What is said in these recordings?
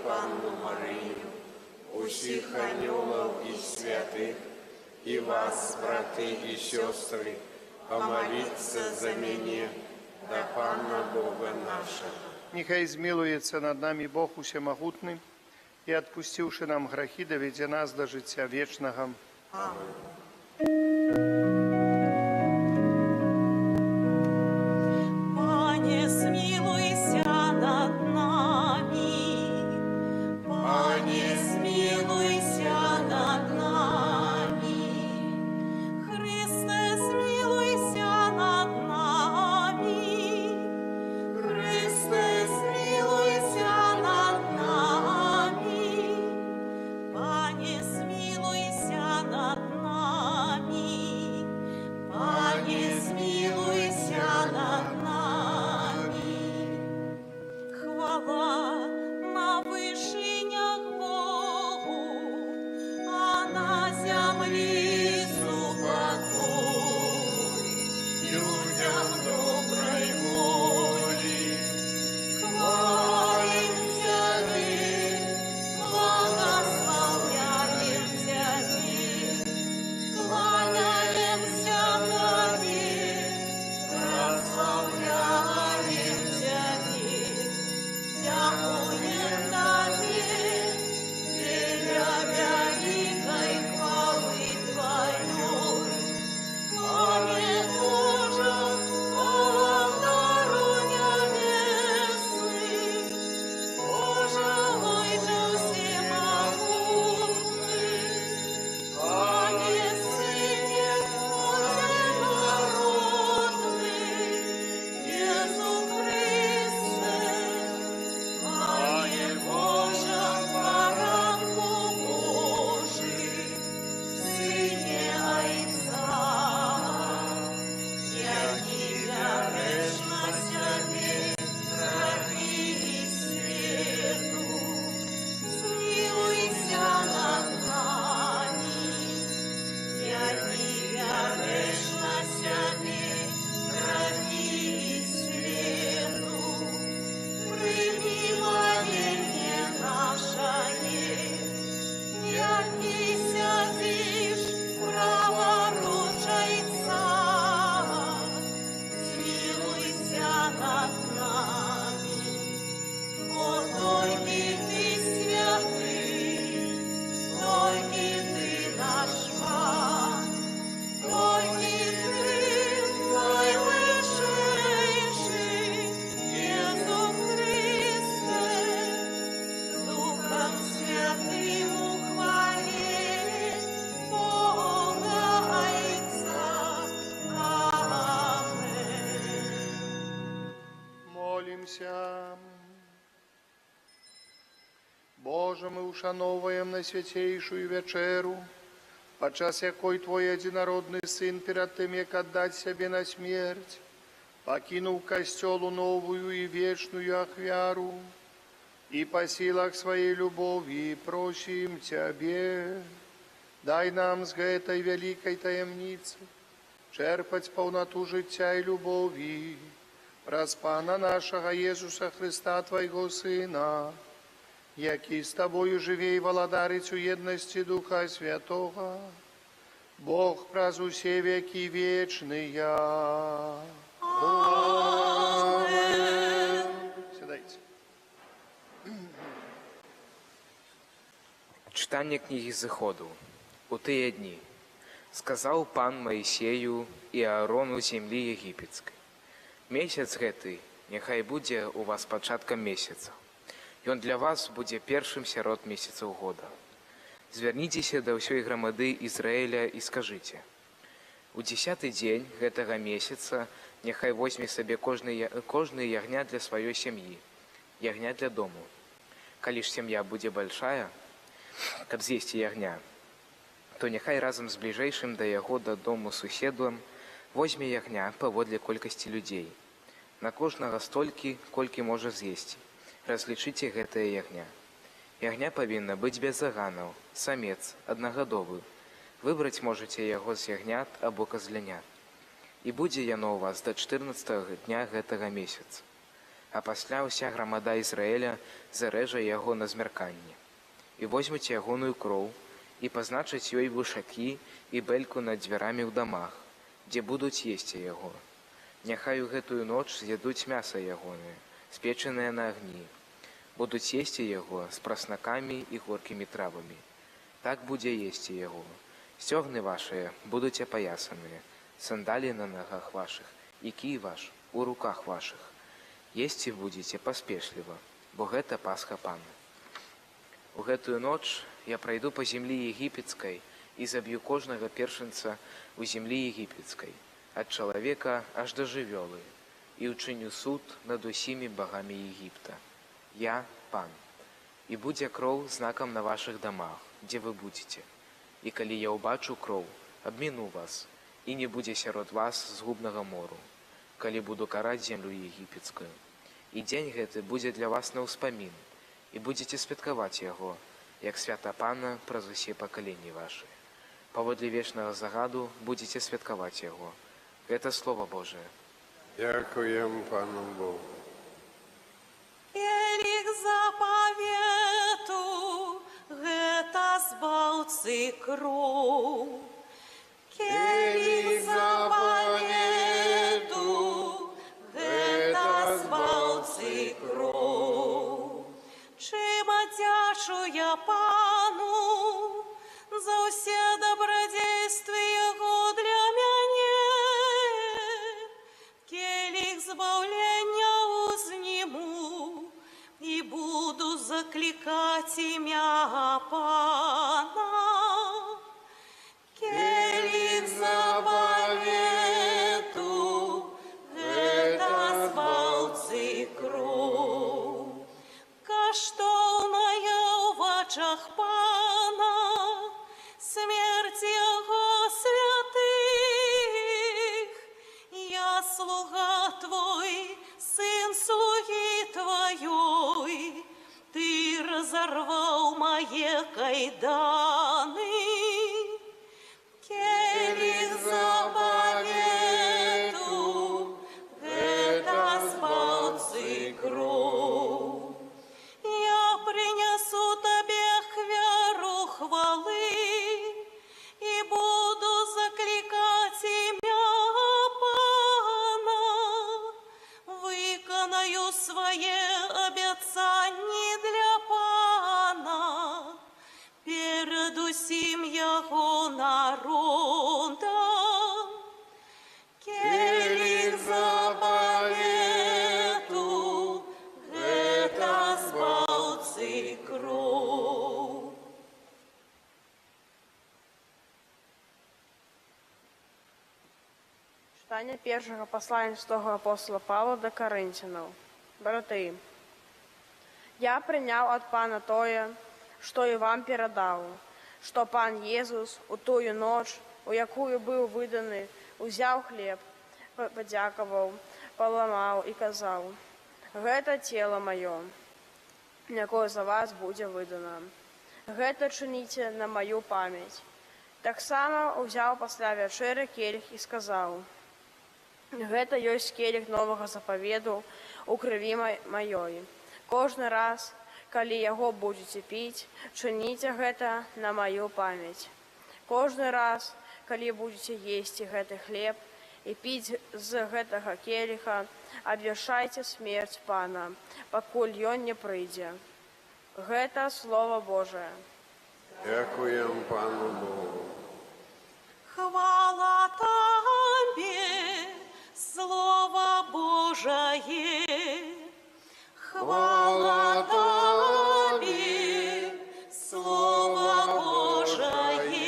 Панну Марию, усіх анёлов и святых, и вас, браты и сестры, помолиться за меня, да Пана Бога нашего. Нехай змилуется над нами Бог усемогутный, и, отпустивши нам грехи, доведе нас до життя вечного. Аминь. Пане, смилуйся над нами. Пане, смилуйся над нами. Христе, смилуйся над нами. Христе, смилуйся над нами. Пане, смилуйся над нами. Пане, смилуйся над нами. Хвала на вышинях Богу, а на земле супокой людям доброй воли. Хвалим Тебя, благословляем Тебя, кланяемся Тебе, прославляем Тебе, дякуем Тебе, Тебя великой хвалы Твоей. Пане Боже, Алтару небесный, Боже, Отче всемогутный, Пане Сыне Всенародный, Иису Христе, Пане Боже, Баранку Божий, Сыне Отца, яки вяришь на себе крови и свету, смилуйся над нами, яки вяришь на себе крови и свету, прими моление наше, яки сядешь праворучай Царя, смилуйся над нами. О, только Ты святый, только Ты наш Пан, только Ты наивысший, Иису Христе, с Духом Святым ухвали Бога Отца. Аминь. Молимся. Боже, мы ушановуем на святейшую вечеру, подчас якой Твой единородный Сын перед тем, як отдать себе на смерть, покинув костелу новую и вечную ахвяру, и по силах своей любови просим Тебе, дай нам с этой великой таемницы черпать полноту життя и любови праз Пана нашего Иисуса Христа, Твоего Сына, який с Тобою живей володарить у едности Духа Святого, Бог праз усе веки вечные. Аминь. Сідайте. Читання книги Зыходу. У тыя дні сказаў пан Маісею і Аарону зямлі егіпецкай: месяц гэты няхай будзе у вас пачаткам месяца. Ён для вас будзе першым сярод месяцаў года. Звярніцеся да ўсёй грамады Ізраіля і скажыце: у 10-й дзень гэтага месяца няхай возьме сабе кожны ягня для сваёй сям'і, ягня для дому. Калі ж сям'я будзе большая, каб з'есці ягня, то няхай разам з бліжэйшым да яго дадому суседам возьме ягня паводле колькасці людзей. На кожнага столькі, колькі можа з'есці. Разлічыце гэтае ягня. Ягня павінна быць без заганаў, самец, аднагадовы. Выбраць можаце яго з ягнят або казлянят. І будзе яно ў вас да 14-го дня гэтага месяца. А пасля ўся грамада Ізраіля зарэжа яго на змярканне. І возьмуць ягоную кроў, і пазначаць ёй вушакі і бэльку над дзвярамі ў дамах, дзе будуць есці яго. Няхай у гэтую ноч з'ядуць мяса ягонае, спечанае на агні. Будуць есці яго з праснакамі і горкімі травамі. Так будзе есці яго. Сцёгны вашыя будуць апаясаныя, сандалі на нагах вашых і кій ваш у руках вашых. Есці будзеце паспешліва, бо гэта Пасха Пана. У гэтую ноч я прайду па зямлі егіпецкай і заб'ю кожнага першынца у зямлі егіпецкай, ад чалавека аж да жывёлы, і ўчыню суд над усімі багамі Егіпта. Я Пан. І будзе кроў знакам на вашых дамах, дзе вы будзеце. І калі я ўбачу кроў, абміну вас, і не будзе сярод вас згубнага мору, калі буду караць землю егіпецкую. І дзень гэты будзе для вас на ўспамін, і будзеце святкаваць яго, як свята Пана праз усе пакаленні вашы. Паводле вечнага загаду будзеце святкаваць яго. Гэта Слова Божие. Дякуем Пану Богу. Келих заповету, гэта збаўцы кроў. Келих заповету, гэта збаўцы кроў. Чым адзячу я Пану за ўсе добрадзействы яго для мяне. Келих збаўлення узніму і буду заклікаць імя Пана. Келих заповету, гэта збаўцы кроў. Каштоўная ў вачах Пана смерць яго святых. Я слуга твой, сын слугі тваёй, ты разорваў мае кайданы. Келих заповету, гэта збаўцы кроў. Я прынясу табе ахвяру хвалы і буду заклікаць імя Пана. Выканаю свае абяцанні для Пана перад усім яго народам. Келих заповету, гэта збаўцы кроў. Читання першого послання святого апостола Павла до Коринтянаў. Браты, я прыняў ад Пана тое, што і вам перадаў, што Пан Езус у тую ноч, у якую быў выданы, узяў хлеб, падзякаваў, паламаў і казаў: гэта цела маё, якое за вас будзе выдана. Гэта чыніце на маю памяць. Таксама узяў пасля вячэры келіх і сказаў: гэта ёсць келіх новага запаведу у крыві маёй. Кожны раз, калі яго будзеце піць, чыніце гэта на маю памяць. Кожны раз, калі будзеце есці гэты хлеб і піць з гэтага келіха, абвяшчайце смерць Пана, пакуль ён не прыйдзе. Гэта Слова Божае. Дякуем Пану Богу. Хвала Табе, Слово Божие. Хвала Табе, Слово Божие.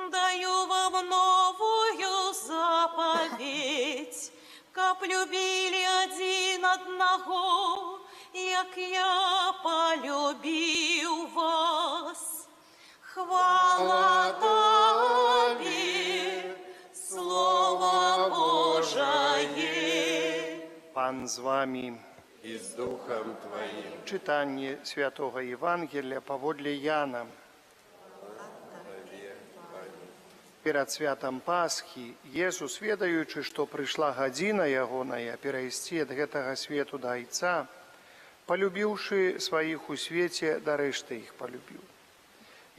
Даю вам новую заповедь, каб любили один одного, як я полюбил вас. Хвала Табе, Слово Божие. Пан з вами. И с Духом Твоим. Читання святого Євангелія паводле Яна. Перад святам Пасхі Езус, ведаючы, што прыйшла гадзіна ягоная перайсці ад гэтага свету да Айца, полюбіўшы сваіх у свеце, да рэшты іх полюбіў.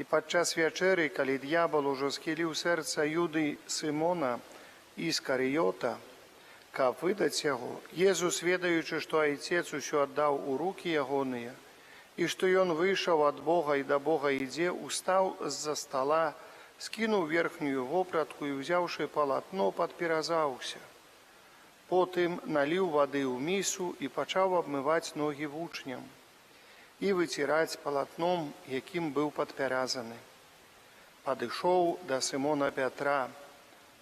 І падчас вячэры, калі д'ябал ужо схіліў сэрца Юды Сымона Іскарыёта, каб выдаць яго, Езус, ведаючы, што Айцец усё аддаў у рукі ягоныя, і што ён выйшаў ад Бога і да Бога ідзе, устаў з-за стала, скінуў верхнюю вопратку і, узяўшы палатно, падперазаўся. Потым наліў вады ў місу і пачаў абмываць ногі вучням і выціраць палатном, якім быў падпяразаны. Падышоў да Сымона Пятра.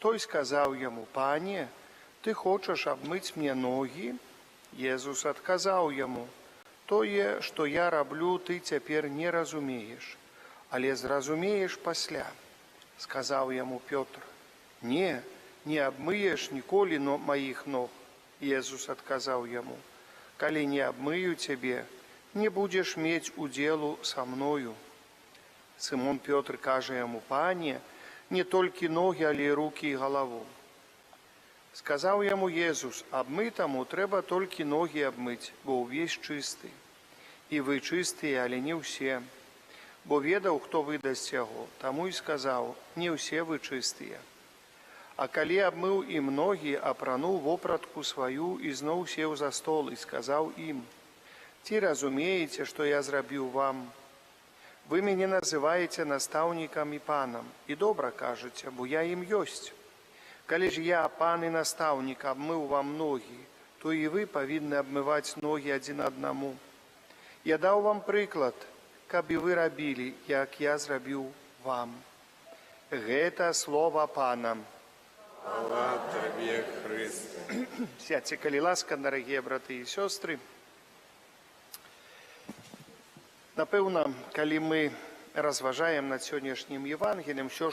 Той сказаў яму: «Пане, ты хочаш абмыць мне ногі?» Езус адказаў яму: «Тое, што я раблю, ты цяпер не разумееш, але зразумееш пасля». Сказаў яму Пётр: «Не, не абмыеш ніколі маіх ног». Езус адказаў яму: «Калі не абмыю цябе, не будзеш мець удзелу са мною». Сымон Пётр кажа яму: «Пане, не толькі ногі, але і рукі і галаву». Сказаў яму Езус: «Абмытаму трэба толькі ногі абмыць, бо ўвесь чысты. І вы чыстыя, але не ўсе. Бо ведаў, хто выдасць яго, таму і сказаў: не ўсе вы чыстыя». А калі абмыў ім ногі, апрануў вопратку сваю і зноў сеў за стол і сказаў ім: «Ці разумееце, што я зрабіў вам? Вы мяне называеце настаўнікам і панам, і добра кажаце, бо я ім ёсць. Калі ж я, пан і настаўнік, абмыў вам ногі, то і вы павінны абмываць ногі адзін аднаму. Я даў вам прыклад, каб і вы рабілі, як я зрабіў вам». Гэта слова пана. Хвала Табе, Христе. Сядьте, калі ласка, дарагія браты і сёстры. Напэўна, калі мы разважаем над сённяшнім Евангеліем, што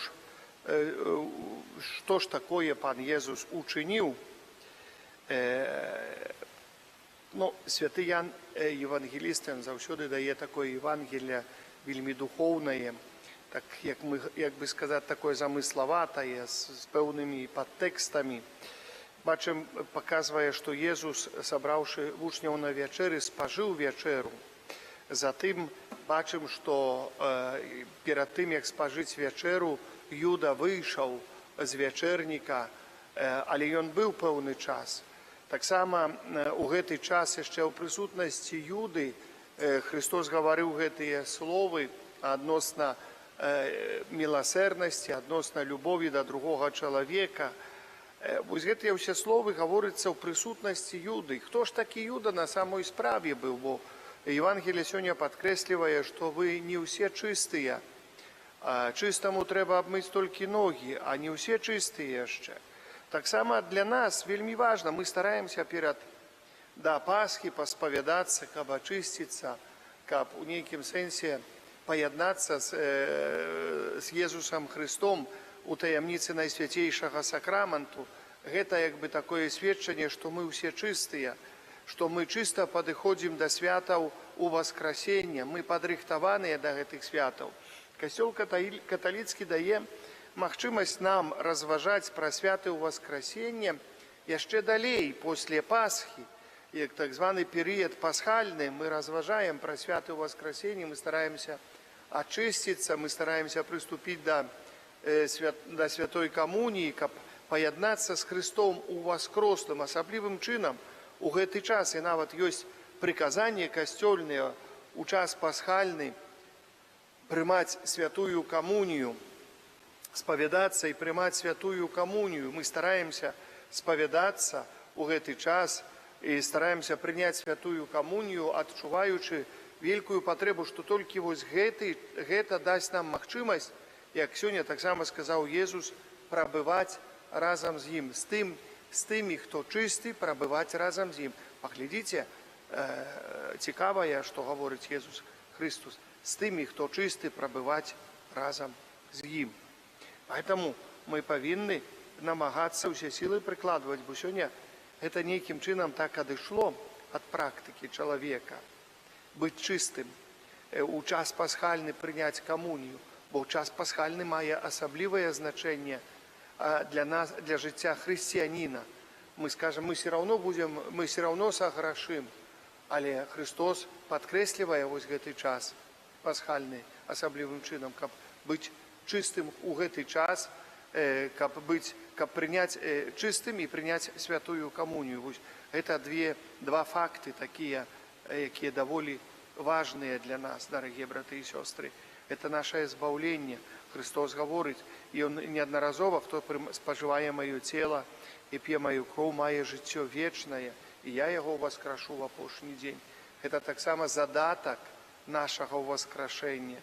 ж такое пан Езус учыніў, святы Ян Евангеліст заўсёды дае такое Евангелие вельмі духоўнае, так як бы сказаць, такое замыславатае, з пэўнымі падтэкстамі. Бачым, паказвае, што Езус, сабраўшы вучняў на вячэры, спажыў вячэру. Затым бачым, што перад тым, як спажыць вячэру, Юда выйшаў з вячэрніка, але ён быў пэўны час. Таксама у гэты час яшчэ ў прысутнасці Юды Христос гаварыў гэтыя словы адносна міласэрнасці, адносна любові да другога чалавека. Вось гэтыя ўсе словы гаворыцца ў прысутнасці Юды. Хто ж такі Юда на самой справе быў? Бо Евангелие сёння падкрэслівае, што вы не ўсе чыстыя. Чыстаму трэба абмыць толькі ногі, а не ўсе чыстыя яшчэ. Таксама для нас вельмі важна, мы стараемся да Пасхі паспавядацца, каб ачысціцца, каб у нейкім сэнсе паяднацца з Езусам Христом у таямніцы найсвяцейшага сакраменту. Гэта як бы такое сведчанне, што мы ўсе чыстыя, што мы чыста падыходзім да святаў Уваскрасення, мы падрыхтаваныя да гэтых святаў. Касцёл каталіцкі дае магчымасць нам разважаць пра святы Уваскрасення яшчэ далей, после Пасхі, як так званы перыяд пасхальны, мы разважаем пра святы Уваскрасення, мы стараемся ачысціцца, мы стараемся прыступіць да святой камуніі, каб паяднацца з Христом уваскрослым, асаблівым чынам. У гэты час і нават ёсць прыказанне касцёльнае у час пасхальны прымаць святую камунію, спавядацца і прымаць святую камунію. Мы стараемся спавядацца ў гэты час і стараемся прыняць святую камунію, адчуваючы вялікую патрэбу, што толькі вось гэта дасць нам магчымасць, як сёння таксама сказаў Езус, прабываць разам з ім, з тымі, хто чысты, прабываць разам з ім. Паглядзіце, цікавае, што гаворыць Езус Христос, з тымі, хто чысты, прабываць разам з ім. Поэтому мы павінны намагацца ўсе сілы прыкладваць, бо сёння гэта нейкім чынам так адышло ад практыкі чалавека, быць чыстым, у час пасхальны прыняць камунію. бо час пасхальны мае асаблівае значэнне для нас, для жыцця хрысціяніна. Мы скажем, мы все равно саграшым, але Христос падкрэслівае вось гэты час пасхальны асаблівым чынам, каб быць чыстым у гэты час, каб прыняць чыстым і прыняць святую камунію. Вось гэта два факты такія, якія даволі важныя для нас, дарагія браты і сёстры. Это наше збаўленне. Христос гаворыць, і Он неаднаразова, хто спажывае маё цела і п'е маю кроў, мае жыццё вечнае, і я яго ўваскрашу ў апошні дзень. Гэта таксама задатак нашага ўваскрашэння,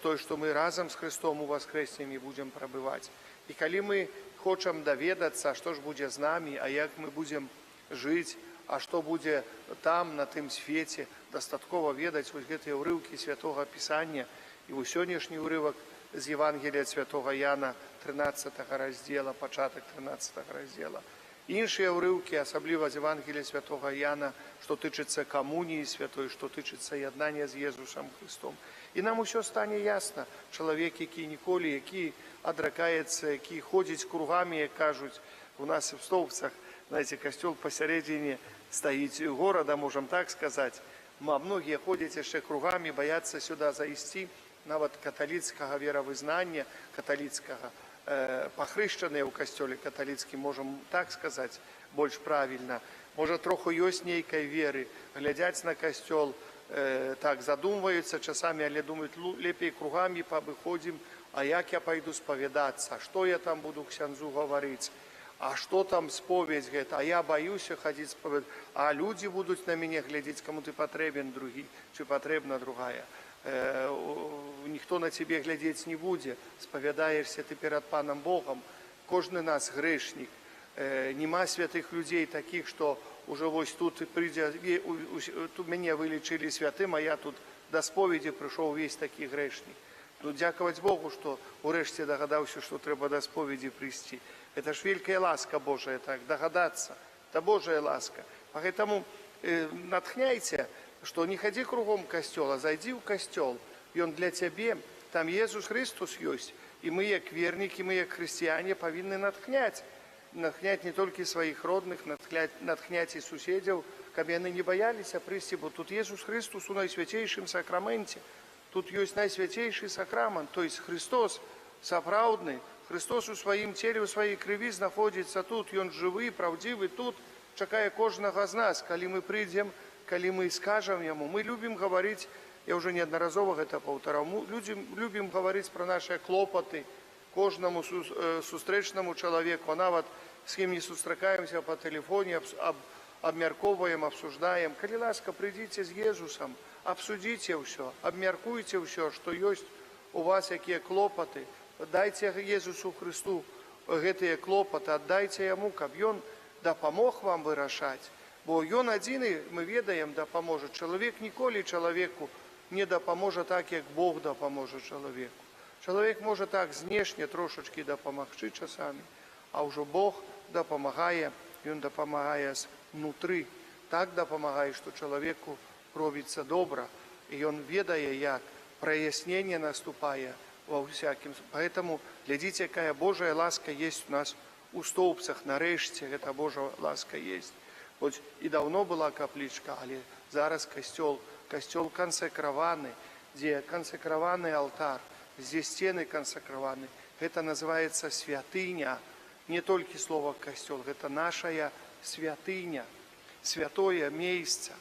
тое, што мы разам з Христом у воскрэснем і будзем прабываць. І калі мы хочам даведацца, што ж будзе з намі, а як мы будзем жыць, а што будзе там, на тым свеце, дастаткова ведаць вось гэтыя ўрыўкі Святога Пісання і ў сённяшні ўрывак з Евангелія Святога Яна 13 раздзела, пачатак 13 раздзела. Іншыя ўрыўкі, асабліва з Евангелія Святога Яна, што тычыцца камуніі святой, што тычыцца яднання з Езусам Христом. І нам усё стане ясна. Чалавек, які ніколі, які адракаецца, які ходзіць кругамі, як кажуць у нас в Стоўбцах, знаете, касцёл пасярэдзіне стаіць горада, можам так сказаць. Многія ходзяць яшчэ кругамі, баяцца сюда зайсці, нават каталіцкага веравызнання, каталіцкага, пахрышчаныя ў касцёле каталіцкім, можам так сказаць, больш правільна. Можа, троху ёсць нейкай веры, глядзяць на касцёл, так задумваюцца часамі, але думаюць, лепей кругамі пабыходзім, а як я пайду спавядацца, што я там буду ксяндзу гаварыць, а што там споведь гэта, а я баюся хадзіць споведь, а людзі будуць на мяне глядзець, каму ты патрэбен другі, чи патрэбна другая. Ніхто на цябе глядзець не будзе, спавядаешся ты перад Панам Богом. Кожны нас грэшнік. Нема святых людзей такіх, што уже вось тут прыйдзе, тут мяне вылічылі святым, а я тут да споведзі прыйшоў весь такі грэшнік. Ну, дзякаваць Богу, што урэшце дагадаўся, што трэба да споведзі прыйсці. Это ж вялікая ласка Божая, так, дагадацца. Это Божая ласка. Поэтому натхняйце, што не хадзі кругом касцёла, зайдзі ў касцёл. Ён для цябе, там Езус Христос ёсць. І мы, як вернікі, мы, як хрысціяне, павінны натхняць. Натхняць не толькі сваіх родных, натхняць і суседзяў, каб яны не баяліся прыйсці, бо тут Езус Христос у найсвяцейшым сакраменце. Тут ёсць найсвяцейшы сакрамент, то есть Христос сапраўдны, Христос у сваім целе, у сваёй крыві знаходзіцца тут, Ён жывы, праўдзівы тут, чакае кожнага з нас, калі мы прыйдзем, калі мы скажам Яму. Мы любім гаварыць, я ўжо неаднаразова гэта паўтараў, любім гаварыць пра нашы клопаты кожнаму сустрэчнаму чалавеку, а нават з кім не сустракаемся па тэлефоне, абмяркоўваем, абсуждаем. Калі ласка, прыйдзіце з Езусам, абсудзіце ўсё, абмяркуйце ўсё, што ёсць у вас, якія клопаты. Дайце Езусу Христу гэтыя клопаты, аддайце Яму, каб Ён дапамог вам вырашаць. Бо Ён адзіны, мы ведаем, дапаможа. Чалавек ніколі чалавеку не дапаможа так, як Бог дапаможа чалавеку. Чалавек можа так знешне трошачкі дапамагчы часамі, а ўжо Бог дапамагае, Ён дапамагае знутры. Так дапамагае, што чалавеку робіцца добра, і Ён ведае, як праясненне наступае ва ўсякім. Поэтому глядзіце, якая Божая ласка есть у нас у Стоўбцах. Нарэшце гэта Божая ласка есть. Хоць і даўно была каплічка, але зараз касцёл кансакраваны, дзе кансакраваны алтар, дзе сцены кансакраваны. Гэта называецца святыня. Не толькі слова касцёл, гэта нашая святыня, святое месца.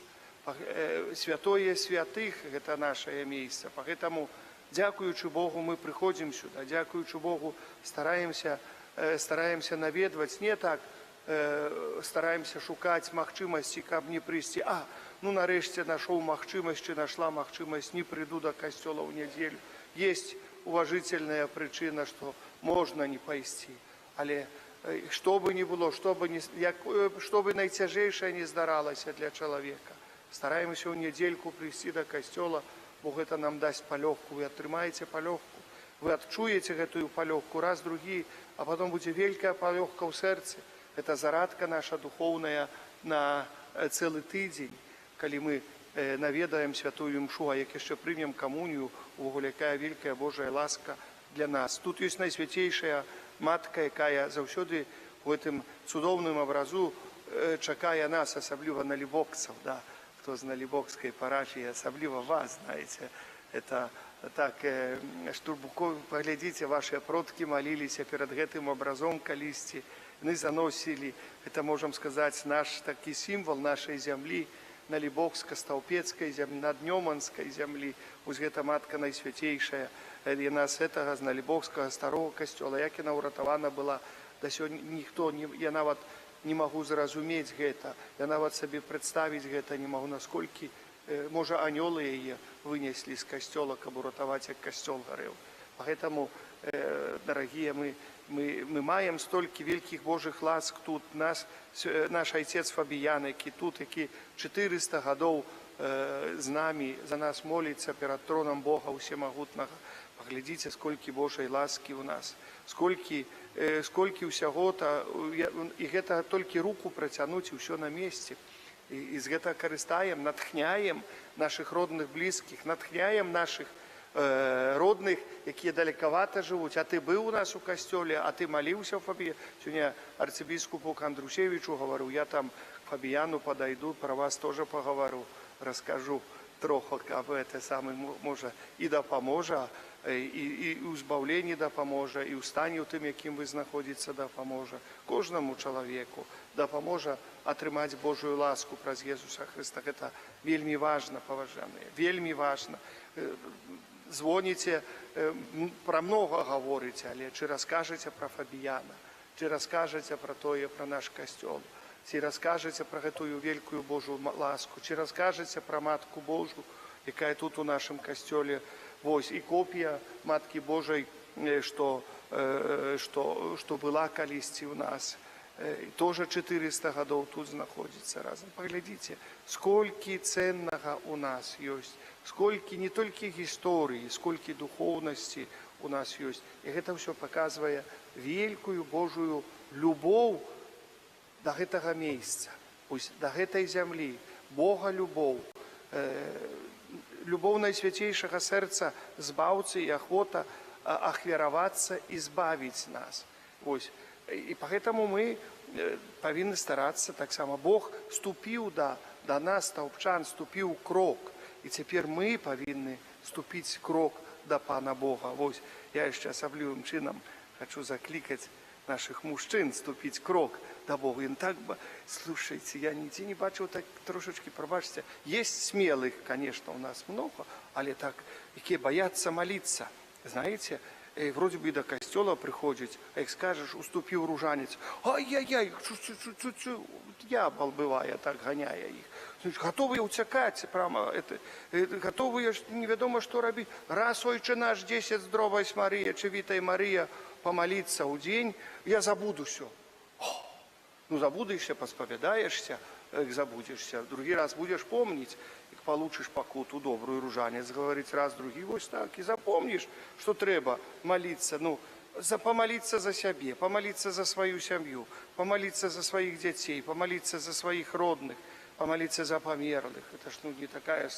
Святое святых – гэта нашае месца. Поэтому, дзякуючы Богу, мы прыходзім сюда, дзякуючы Богу, стараемся наведваць, не так стараемся шукаць магчымасці, каб не прыйсці. Нарэшце нашоў магчымасць, ці нашла магчымасць, не прыйду да касцёла ў нядзелю. Есть уважительная прычына, што можна не пайсці. Але што бы ни было, што бы найцяжэйшае не здаралася для чалавека, стараемся ў нядзельку прыйсці да касцёла, бо гэта нам дасць палёгку. Вы атрымаеце палёгку, вы адчуеце гэтую палёгку раз, другі, а потом будзе вялікая палёгка ў сэрцы. Это зарадка наша духоўная на цэлы тыдзень, калі мы наведаем святую імшу, а як яшчэ прымем камунію, увогуле якая вялікая Божая ласка для нас. Тут ёсць найсвяцейшая матка, якая заўсёды у гэтым цудоўным абразу чакае нас, асабліва налібокцаў, да, хто з налібокскай парафіі, асабліва вас, знаеце, это так, паглядзіце, вашыя продкі маліліся перад гэтым абразом калісьці, яны заносілі, это, можам сказаць, наш такі сімвал нашай зямлі, налібокска-стаўпецкай зямлі, наднёманскай зямлі, вось гэта матка найсвяцейшая, яна з гэтага, з налібокскага старого касцёла, як яна ўратавана была, да сёння ніхто, я нават не магу зразумець гэта, я нават сабе прадставіць гэта не магу, насколькі, можа, анёлы яе вынеслі з касцёла, каб уратаваць, як касцёл гарэў. Поэтому, дарагія, мы маем столькі вялікіх Божых ласк тут. Наш айцец Фабіян, які тут, які 400 гадоў з намі, за нас моліцца перад тронам Бога Усемагутнага. Паглядзіце, сколькі Божай ласкі ў нас, сколькі ўсяго-то, і гэта толькі руку працянуць, і ўсё на месцы. І з гэтага карыстаем, натхняем нашых родных блізкіх, натхняем нашых родных, якія далекавата жывуць. А ты быў у нас у касцёле, а ты маліўся ў Фабіяну. Сёння арцыбіскупу Кандрусевічу гавару, я там к Фабіяну падайду, пра вас тоже пагавару, раскажу троху, каб гэта самы, можа, і дапаможа, і ўзбаўленні дапаможа, і ў стане ў тым, якім вы знаходзіцца, дапаможа. Кожнаму чалавеку дапаможа атрымаць Божую ласку праз Езуса Хрыста. Гэта вельмі важна, паважаныя, вельмі важна. Звоніце, пра многа гаворыце, але ці раскажаце пра Фабіяна, ці раскажаце пра тое, пра наш касцёл, ці раскажаце пра гэтую вялікую Божую ласку, ці раскажаце пра Матку Божу, якая тут у нашым касцёле. Вось і копія Маткі Божай, што была калісьці ў нас. Тоже 400 гадоў тут знаходзіцца разам. Паглядзіце, сколькі ценнага у нас ёсць, сколькі не толькі гісторыі, сколькі духоўнасці у нас ёсць. І гэта ўсё паказвае вялікую Божую любоў да гэтага месца, да гэтай зямлі, Бога любоў, любоў найсвяцейшага сэрца збаўцы і ахвота ахвяравацца і збавіць нас. Вось. І поэтому мы павінны старацца таксама. Бог ступіў да нас, стаўпчан, ступіў крок. І цяпер мы павінны ступіць крок да Пана Бога. Вось я яшчэ асаблівым чынам хачу заклікаць наших мужчын ступіць крок да Бога. Ён так, слушайте, я нідзе не бачыў, так трошечки, прабачце, есть смелых, конечно, у нас много, але так, якія боятся молиться. Знаете, вроде бы до костела приходить, а як скажешь, уступил ружанец, ай-яй-яй, дьявол бывает, так гоняя их. Готовы утекать, прямо, готовы неведомо что робить. Раз, Ойче наш, 10 здравась Мария, Чевитай Мария, помолиться у день, я забуду все. Ну, забудешься, посповедаешься, забудешься. Другий раз будешь помнить, и получишь покуту добрую, ружанец говорить раз, другий, вот так, и запомнишь, что треба молиться, ну, помолиться за себя, помолиться за свою семью, помолиться за своих детей, помолиться за своих родных, помолиться за померлых. Это ж, ну, не такая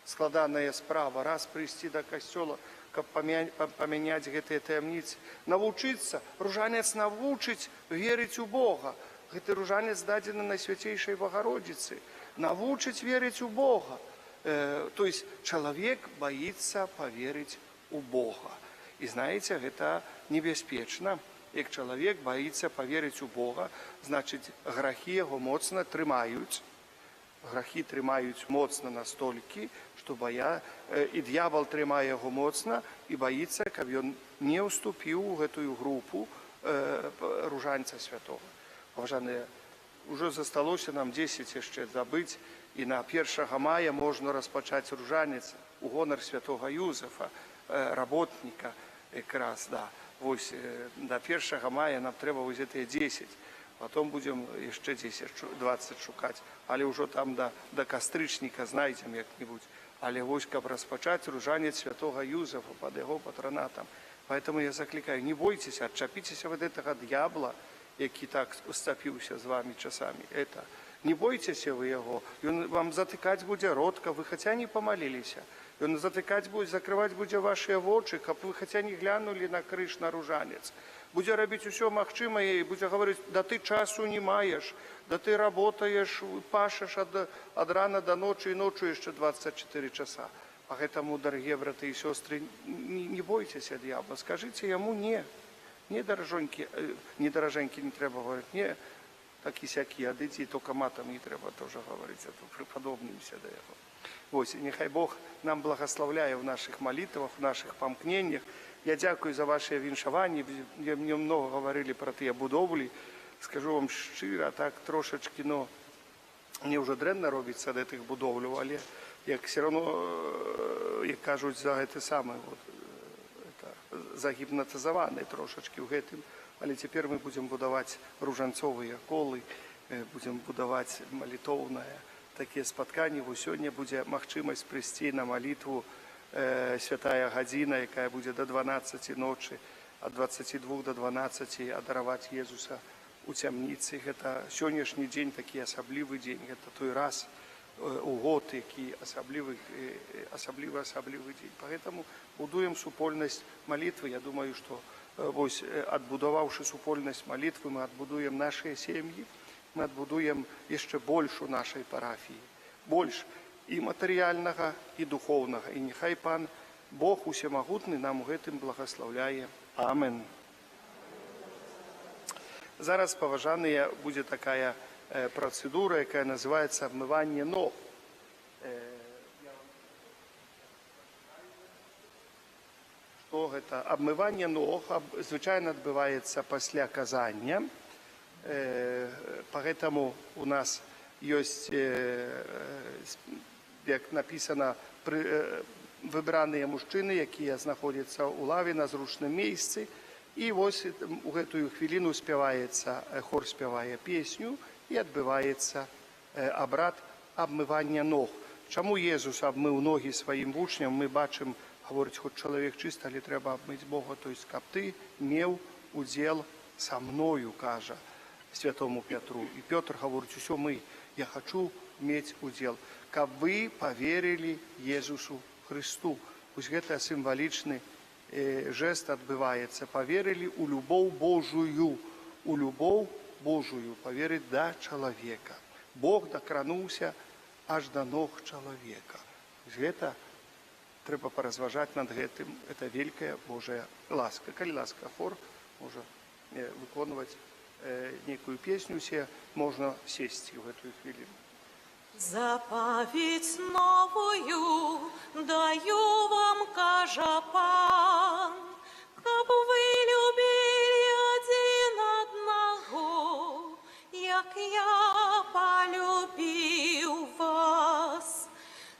складанная справа. Раз прийти до костела, каб поменять гэтыя таямницы, навучиться, ружанец навучить верить у Бога. Гэты ружанец дадзены Найсвяцейшай Богородицы. Навучить верить у Бога. То есть человек боится поверить у Бога. И знаете, это небяспечна. Як человек боится поверить у Бога, значит, грахи его моцна трымаюць. Грахи трымаюць моцна настолькі, што і дьявол трымае яго моцна і боится, каб ён не уступіў у гэтую групу ружанца святого. Паважаныя, уже засталося нам 10 яшчэ забыць, і на 1 мая можна распачаць ружанец у гонар святого Юзефа, работніка якраз, да. Вось, до 1 мая нам трэба вось гэтыя 10, потом будем яшчэ 10-20 шукаць, але ўжо там до кастрычніка знайдзем як-нибудь. Але вось, каб распачаць ружанец святого Юзефа под яго патронатам. Поэтому я закликаю, не бойтесь, отчапитесь от этого дьявола, який так сцапіўся з вами часами. Не бойцеся вы яго, ён вам затыкаць будзе рот, каб вы хаця не памаліліся. Ён затыкаць будзе, закрываць будзе вашыя вочы, каб вы хаця не глянулі на крыж, на ружанец. Будзе рабіць усё магчымае і будзе гаварыць: да ты часу не маеш, да ты работаеш, пашаш ад рана до ночы і ночу яшчэ 24 часа. Поэтому, дарагія браты і сёстры, не бойцеся д'ябла, скажыце яму не. Не даражонькі, не трэба гаварыць, не. Такі-сякі, адыдзі, толькі матам не трэба тоже гаварыць, а то прыпадобнімся да яго. Вось, няхай Бог нам благословляе в наших молитвах, в наших памкненнях. Я дякую за ваши віншаванні. Мне много говорили про тыя будовлі. Скажу вам шчыра, так трошечки, но мне уже дрэнна робіцца ад гэтых будовляў, але як все равно, як кажуць, за гэта самае, вот, загіпнатызаваны трошечки ў гэтым. Але цяпер мы будзем будаваць ружанцовыя колы, будзем будаваць малітоўнае такія спатканні. Сёння будзе магчымасць прыйсці на малітву святая гадзіна, якая будзе до 12 ночы, ад 22 до 12, адараваць Езуса у цямніцы. Гэта сённяшні дзень, такі асаблівы дзень, гэта той раз у год, які асаблівы дзень. Поэтому будуем супольнасць малітвы. Я думаю, што вось, адбудаваўшы супольнасць малітвы, мы адбудуем нашыя сем'і, мы адбудуем яшчэ больш у нашай парафіі, больш і матэрыяльнага, і духоўнага. І няхай Пан Бог усемагутны нам у гэтым благословляе. Амен. Зараз, паважаныя, будзе такая працэдура, якая называецца абмыванне ног. Што гэта? Абмыванне ног звычайна адбываецца пасля казання. Поэтому у нас ёсць, як напісана, выбраныя мужчыны, якія знаходзяцца ў лаве на зручным месцы. І вось у гэтую хвіліну спяваецца, хор спявае песню і адбываецца абрад абмывання ног. Чаму Езус абмыў ногі сваім вучням, мы бачым, гаворыць, хоць чалавек чысты, але трэба абмыць Бога, то есть, каб ты меў удзел са мною, кажа святому Петру. І Петр гаворыць: усё мы, я хочу мець удзел, каб вы поверили Езусу Христу. Вось гэта сімвалічны жест адбываецца. Поверили у любоў Божую, у любоў Божую, поверыць да чалавека. Бог дакрануўся аж да ног чалавека. Гэта трэба паразважаць над гэтым. Это вялікая Божая ласка. Калі ласка, хор можа выконваць некую песню, все можна сесці ў гэтую хвіліну. Заповедь новую даю вам, кажа Пан, каб вы любили один одного, як я полюбил вас.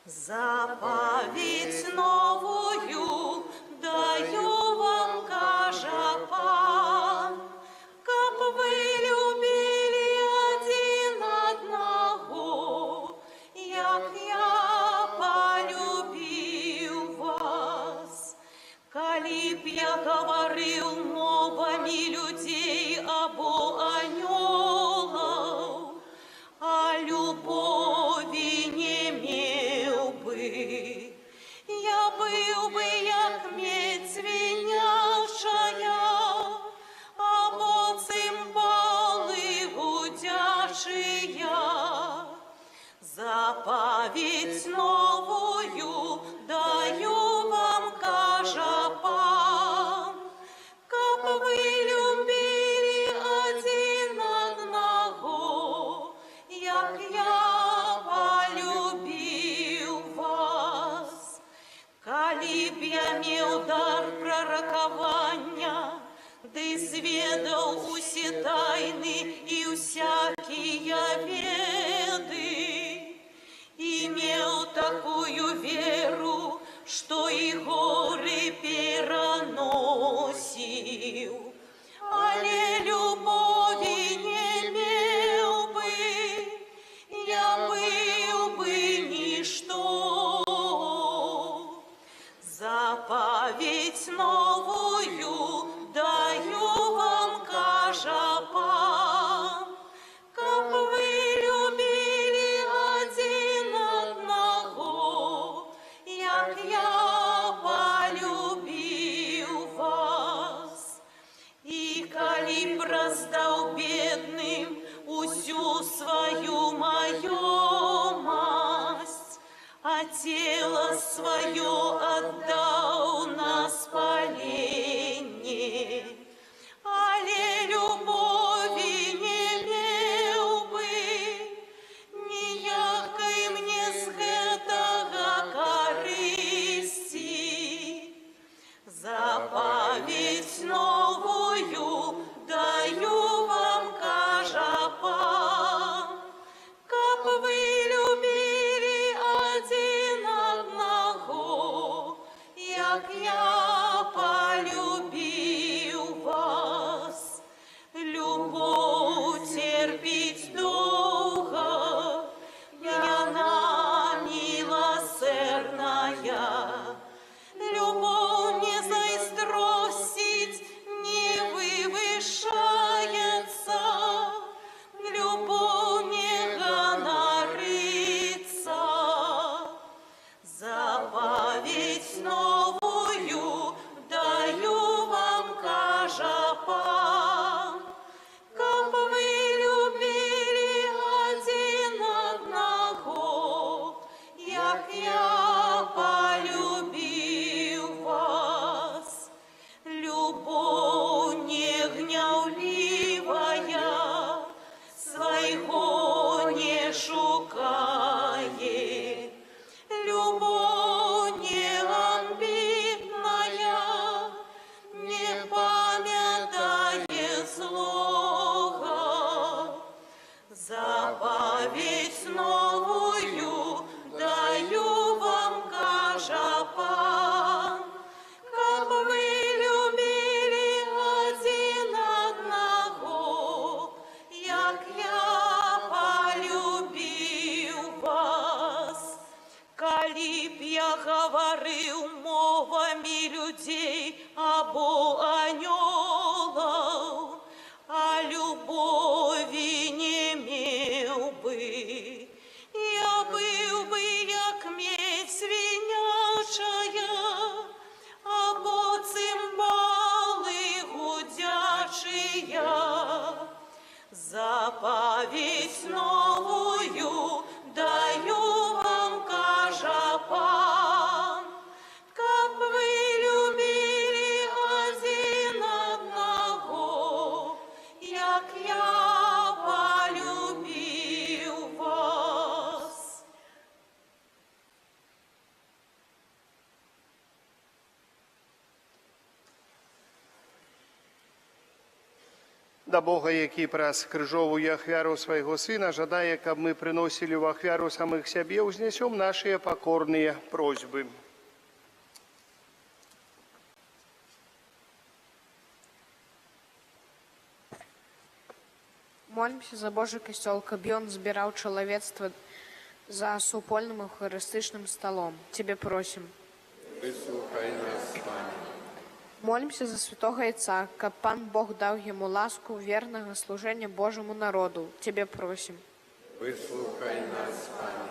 Заповедь новую даю вам, кажа Пан, каб вы любили один одного, як я полюбил вас. Коли б я говорил мовами людей або анёлов, а любови не имел бы, я был бы як медь звенящая, або цимбалы гудящие. Заповедь новую даю вам, кажа Пан, каб вы любили один одного, як я полюбил вас. Коли б я мел дар пророкования, ды зведал усе тайны и усякие веды, имел такую веру, что и горы переносил, але любови не имел бы, я был бы ничто. Заповедь новую даю вам, кажа Пан, каб вы любили я полюбил вас. И коли б раздал бедным усю свою масть, а тело свое отдал на спаление, але любови не имел бы, ніякої мне з гэтага користи. Заповедь новую даю вам, кажа Пан, каб вы любили один одного, як я полюбил вас. Любовь терпеть долго, и она милосердная. Любовь не заистросить, не вывышается, любовь не гонорится. Заповедь новую даю вам, кажа Пан, каб вы любили один одного, як я полюбил вас. Любовь не гневливая, своего не шукает. Любовь не амбитная, не памятает злого. Заповедь новую даю вам, кажа Пан, каб вы любили один одного, як я полюбил вас. Коли б я говорил мовами людей або анёлов, а любови не имел бы, я был бы, як медь свинячая, або цимбалы гудячие. Заповедь новую даю вам, кажа Пан, каб вы любили один одного, як я полюбил вас. Да Бога, який праз крыжовую ахвяру свайго Сына, жадае, каб мы приносили в ахвяру самых сябе, узнесем наши покорные просьбы. Молимся за Божий костел, каб он збирал человечество за супольным евхаристичным столом. Тебе просим. Вислухай нас, Пане. Молимся за святого Отца, каб Пан Бог дал ему ласку верного служения Божьему народу. Тебе просим. Вислухай нас, Пане.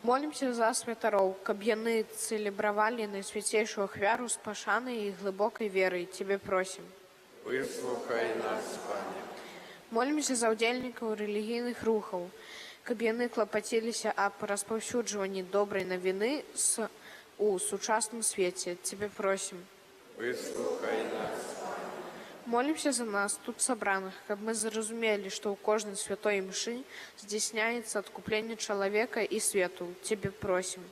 Молимся за святаров, каб яны целебровали найсвятейшую ахвяру с пашаной и глубокой верой. Тебе просим. Вислухай нас, Пане. Молимся за удзельнікаў рэлігійных рухаў, каб яны клапаціліся аб распаўсюджванні добрай навіны у сучасным свеце. Тебе просим. Вислухай нас. Молимся за нас, тут собраных, каб мы зразумелі, што ў кожнай святой мшы здзяйсняецца адкупленне чалавека і свету. Тебе просим.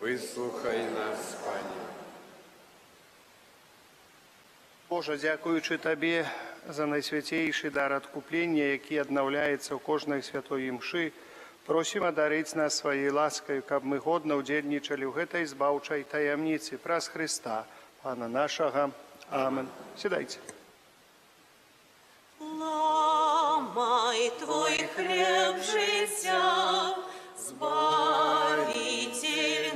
Вислухай нас, Пане. Боже, дзякуючы Табе за найсвяцейшы дар адкуплення, які аднаўляецца ў кожнай святой імшы, просім адарыць нас сваёй ласкай, каб мы годна ўдзельнічалі ў гэтай збаўчай таямніцы праз Хрыста, Пана нашага. Амен. Сідайце. Ламай твой хлеб життя, Збавитель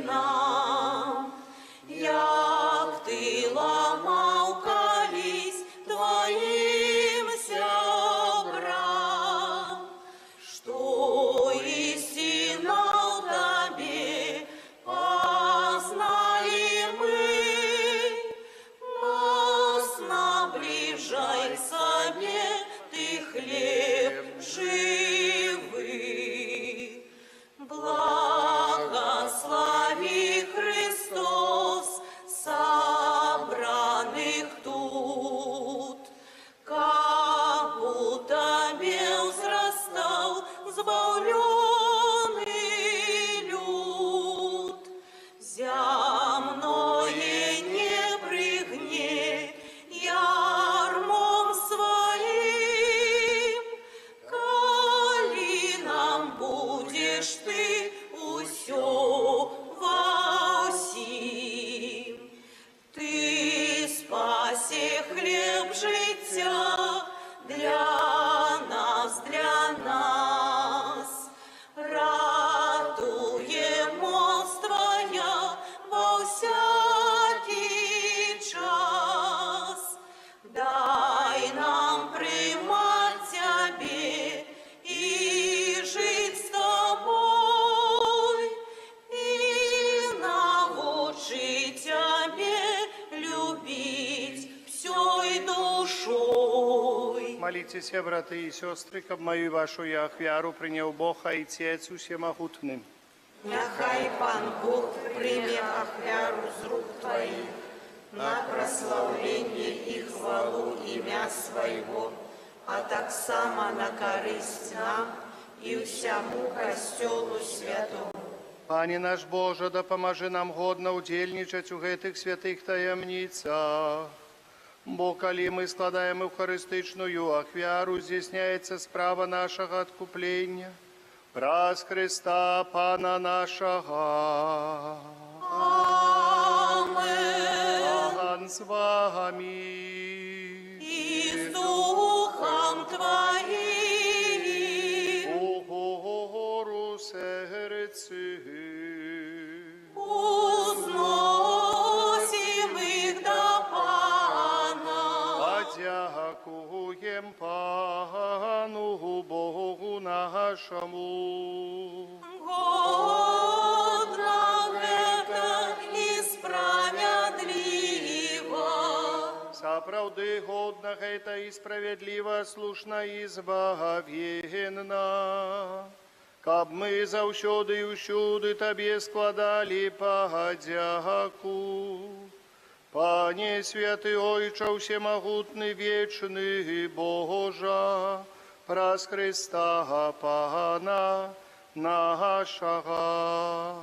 нам, як ти ламав колись твоим сябрам, что истина в тебе познали душой. Молитесь, браты и сестры, каб мою и вашу я ахвяру принял Бог, Отец усемогутным. Няхай Пан Бог прийме ахвяру з рук Твоих на прославление и хвалу ім'я Своего, а так само на користь нам и всему костелу святому. Пане наш Боже, да поможи нам годно удельничать у гэтых святых таямницах. Бо коли мы складаем евхаристичную ахвяру, здійсняється справа нашого откуплення. Праз Христа Пана нашого. Амен. Пан з вами. И с Духом Твоим Угору серці. узносим их до Пана. Подякуєм Пану Богу нашому. Годно это и справедливо. Сапраўды годна гэта і справядліва, слушна і збавенна. Каб мы заўсёды і ўсюды Табе складалі падзяку. Пане святы Ойча всемогутны вечны Божа, праз Христа Пана нашага.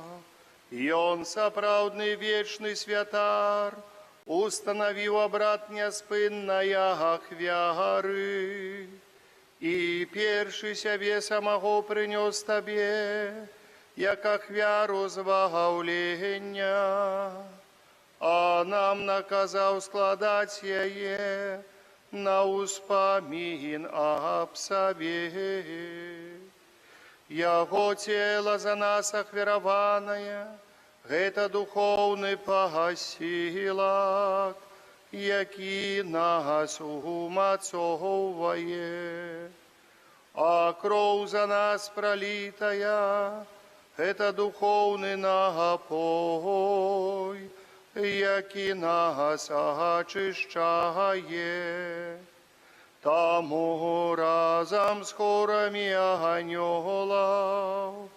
Ён сапраўдны вечны святар, установіў абрад няспынная ахвяры. І першы сябе самого прынёс Табе, як ахвяру збавлення. А нам наказаў складаць яе на ўспамін аб сабе. Яго цела за нас ахвяраванае, гэта духоўны пагасілак, які нас умацоўвае. А кроў за нас пралітая, гэта духоўны напой, які нас ачышчае. Таму разам з хорамі анёлаў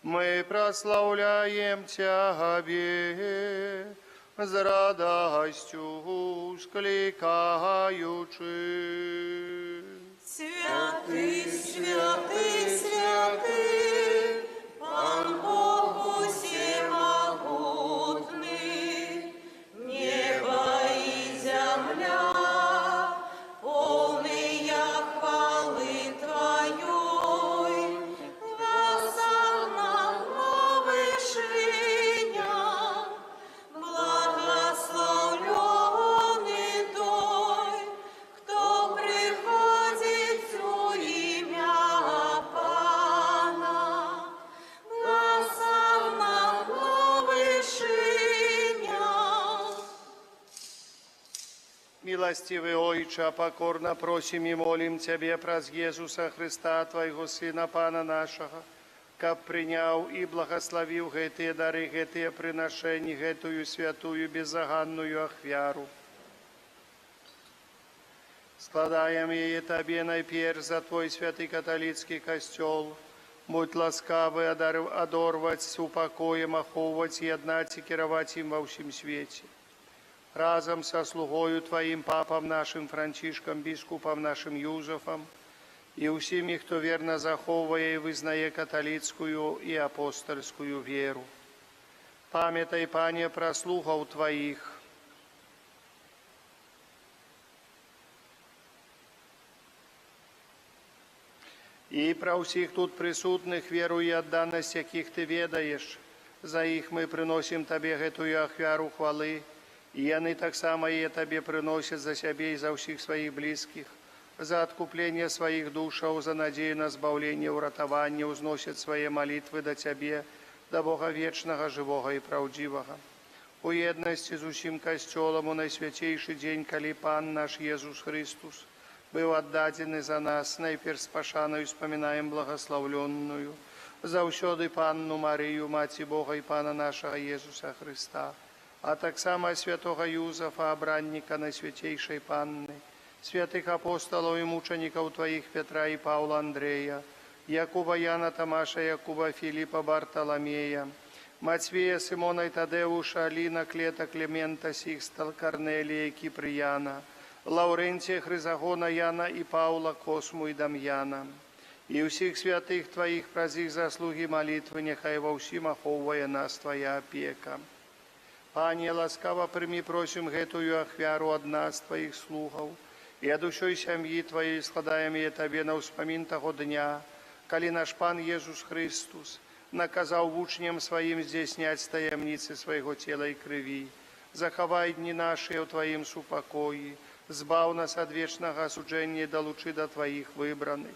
мы праслаўляем Цябе, з радасцю склікаючы. Святый, святый, святый, Пан Бог всемогутный, небо и земля, полные хвалы Твоей, госанна на вышинях, благословленный той, кто приходит в имя Пана, госанна на вышинях. Милостивый Ойча, покорно просим и молим Тебе праз Иисуса Христа, Твоего Сына, Пана нашего, каб принял и благословил гэтые дары, гэтые приношения, гэтую святую беззаганную ахвяру. Складаем ее Тебе найперш за Твой святый католицкий костел. Будь ласкавый одорвать с упокоем, аховывать, єднать и керовать им во всем свете. Разом со слугою Твоим папом нашим Францишком, бискупом нашим Юзефом и усими, кто верно заховывая и вызнає католицкую и апостольскую веру. Памятай, Пане, про слугов Твоих. И про всех тут присутных веру и отданность, яких Ты ведаешь. За их мы приносим Тебе гэтую ахвяру хвалы, и яны так само и Тебе приносят за себе и за всех своих близких, за откупление своих душаў, за надею на збавление, уратование, узносят свои молитвы до Тебе, до Бога вечного, живого и правдивого. У едности з усім костелом у найсвятейший день, коли Пан наш Иисус Христос был отдаден за нас, найперш с пашаною вспоминаем благословленную, завсёды Панну Марию, Мати Бога и Пана нашего Иисуса Христа, а так само святого Юзефа, обранника Найсвятейшей Панны, святых апостолов и мучеников Твоих Петра и Павла Андрея, Якуба Яна Тамаша, Якуба Филиппа Бартоломея, Матвея Симона и Тадеуша, Алина Клета, Климента Сикстал, Корнелия и Киприяна, Лаврентия, Хризагона, Яна и Паула, Косму и Дам'яна. И всех святых Твоих праздник заслуги молитвы, нехай во всім аховує нас Твоя опека. Пане, ласкаво прими, просим, гэтую ахвяру ад нас, Твоих слугов, и от усей сям'и Твоей складаем я Тебе на успомин того дня, коли наш Пан Иисус Христос наказал вучням Своим здійснять таємниці Своего тела и крови. Заховай дни наши в Твоим супокои, збав нас от вечного осуждения, долучи до Твоих выбранных.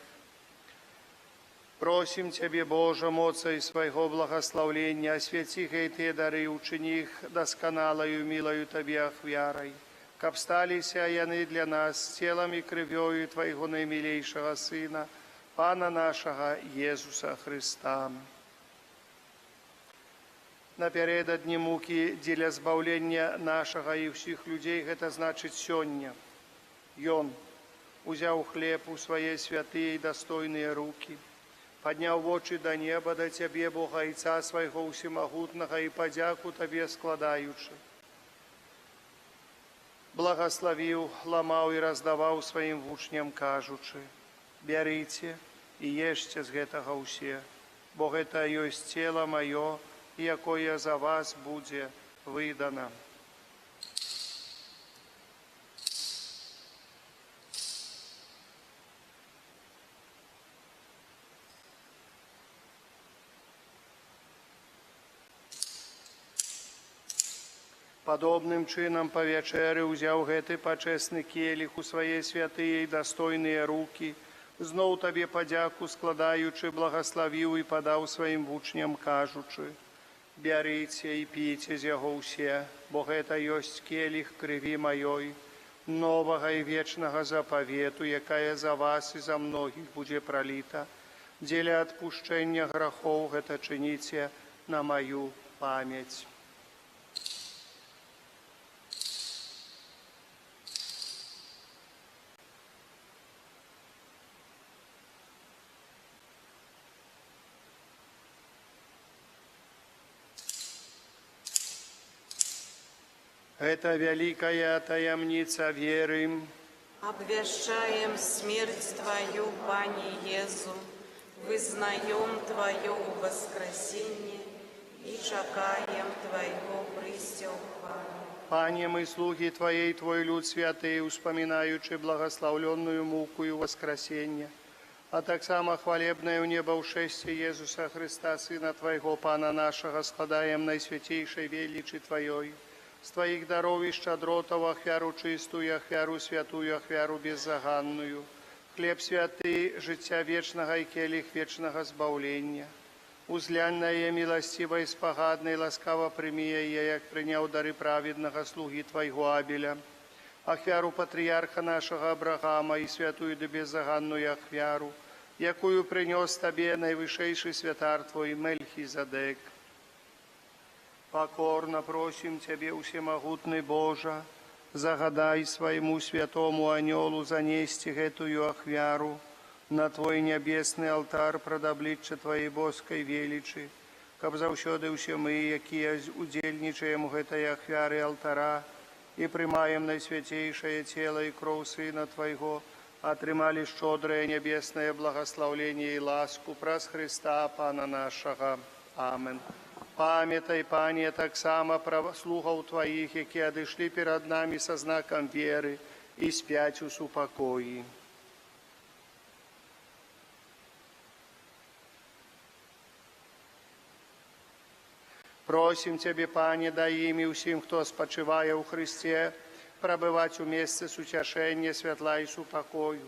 Просим Тебе, Боже, моцей Своего благословления, освети эти дары, учини их досконалою, милою Тебе ахвярой, каб сталися яны для нас телом и кровью Твоего наимилейшего Сына, Пана нашего Иисуса Христа. Напередодні муки для збавлення нашого і всіх людей, це значить сьогодні. Ён узяв хліб у свої святые і достойні руки, подняв очі до неба, до Тебе, Бога Отця Свого Всемогутного, і подяку Тебе складаючи. Благословив, ламав і роздавав своїм вучням, кажучи: «Берите і ешьте з гэтага ўсе, бо гэта ёсць тело маё, якое за вас будзе выдано». Подобным чынам па вячэры ўзяў гэты пачэсны келіх у свае святыя і дастойныя рукі, зноў Табе падзяку складаючы, благословіў і падаў сваім вучням, кажучы: «Бярыце і піце з яго ўсе, бо гэта ёсць келіх крыві маёй, новага і вечнага запавету, якая за вас і за многіх будзе праліта. Дзеля адпушчэння грахоў гэта чыніце на маю памяць». Это великая таямница веры. Обвещаем смерть Твою, Пане Иезу, вызнаем Твое воскресение и чакаем Твоего приступа. Пане, мы слуги Твоей, Твой люд святый, успоминаючи благословленную муку и воскресение, а так само хвалебное у неба ушествие Иисуса Христа, Сына Твоего, Пана нашего, складаем наисвятейшей величи Твоей, з Твоих даров и щедротов ахвяру чистую, ахвяру святую, ахвяру беззаганную, хлеб святый, життя вечного и келих вечного збавления. Узглянь на ее милостиво и спогадно, и ласкаво прими ее, як принял дары праведного слуги Твоего Абеля, ахвяру патриарха нашего Авраама и святую да беззаганную ахвяру, якую принес Тебе наивысшейший святар Твой Мельхизедек. Покорно просим Тебе, всемогутный Боже, загадай своему святому анёлу занести эту ахвяру на Твой небесный алтарь пред обличчя Твоей боской величи, каб завсёды усе мы, якія удзельнічаем у гэтай ахвяры алтара и примаем наисвятейшее тело и кровь Сына Твоего, отрымали щедрое небесное благословление и ласку праз Христа, Пана нашего. Амин. Памятай, Пане, так само про слугов Твоих, які одышли перед нами со знаком веры и спять у супокои. Просим Тебе, Пане, дай им всем, кто спочивая у Христе, пробывать у места сутешения, светла и супокою.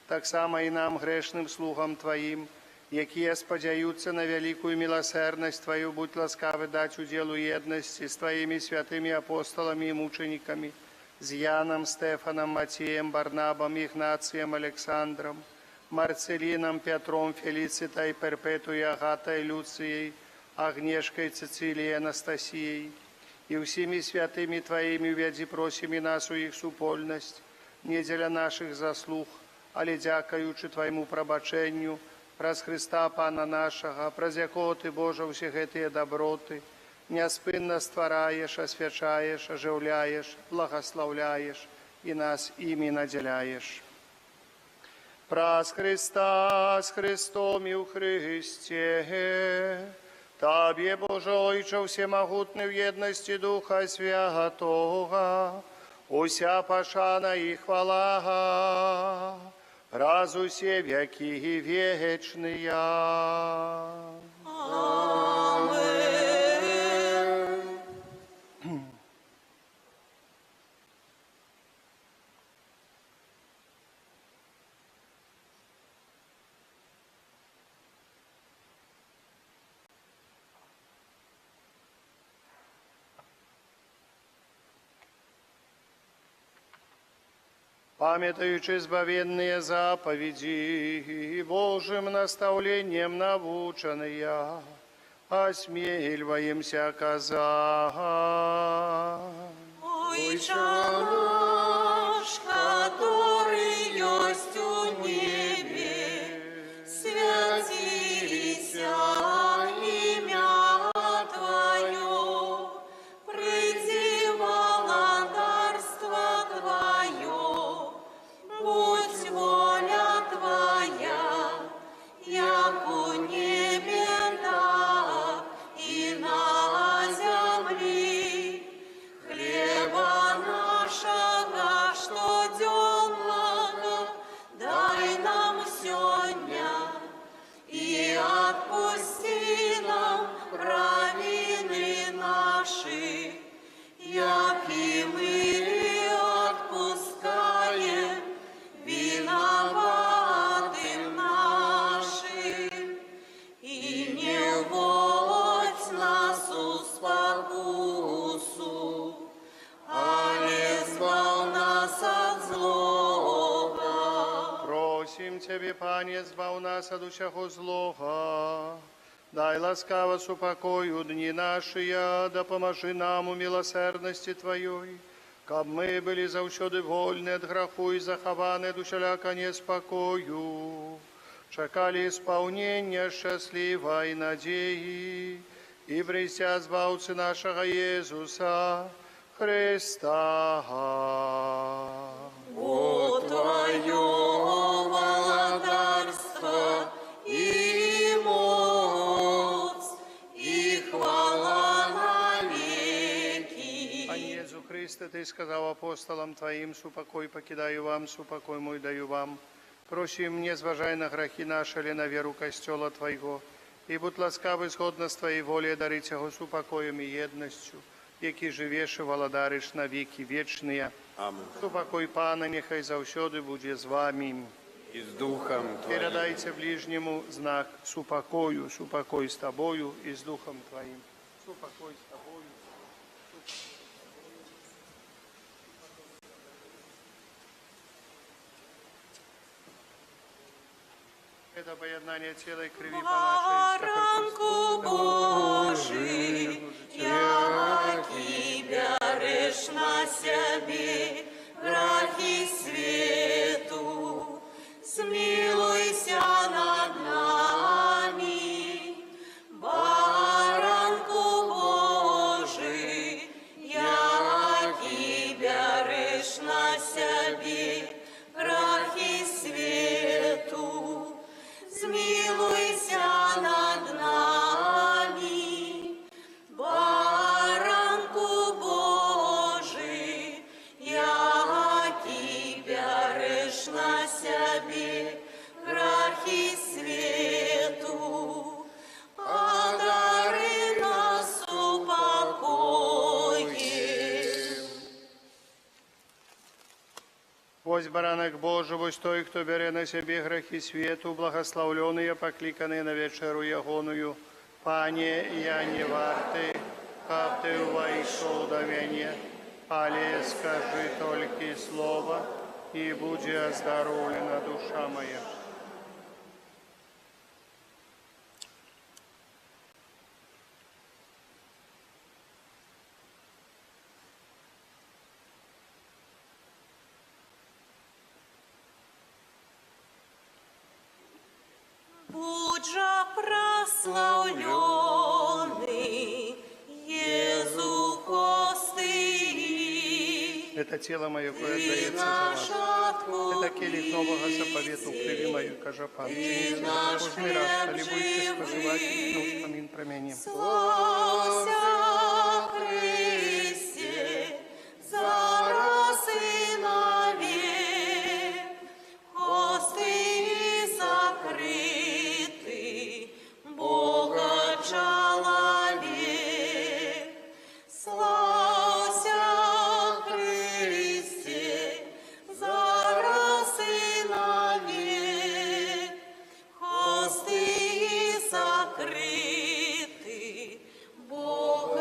Так само и нам, грешным слугам Твоим, якія спадзяюцца на великую милосердность Твою, будь ласкавы дать уделу едности с Твоими святыми апостолами и мучениками, с Яном, Стефаном, Матеем, Барнабом, Игнацием, Александром, Марцелином, Петром, Фелицитой, Перпетуей, Агатой, Люцией, Агнешкой, Цицилией, Анастасией, и всеми святыми Твоими уведи просим и нас у их супольность, не дзеля наших заслуг, але дзякаючы Твайму прабачэнню, праз Христа Пана нашага, праз якого Ты, Божа, усе гэтыя даброты, няспынна ствараеш, асвячаеш, ажыўляеш, благаслаўляеш і нас імі надзяляеш. Праз Христа, з Христом і ў Христе, Табе, Боже Ойче, всемагутны в єдності Духа Святого, уся пашана і хвала, раз усе веки вечные. Памятаючи збавенные заповеди, Божьим наставлением наученные, осмеливаемся казать. Ойче наш, который есть у небе, святися имя Твое, приди володарство Твое, будь воля Твоя, як у небе, так и на земле. Хлеба нашего штоденного дай нам сегодня, и отпусти нам провины наши, як и мы отпускаем виноватым нашим. И не вводь нас в спокусу, але избав нас от злого. Просим Тебе, Пане, збав нас от усякого злого. Дай ласкаво с упокою дни наши, да поможи нам у милосердности Твоей, каб мы были завсёды вольны от граху и захованы от усяляка неспокою, чекали исполнения счастливой надеи и прися збавцы нашего Иисуса Христа. Бо Твое володарство и моц, и хвала навеки. Пане Иисус Христе, Ты сказал апостолам Твоим, супокой покидаю вам, супокой мой даю вам. Просим, не зважай на грехи наши, але на веру костела Твоего, и будь ласкавый згодно с Твоей волей дарить его супокоем и едностью, які живеш і владариш на віки вічні. Amen. Супокой Пана, нехай завсёды буде з вами. I z duchem Twoim. Передайте ближнему знак супокою, супокой с Тобою и с Духом Твоим. Супокой с Тобою. Это поєднання тіла і крові по нашей Баранку Божий, яки береш на себе грехи свету, смилуйся над нами. Баранку Божий, яки береш на себе грехи свету, смилуйся над нами. Баранку Божий, яки береш на себе грехи свету, одари нас упокоем. Вось баранок Божий, вось той, хто бере на себе грехи свету, благословленные, покликанные на вечеру ягоную. Пане, я не варты, каб ты увайшов до меня, але скажи только слово, и буде оздоровлена душа моя. прославленный Езу Христи. Это тело мое, кое отдается за вас. Это келих нового заповету крови мою, кажа пан. Чините это кожный раз, коли будете споживать, ну, вспомин про меня. Славься Христе, зараз и навек, хосты закрыты, Бога человек. Славься Христе, зараз и навек, хосты закрыты, Бога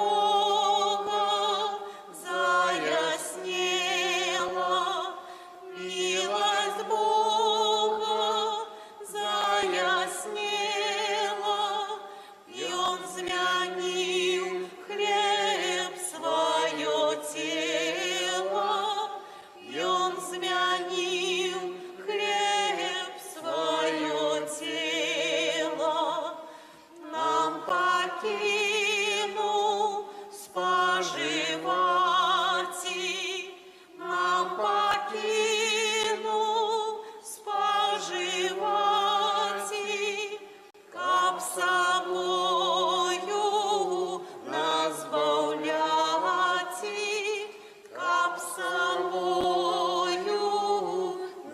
Бога заяснела, милость Бога заяснела, и Он змянил хлеб свое тело, и Он змянил хлеб свое тело, нам покинул споживати, нам покинул споживати, каб собою нас бавляти, каб собою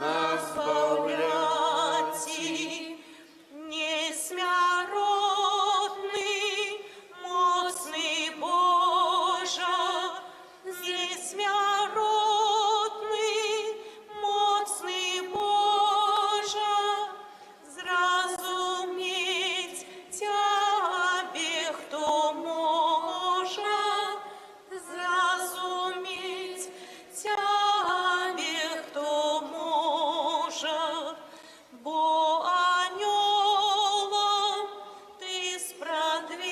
нас бавляти. Несмяротный, моцный Боже, несмяротный, моцный Боже, зразуметь Тебе хто может, зразуметь Тебе хто может, бо анёлом ты спрадвеку,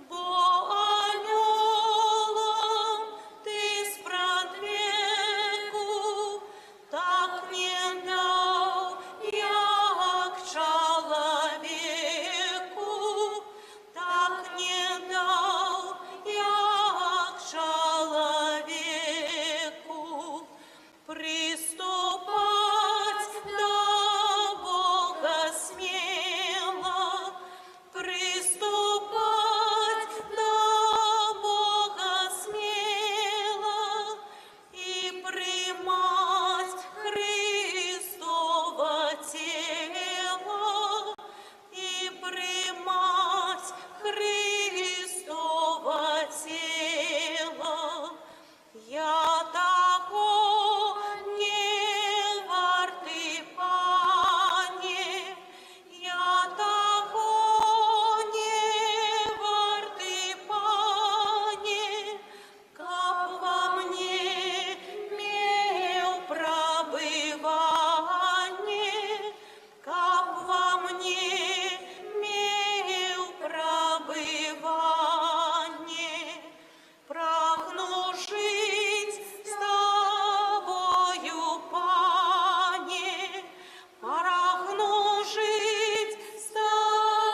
бо анёлом ты спрадвеку, так не дал, як чоловіку, так не дал, як чоловіку, приступать до Бога смело, приступать до Бога смело и примать Христово тело, и примать Христово тело. Я того не вартий, Пане, я того не вартий, Пане, каб во мне мел пробывание, каб во мне мел пробывание. Прагну жить с Тобою, Пане, прагну жить с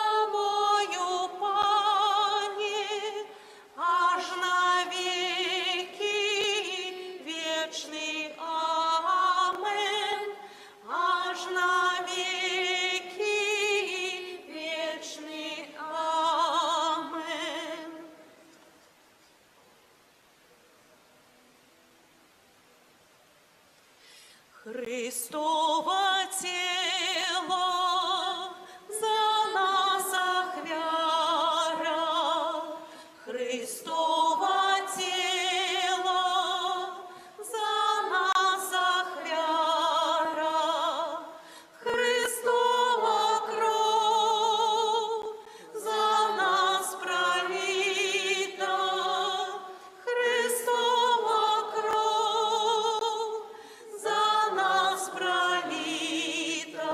Тобою, Пане, аж навеки вечный. Амен, аж навеки вечный. Амен. Христово тело за нас ахвяра, Христово тело за нас ахвяра, Христова кров за нас пролита, Христова кров за нас пролита.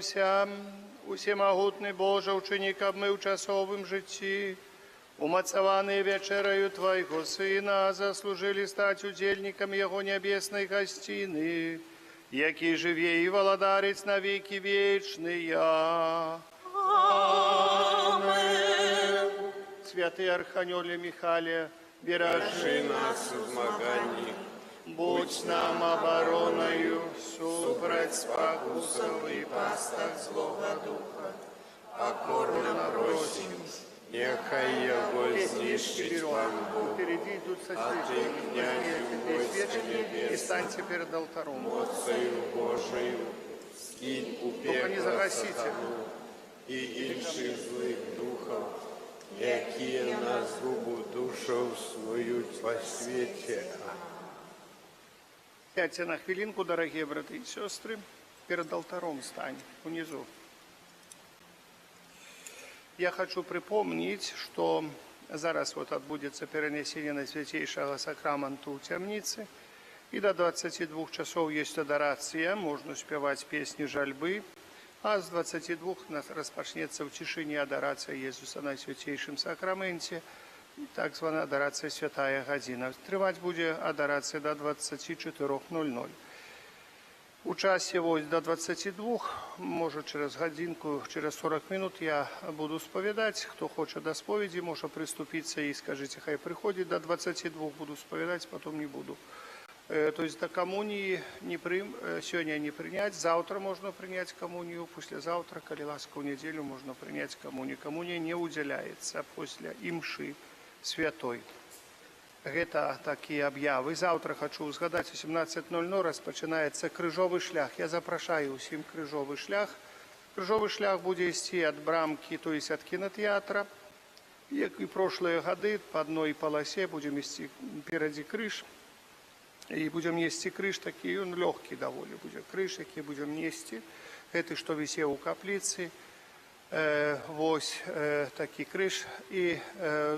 Помолимся. Усемогутний Боже, учини, каб ми в часовим житті, умацованные вечерою Твоего Сына, заслужили стать удельниками Его небесной гостины, який живе и володарец на веки вечные. Аминь. Святый Архангеле Михале, бережи нас у змаганні, будь нам обороною, супроть спокусов и пастах злого духа, покорно просим. нехай його знищить вам Бог, Впереди идут со а ти, князю войск и небесних, станьте перед алтаром. Отцею Божию, скинь у Только не пекло загасите. сатану і інших злих духов, які на згубу душу свою по світі. Сядьте на хвилинку, дорогие братья и сестры, перед алтаром стань, внизу. Я хочу припомнить, что зараз вот отбудется перенесение Найсвятейшего Сакраменту у темницы, и до 22 часов есть адорация, можно спевать песни жальбы, а с 22 распочнется в тишине адорация Иисуса на Святейшем Сакраменте, так звана адорация Святая Година. Тривать будет адорация до 24:00. У часе ось до 22, може через годинку, через 40 минут я буду сповідати. Хто хоче до сповіді, може приступитися і скажіть, хай приходить до 22, буду сповідати, потім не буду. То есть до коммунии сегодня не принять, завтра можно принять коммунию, послезавтра, коли ласка в неделю, можно принять коммунию. Коммуния не уделяется после имши святой. Это такие объявы. Завтра хочу згадати, о 17:00 розпочинається крижовий шлях. Я запрошую усім крижовий шлях. Крижовий шлях буде йти від брамки, то есть від кінотеатра. Як і прошлые годы, по одной полосе будем нести впереди крыш. И будем нести крыш такие, он легкий довольно будет. Крыш, які будем нести. Это, что висел у каплицы. Вось такий крыш. И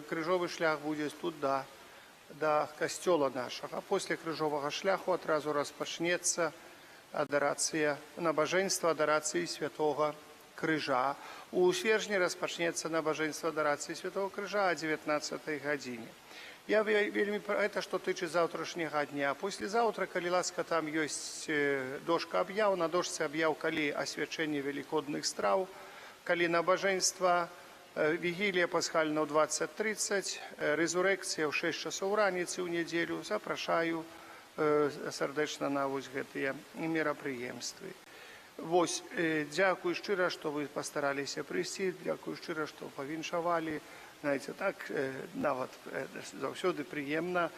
крижовий шлях буде тут, до костела нашего. А после крыжового шляху одразу розпочнеться адорація, набоженство адорації Святого Крижа. У Свержні розпочнеться набоженство адорації Святого Крижа о 19 године. Я вельми, это что тычит завтрашнего дня. Послезавтра, коли ласка, там есть дошка объяв, на дошце объяв, коли освячение великодных страв, коли набоженство, вигилия пасхальна в 20:30, резурекція в 6 часов раніці у неділю. Запрошаю сердечно на ось гэтыя мерапрыемствы. Вось, дякую шчыра, што вы пастараліся прыйсці, дякую шчыра, што павіншавалі. Знаете, так нават заўсёды прыемна,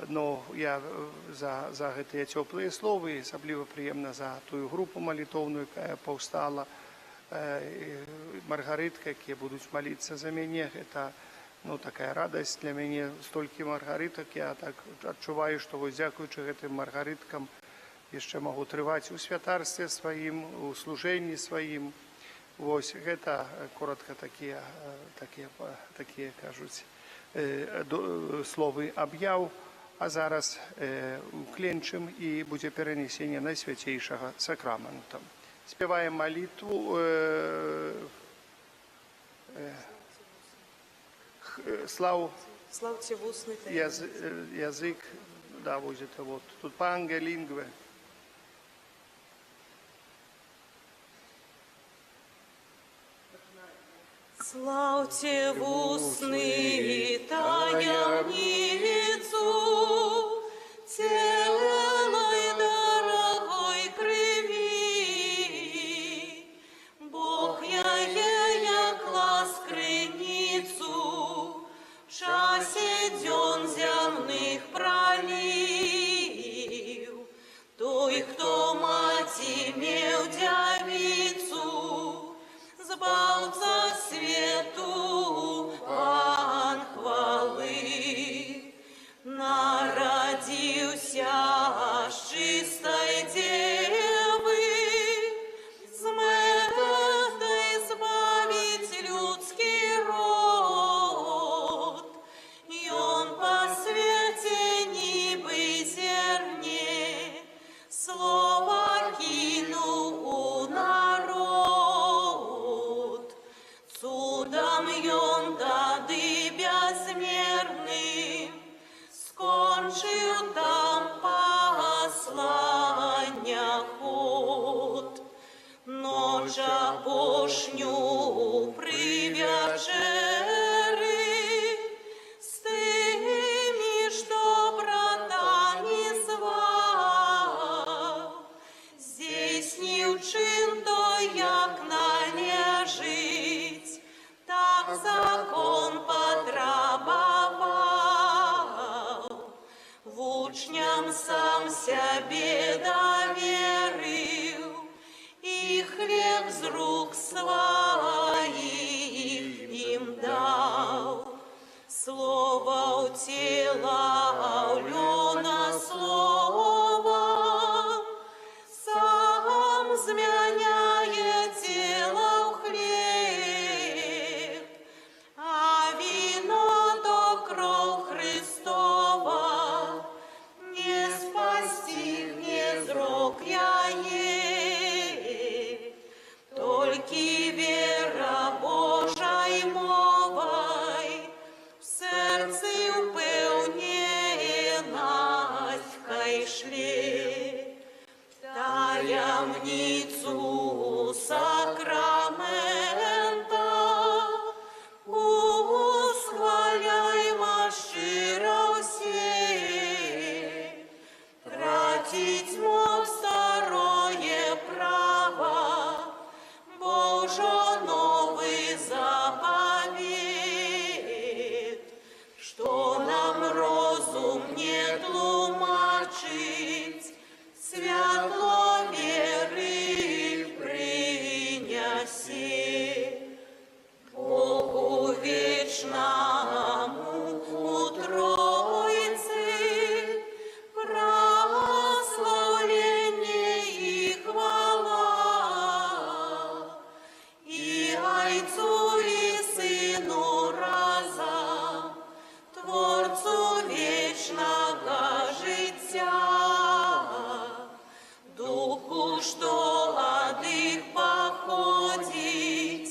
но я за гэтыя цёплыя словы, асабліва прыемна за тую групу малітоўную, якая паўстала, маргарытка, якія будуць маліцца за мяне. Это такая радасць для мяне, столькі маргарытак. Я так адчуваю, што вось дзякуючы гэтым маргарыткам яшчэ магу трываць у святарстве сваім, у служэнні сваім. Вось гэта коротко такія кажуць словы аб'яў. А зараз укленчым і будзе перанесенне Найсвятейшага Сакрамента. Спеваем молитву Славьте в устный язык, да, вот это вот. Тут панге лингве. Славьте в устные таямницу, целой дорогой крови. Бог я клас скрыницу, в часе дён земных пролив. Той, кто мать имел девицу, збал за свету пан хвалы. Народился с чистой девы, с методой избавить людский род. И он по свете небы зерне слово кинул у нас. Всевишню привячери з тими, що братами звав, здійснив чин то, як належить, так закон потребовал. В учням сам себе доверил, и хлеб з рук своих им дал. Слово утеловлено словом, сам змяняет тело в хлеб, а вино то кров Христова, не спасти не зрок я ей, только вера Божой мовой, в сердце упевненость хай шле. Таямницу сакрамента усхваляймо щиро все, тратить мог старое право, Божо новый заповедь, что нам розум не тлумачить, святло веры принеси. Богу вечному у Троицы прославление и хвала, и Отцу и Сыну разом, Творцу вечного життя, Духу, что от их походит,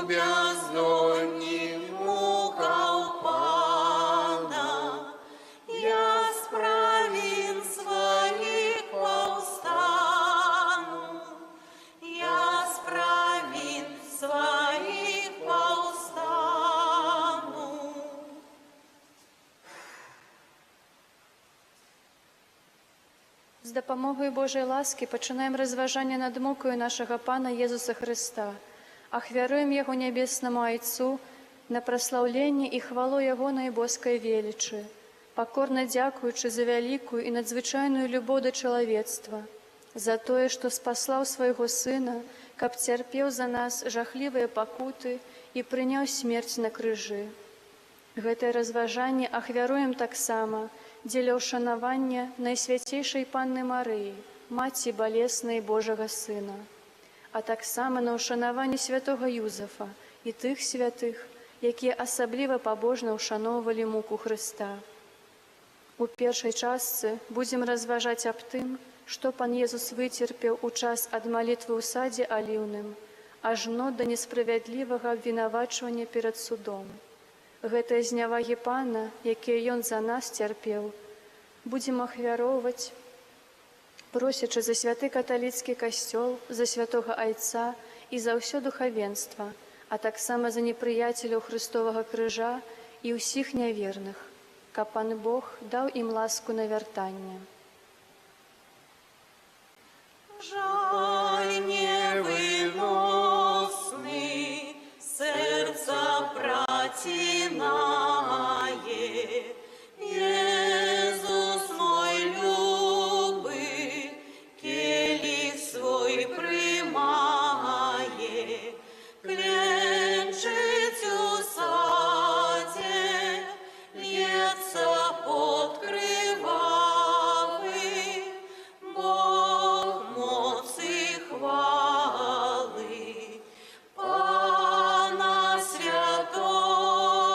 бездонних муках Пана, я с правин своих повстану, я с правин своих повстану. З допомогою Божої ласки починаємо розважання над мукою нашого Пана Єсуса Христа, ахвяруємо Його небесному Отцу на прославлення і хвалу Його наибоской величі, покорно дякуючи за великую і надзвичайную любов до человечества, за тое, что спаслав Своего Сына, каб терпел за нас жахливые пакуты и принял смерть на крыжы. Гэтае разважанне ахвяруем таксама дзеля ўшанавання Найсвяцейшай Панны Марыі, Маці Балеснай Божага Сына, а таксама на ўшанаванне святого Юзафа і тых святых, якія асабліва пабожна ўшаноўвалі муку Хрыста. У першай частцы будзем разважаць аб тым, што Пан Езус выцерпеў у час ад малітвы ў садзе аліўным, ажно да несправядлівага абвінавачвання перад судом. Гэтыя знявагі Пана, якія Ён за нас цярпеў, будзем ахвяроўваць, просячы за святы каталіцкі касцёл, за святога Айца і за ўсё духавенства, а таксама за непрыяцеляў Хрыстовага крыжа і ўсіх няверных, каб Пан Бог даў ім ласку на вяртанне. Жаль невыносный, сердца протинает, Иисус мой любый, келих свой примает, кленчить у саде, льется под кривавый, Бог моцы хвалы, Пана святого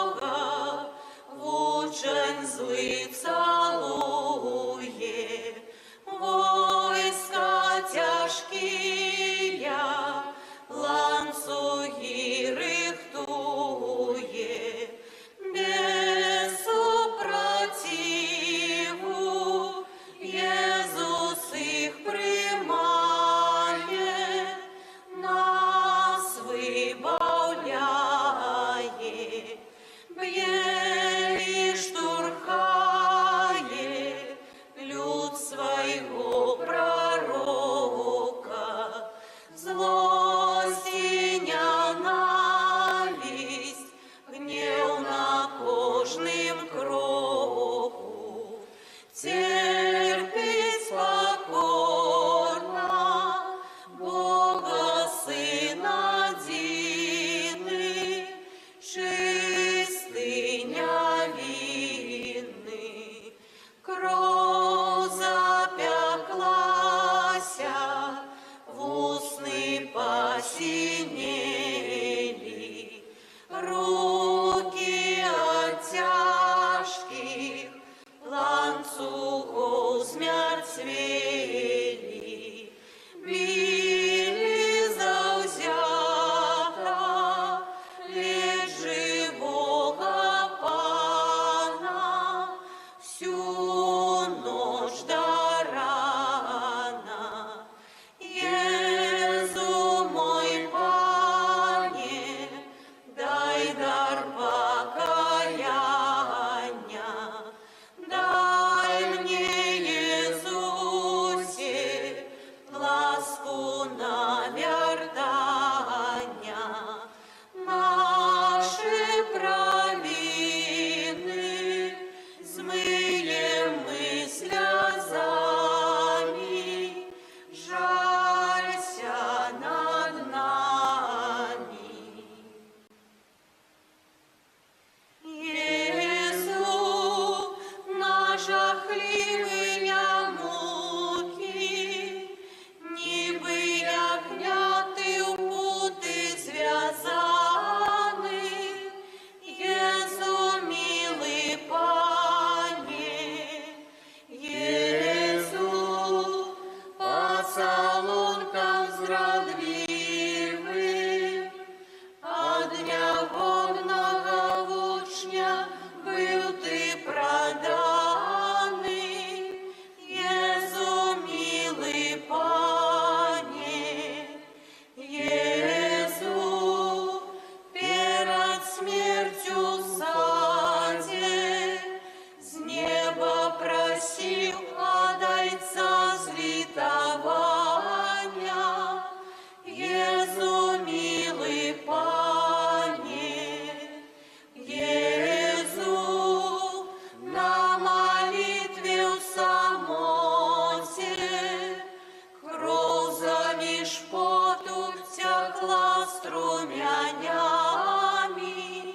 стражданиями.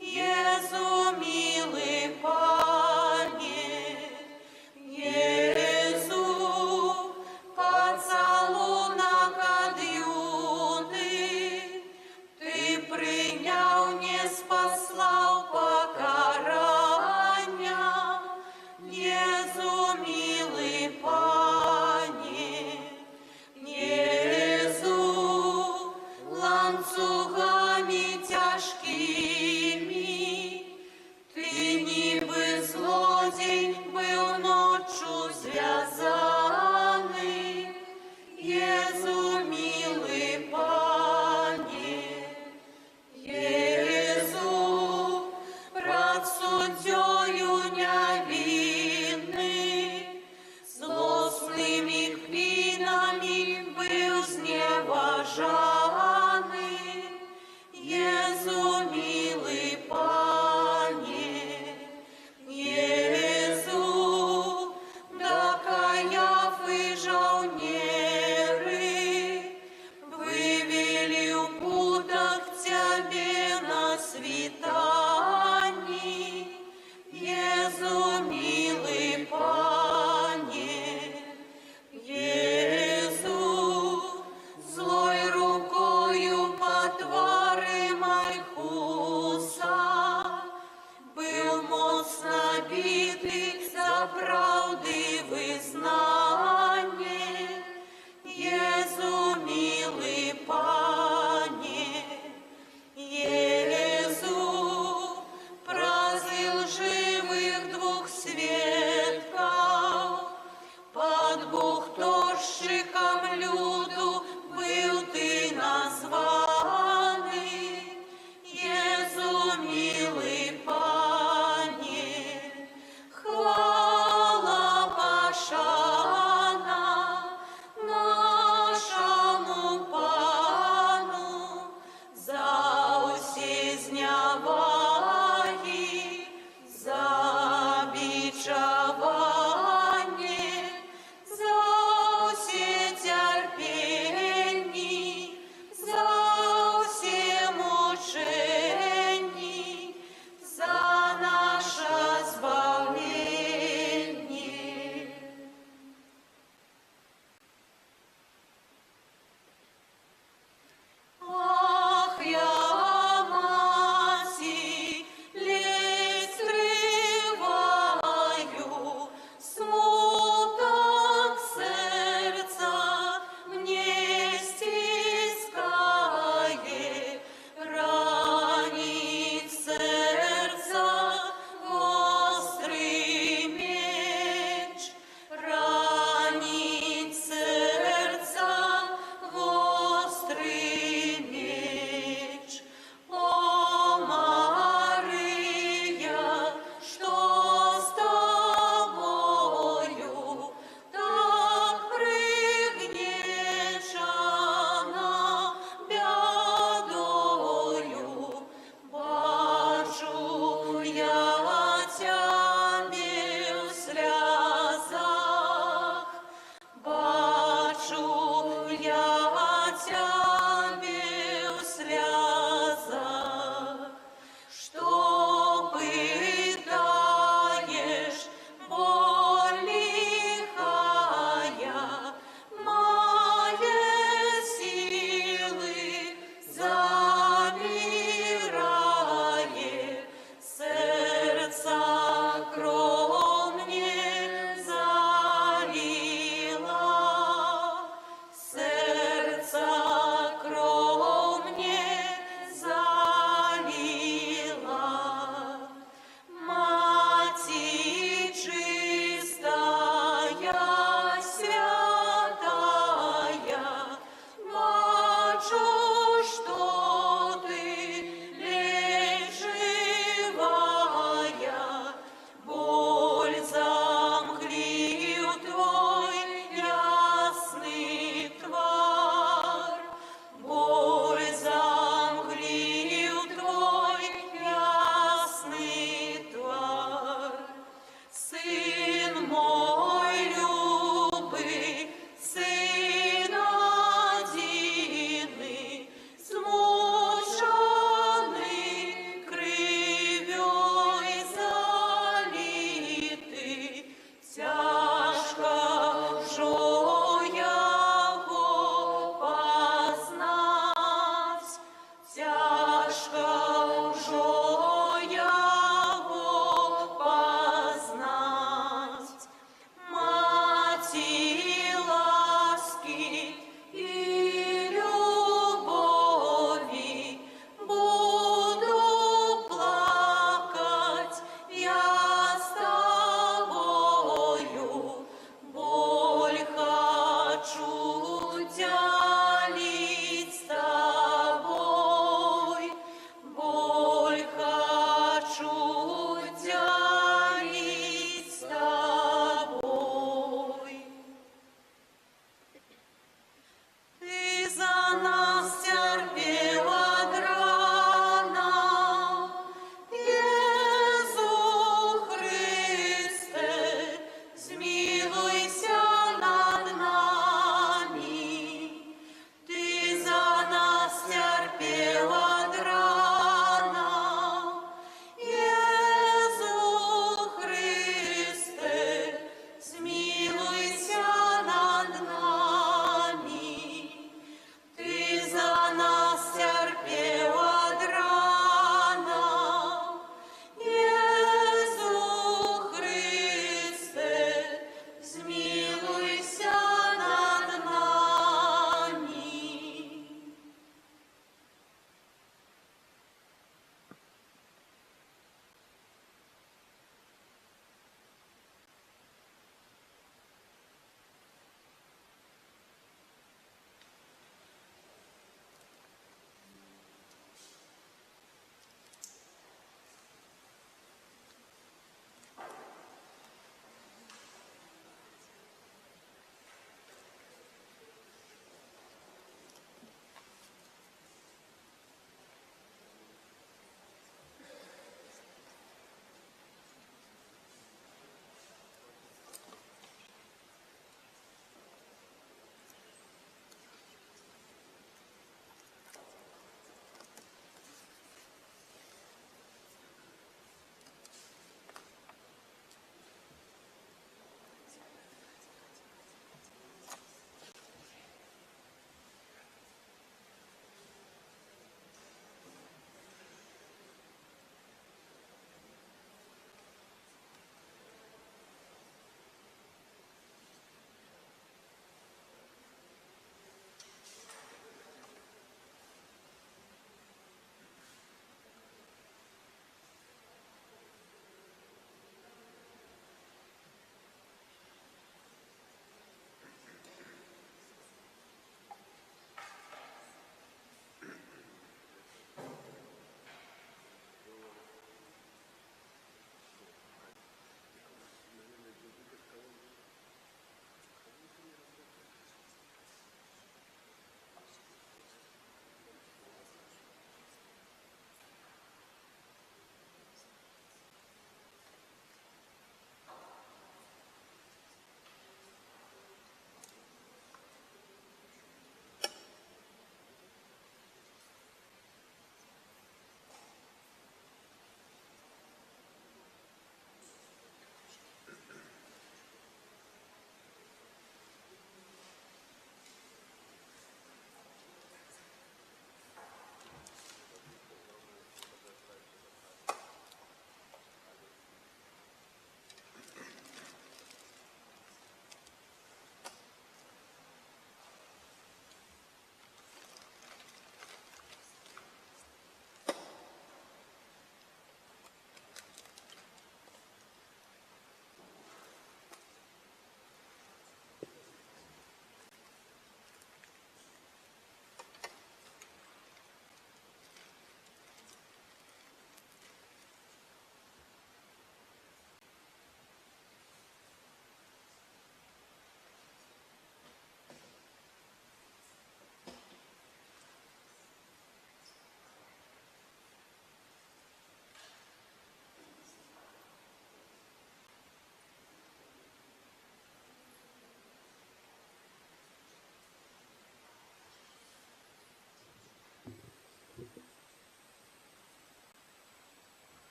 Єзу, милий Пане, Єзу, поцілунок от юди, ти прийняв, не спаслав покарання. Єзу, милий Пане, Єзу, ланцюгами тяжкими, ти ніби злодій був ночу зв'язаний. Єзу, милий Пане, Єзу, пред суддею невинний, злосними клинами был зневажаний. Єзу, милий Пане, Єзу, докая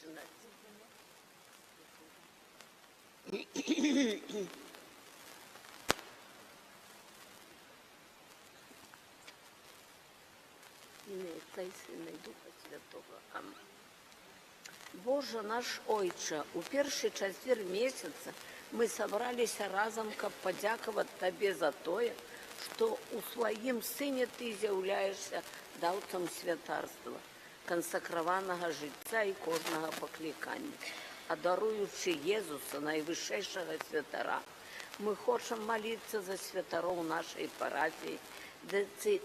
починати. Ім'я Отця і Сина і Духа Святого. Амінь. Боже наш Ойче, у перший четвер месяца мы собрались разом, каб подяковать Тебе за тое, что у Своим Сыне Ты з'являешься даўцам святарства, консакраванага жыцця і кожнага паклікання. А даруючы Езуса, найвышэйшага святара, мы хочам молиться за святароў нашай парафіі,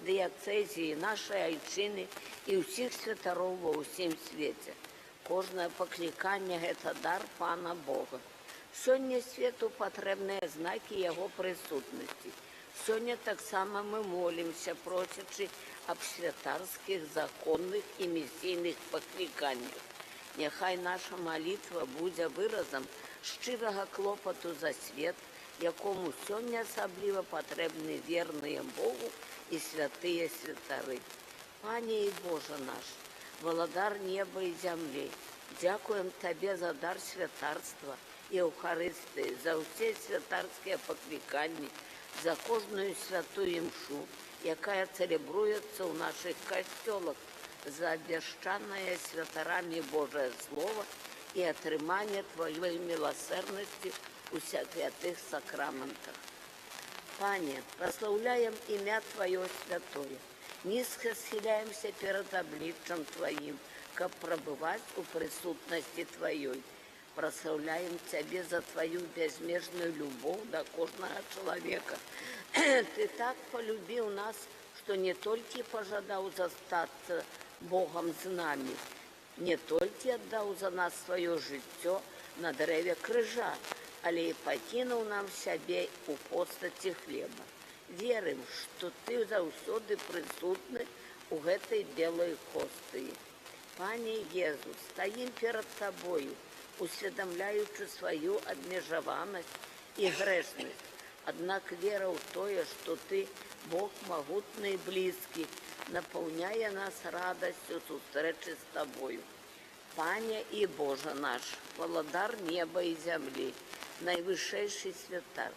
дыяцэзіі, нашай айчыны і ўсіх святароў ва ўсім свеце. Кожнае пакліканне – гэта дар Пана Бога. Сёння свету патрэбныя знакі Яго прысутнасці. Сёння таксама мы молімся, просячы аб святарскіх, законных і місійных пакліканнях. Няхай наша малітва будзе выразам шчырага клопату за свет, якому сёння асабліва патрэбны верныя Богу і святыя святары. Пане і Боже наш, Валадар неба і зямлі, дзякуем Табе за дар святарства і Еўхарыстыі, за ўсе святарскія пакліканні, за кожную святую імшу, якая цэлебруецца ў нашых касцёлах, за абвяшчанае святарамі Божае Слово і атрыманне Тваёй міласэрнасці ў святых сакраментах. Пане, праслаўляем імя Тваё святое, нізка схіляемся перад абліччам Тваім, каб прабываць у прысутнасці Тваёй. Праслаўляем Цябе за Тваю бязмежную любоў да кожнага чалавека. Ты так полюбіў нас, што не толькі пажадаў застацца Богам з намі, не толькі аддаў за нас сваё жыццё на дрэве крыжа, але і пакінуў нам сябе ў постаці хлеба. Верым, што Ты заўсёды прысутны ў гэтай белай хостыі. Пане Езус, стаім перад Табою, усведамляючы сваю абмежаванасць і грэшнасць. Аднак вера ў тое, што Ты, Бог магутны і блізкі, напаўняе нас радасцю сустрэчы з Табою. Пане і Боже наш, Валадар неба і зямлі, найвышэйшы святар,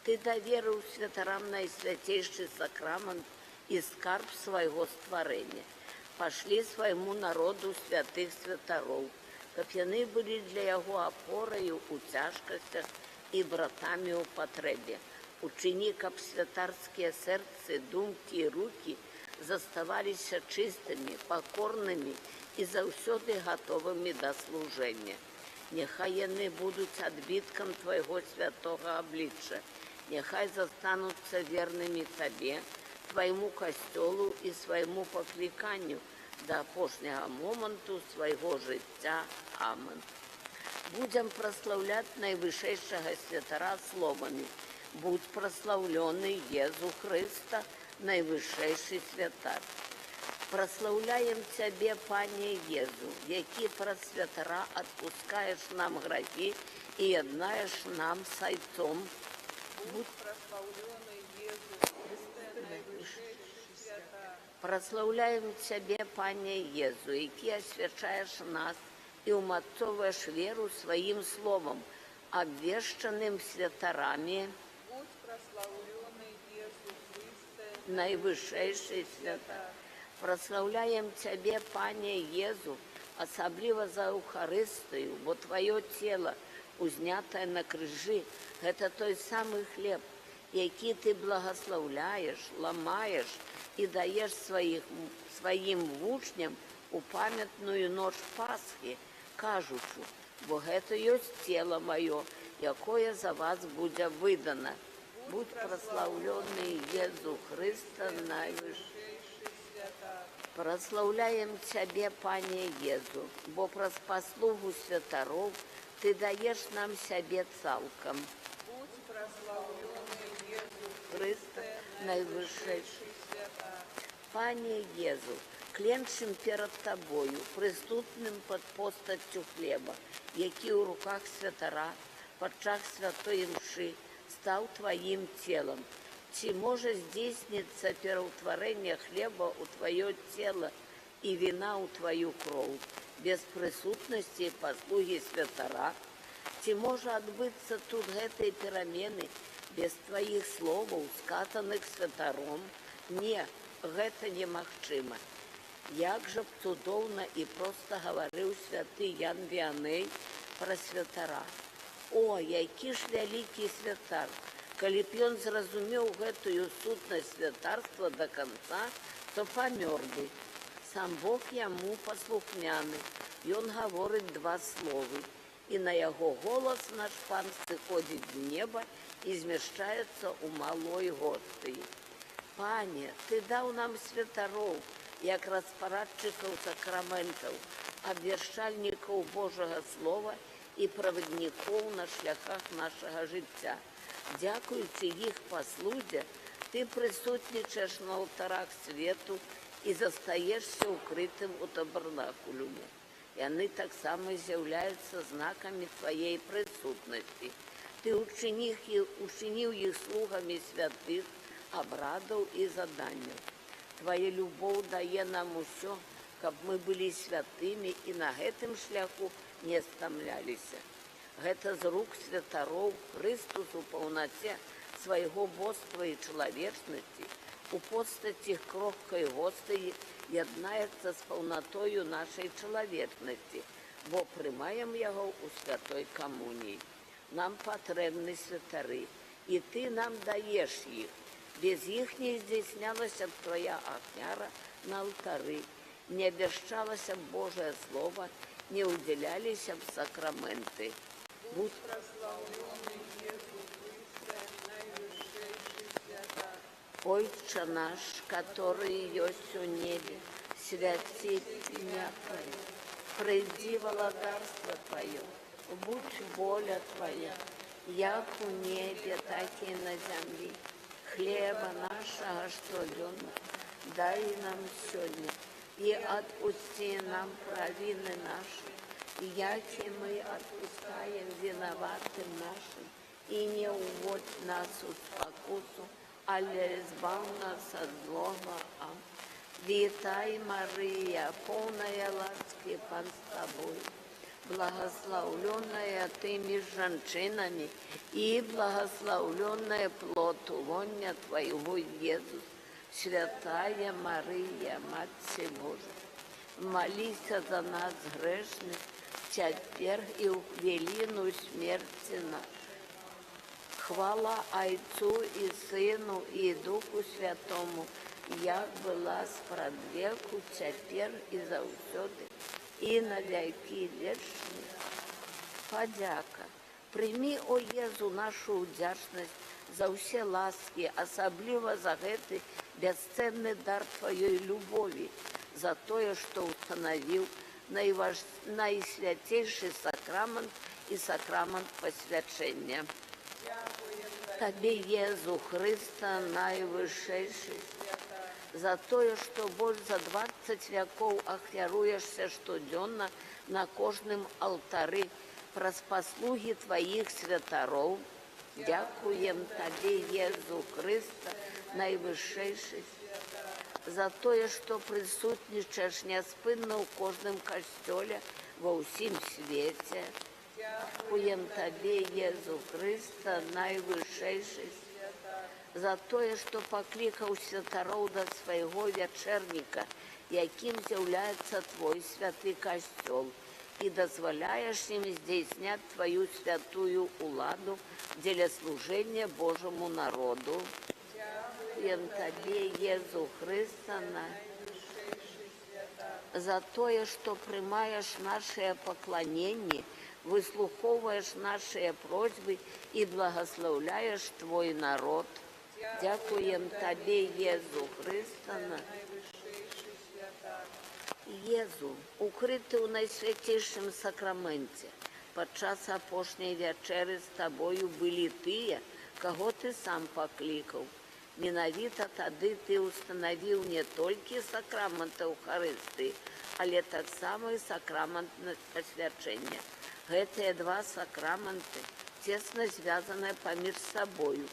Ты даверыў святарам найсвяцейшы сакрамент і скарб свайго стварэння. Пашлі свайму народу святых святароў, каб яны былі для яго апораю ў цяжкасцях і братамі ў патрэбе. Учыні, каб святарскія сэрцы, думкі і рукі заставаліся чыстымі, пакорнымі і заўсёды гатовымі да служэння. Няхай яны будуць адбіткам Твайго святога аблічча. Няхай застануцца вернымі Табе, Твайму касцёлу і свайму пакліканню да апошняга моманту свайго жыцця. Амэн. Будзем праслаўляць найвышэйшага святара словамі: будь праслаўлёны Езу Хрыста, найвышэйшы святар. Праслаўляем Цябе, Пане Езу, які праз святара адпускаеш нам грахі і яднаеш нам з Айцом. Будь праслаўлёны Езу Хрыста, найвышэйшы святар. Праслаўляем Цябе, Пане Езу, які асвячаеш нас і ўмацоўваеш веру сваім словам, абвешчаным святарамі. Будь праслаўлёны Езу Хрыста, найвышэйшы святар. Праслаўляем Цябе, Пане Езу, асабліва за Еўхарыстыю, бо Тваё цела, узнятае на крыжы, гэта той самы хлеб, які Ты благаслаўляеш, ламаеш і даеш сваім вучням у памятную ноч Пасхі, кажучы: бо гэта ёсць цела маё, якое за вас будзе выдана. Будь праслаўлёны Езу Хрыста, найвышэйшы. Праслаўляем Цябе, Пане Езу, бо праз паслугу святароў Ты даеш нам сябе цалкам. Будь праслаўлёны Езу Хрыста, найвышэйшы святар. Пане Езу, кленчым перад Табою, прысутным пад постаццю хлеба, які ў руках святара падчас святой імшы стаў Тваім целам. Ці можа здзейсніцца пераўтварэнне хлеба ў Тваё цела і віна ў Тваю кроў? без прысутнасці і паслугі святара? Ці можа адбыцца тут гэтай перамены без тваіх словаў, сказаных святаром? Не, гэта немагчыма. Як жа б цудоўна і проста гаварыў святы Ян Віяней пра святара. О, які ж вялікі святар! Калі б ён зразумеў гэтую сутнасць святарства да канца, то памёр бы. Сам Бог яму паслухмяны. Ён гаворыць два словы. І на яго голас наш пан сыходзіць з неба і змяшчаецца ў малой гостыі. Пане, ты даў нам святароў, як распарадчыкаў сакраментаў, абвяшчальнікаў Божага Слова і праваднікоў на шляхах нашага жыцця. Дзякуючы іх паслузе, ты прысутнічаеш на алтарах свету і застаешся ўкрытым у табернакулюме. Яны таксама з'яўляюцца знакамі тваей прысутнасці. Ты учыніў іх слугамі святых абрадаў і заданняў. Твая любоў дае нам усё, каб мы былі святымі і на гэтым шляху не стамляліся. Гэта з рук святароў Хрыстус у паўнаце свайго боства і чалавечнасці у постаці крохкай гостыі яднаецца з паўнатою нашай чалавечнасці, бо прымаем яго ў святой камуніі. Нам патрэбны святары, і ты нам даеш іх. Без іх не здзяйснялася б твоя ахвяра на алтары, не абвяшчалася б Божае Слово, не ўдзяляліся б сакраменты. Будь прославлены Иисус Христе, наивысший свята. Отче наш, который есть у небе, святи имя Твое, прийди владарство Твое, будь воля Твоя, як у небе, так и на земле. Хлеба нашего штоденно дай нам сегодня, и отпусти нам провины наши, яки мы отпускаем виноватым нашим, и не уводь нас в спокусу, але избав нас от злого. Аминь. Вітай, Мария, полная ласки, Пан с тобой, благословленная ты между женщинами, и благословленная плод лоня Твоего, Иисус. Святая Мария, Мать Божия, молись за нас грешных, теперь и в хвилину смерти нашей. Хвала Отцу и Сыну и Духу Святому, як была спрадвеку, теперь и заўсёды, и на веки вечные. Подяка. Прими, о Езу, нашу удячность за все ласки, особливо за гэты бесценный дар Твоей любови, за то, что установил наисвятейший сакрамент и сакрамент посвящения. Тебе, Езу Христа, наивысшейший, за то, что больше за 20 веков ахвяруешься штоденно на кожным алтары праз паслуги Твоих святаров. Дякуем Тебе, Езу Христа, наивысшейший, за то, что присутничаешь неспынно в кожным костеле во всем свете. Дякуем Тебе, Езу Христа, наивысшейший, за то, что покликал святаров до своего вечерника, яким является Твой святый костел, и дозволяешь им здійснять Твою святую уладу для служения Божьему народу. Дякуем Тебе, Езу Христа, за то, что принимаешь наше поклонение, выслуховываешь наши просьбы и благословляешь Твой народ. Дякуем Тебе, Езу Христа. Езу, укрытый в найсвятейшем сакраменте, подчас апошняй вечери с Тобою были тыя, кого Ты сам покликал. Менавіта тады Ты установил не только сакрамент Эўхарыстыі, але таксама и сакрамент посвячения. Гэтыя два сакраменты тесно связаны поміж собою,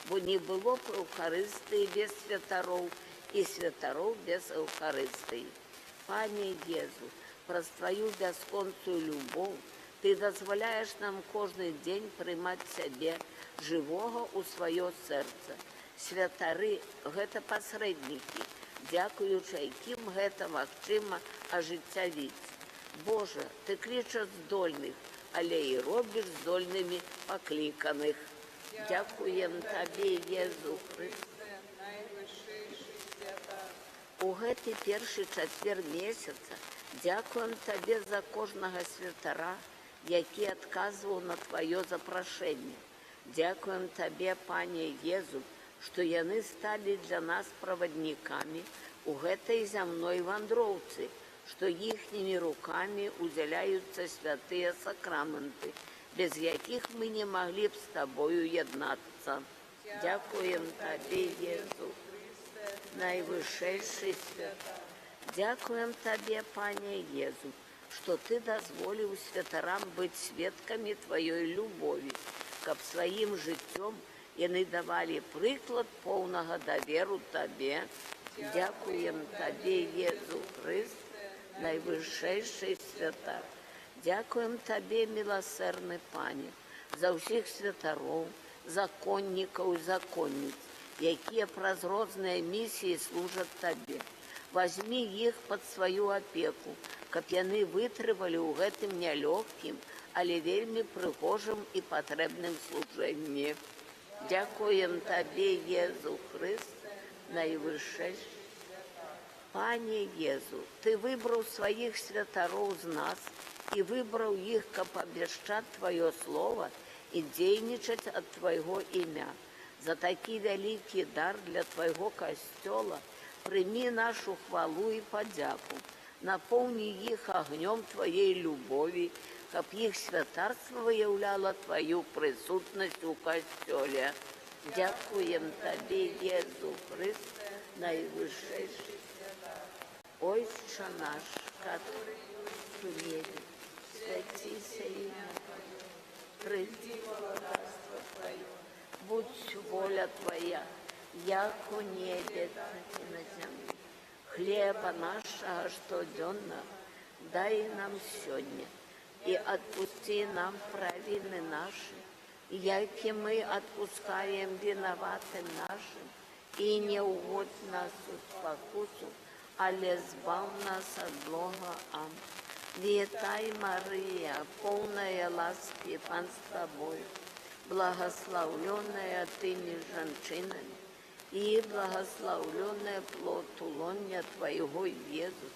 бо не было б Эўхарыстыі без святаров и святаров без Эўхарыстыі. Пане Езу, праз твою бясконцую любоў ты дазваляеш нам кожны дзень прымаць сябе жывога ў сваё сэрца. Святары – гэта пасрэднікі, дзякуючы якім гэта магчыма ажыццявіць. Божа, ты клічаш здольных, але і робіш здольнымі пакліканых. Дзякуем табе, Езу Хрысте, найвышэйшы святар. У гэты першы чацвер месяца дзякуем табе за кожнага святара, які адказваў на тваё запрашэнне. Дзякуем табе, Пане Езу, што яны сталі для нас праваднікамі у гэтай зямной вандроўцы, што іхнімі рукамі удзяляюцца святыя сакраменты, без якіх мы не маглі б з табою яднацца. Дзякуем табе, Езу Хрысте, найвышэйшы святар. Дзякуем табе, Пане Езу, што ты дазволіў святарам быць сведкамі тваёй любові, каб сваім жыццём яны давалі прыклад поўнага даверу табе. Дзякуем табе, Езу Хрысте, найвышэйшы святар. Дзякуем табе, міласэрны Пане, за ўсіх святароў, законнікаў і законніц, якія праз розныя місіі служаць табе. Вазьмі іх пад сваю апеку, каб яны вытрывалі ў гэтым нялёгкім, але вельмі прыгожым і патрэбным служэнні. Дзякуем табе, Езу Хрысте, найвышэйшы. Пане Езу, ты выбраў сваіх святароў з нас і выбраў іх, каб абвяшчаць тваё слова і дзейнічаць ад твайго імя. За такі вялікі дар для твайго касцёла прымі нашу хвалу і падзяку. Напоўні іх агнём тваей любові, каб іх святарства выяўляла тваю прысутнасць у касцёле. Дзякуем табе, Езу Хрысте, найвышэйшы святар. Ойче наш, который ёсць у небе, свяціся імя Твоё, прыйдзі владарства Твоё, будь воля Твоя, як у небе, так і на зямлі. Хлеба нашага штодзённага дай нам сёння, і адпусці нам правіны нашы, які мы адпускаем вінаватым нашым, і не ўводзь нас у спакусу, але збаў нас ад злога. Амінь. Вітай, Марыя, поўная ласкі, Пан з табою, благословленная ты між жанчынамі, и благословленная плод лоня Твоего, Иисус.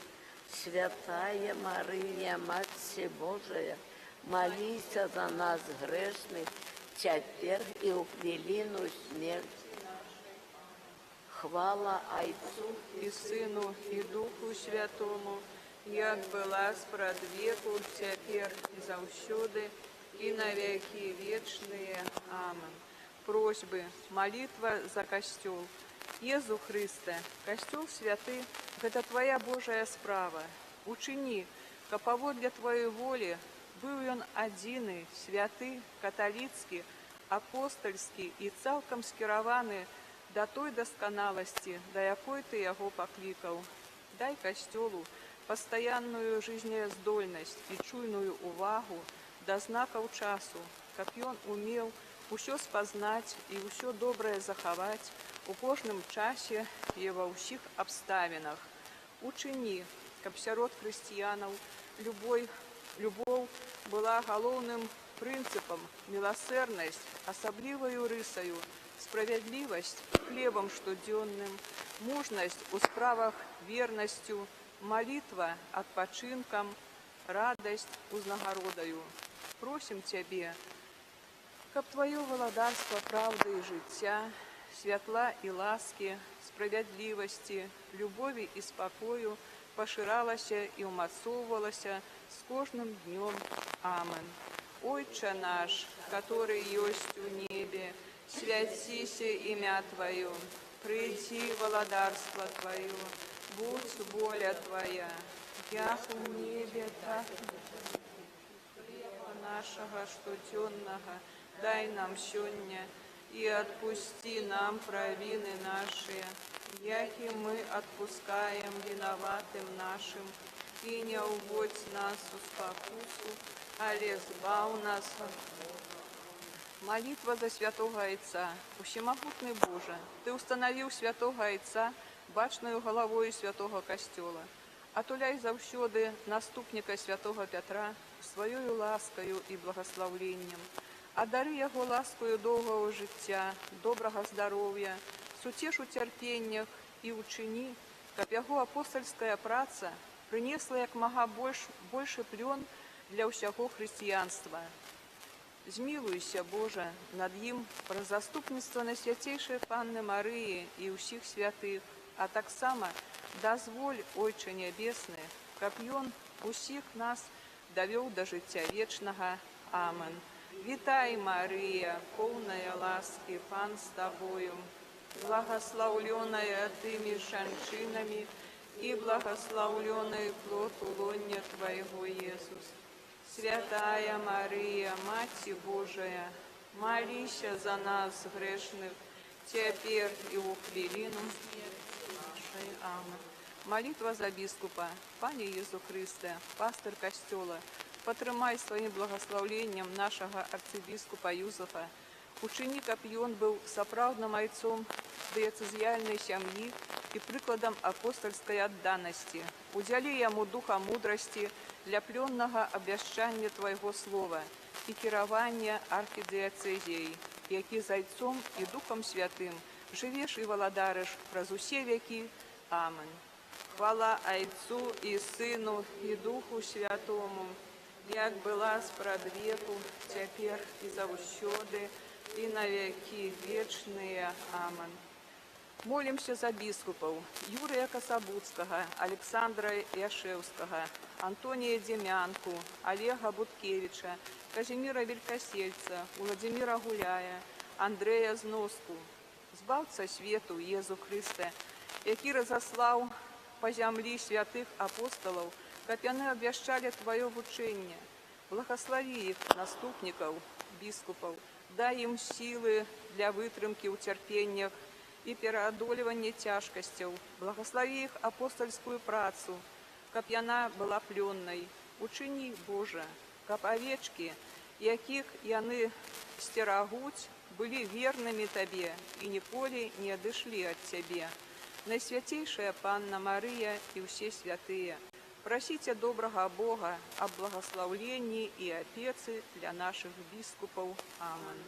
Святая Мария, Матерь Божия, молись за нас грешных, теперь и в хвилину смерти нашей. Хвала Отцу и Сыну, и Духу Святому, як была спрад веку, теперь и заўсёды, и на веки вечные. Аминь. Просьбы, молитва за костёл. Езу Христе, костёл святы, это Твоя Божая справа. Учини, каб паводле Твоей воли был он адзіны, святы, католицкі, апостольскі і цалкам скіраваны да той дасканаласці, да якой Ты яго паклікаў. Дай костёлу постоянную жизнездольнасць і чуйную увагу да знакаў часу, каб ён умеў усё спазнаць і ўсё добрае захаваць у кожным часе і ва ўсіх абставінах. Учыні, каб сярод хрысціянаў любоў была галоўным прынцыпам, міласэрнасць асабліваю рысаю, справядлівасць хлебам штодзённым, мужнасць у справах вернасцю, малітва адпачынкам, радасць узнагародаю. Просім Цябе, каб Твоё валадарства правды і жыцця, святла і ласкі, справядлівасці, любові і спакою пашыралася і ўмацоўвалася з кожным днём. Аминь. Отче наш, который есть у небе, святися имя Твое, приди владарство Твое, будь воля Твоя, як у небе, так и на земле. Хлеба нашего штодзённага дай нам сёння, и отпусти нам провины наши, яки мы отпускаем виноватым нашим, и не уводь нас в спокусу, але збав нас. Молитва за святого Отца. Всемогутный Боже, Ты установил святого Отца бачною головою святого Костела. Отуляй завсёды наступника святого Петра своєю ласкою і благословленням. Одари його ласкою довгого життя, доброго здоров'я, сутеш у терпіннях і учини, щоб його апостольська праця принесла як мага більше плен для всього християнства. Змилуйся, Боже, над їм про заступництво Найсвятейшої Панни Марії і усіх святих, а так само дозволь, Отче Небесний, щоб Він усіх нас довел до життя вічного. Амен. Вітай, Марія, повна ласки, Пан з Тобою, благословленная Ты меж женщинами, и благословленный плод лоня Твоего, Иисус. Святая Мария, Мать Божия, молися за нас, грешных, теперь и у хвилину нашей. Амен. Молитва за біскупа. Пане Єсу Христе, пастир Костела, потримай своїм благословенням нашого арцибіскупа Юзефа. Учини, щоб він був справжнім отцом диєцезіальної сім'ї і прикладом апостольської відданості. Уділи йому духа мудрості для пленного обвіщання Твоєго слова і керування архідієцезією, який з Отцом і Духом Святим живеш і володариш праз усі віки. Амен. Хвала Отцу і Сину і Духу Святому, як була спрадвеку, тепер і завсёды, и на веки вечные. Амен. Молимся за біскупів Юрія Кособудського, Олександра Яшевського, Антонія Дем'янку, Олега Буткевича, Казимира Великосельца, Владимира Гуляя, Андрея Зноску, збавця світу Єзу Христе, який розослав по землі святих апостолів, щоб вони обвіщали Твоє вчення. Благослови їх, наступників, біскупів, дай їм сили для витримки у терпіннях і переодолювання тяжкостей. Благослови їх апостольську працю, щоб вона була пленною. Учини, Боже, щоб овечки, яких вони стерегуть, були вірними Тобі і ніколи не одійшли від Тебе. Найсвятейшая Панна Мария и все святые, просите доброго Бога о благословлении и опеце для наших біскупів. Амен.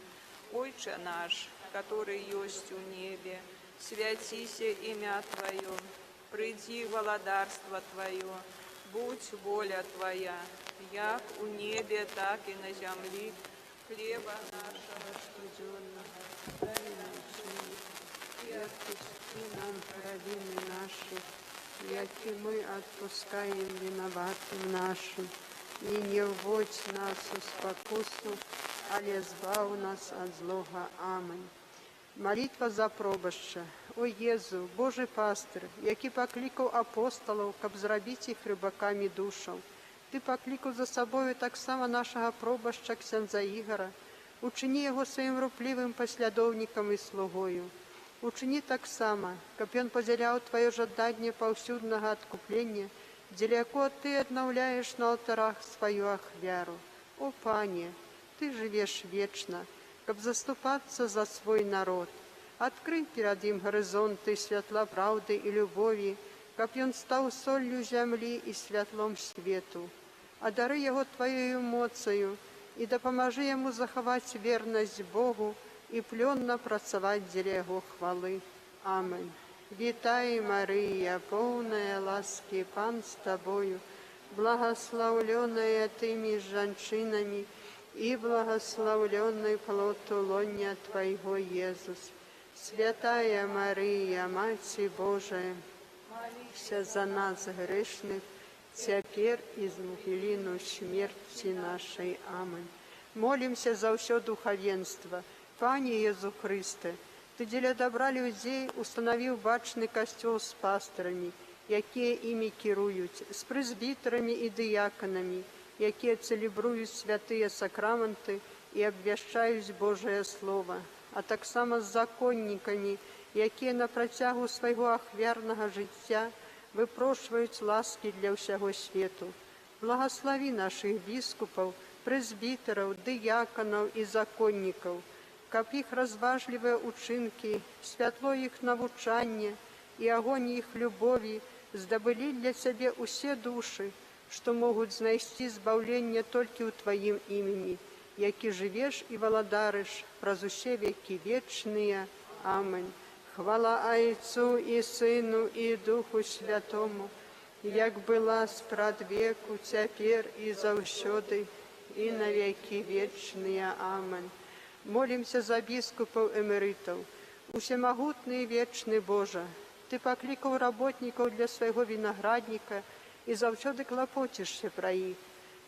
Отче наш, который есть у небе, святися имя Твое, приди володарство Твое, будь воля Твоя, як у небе, так и на земле. Хлеба нашего ежедневного дай нам сегодня, и отпусти нам провины наши, яки мы отпускаем виноватым нашим, и не вводь нас в спокусу, але збав нас от злого. Аминь. Молитва за пробаща. О Єзу, Божий пастир, який покликав апостолів, щоб зробити їх рибаками душів, Ти покликав за собою так само нашого пробаща ксяндза Ігора, учини його своїм рупливим послідовником і слугою. Учини так само, щоб він поділяв Твоє жадання повсюдного откуплення, для якого Ти відновляєш на алтарах свою ахвяру. О Пане, Ты живешь вечно, щоб заступатися за свой народ. Открий перед ним горизонти святла правди і любові, щоб він став солью землі і світлом світу. Одари його Твоєю моцею і допоможи йому заховати вірність Богу і пльонно працювати для його хвали. Аминь. Вітай, Марія, повна ласки, Пан з Тобою, благословленная Ты між женщинами, и благословленный плод лоня Твоего, Иисус. Святая Мария, Мать Божия, молися за нас грешных, теперь и в хвилину смерти нашей. Аминь. Молимся за все духовенство. Пане Иисус Христе, Ты для добра людей установил бачный костел с пасторами, які ими керують, з презбітерами і дияконами, які целебрують святые сакраменти і обвіщають Божие Слово, а так само з законниками, які на протягу свого ахвярного життя выпрошваюць ласкі для ўсяго свету. Благослови наших біскупаў, прэзбітараў, дыяканаў і законнікаў, каб іх разважлівыя ўчынкі, святло іх навучання і агонь іх любові здабылі для Цябе ўсе душы, што могуць знайсці збаўленне толькі ў Тваім імені, які жывеш і валадарыш праз усе векі вечныя. Аминь. Хвала Айцу і Сыну і Духу Святому, як была спрад веку, цяпер і заўсёды, і на векі вечныя. Аминь. Молімся за біскупаў эмерытаў. Усемагутны і вечны Божа, Ты паклікаў работнікаў для свайго вінаградніка і заўсёды клапоцішся пра іх.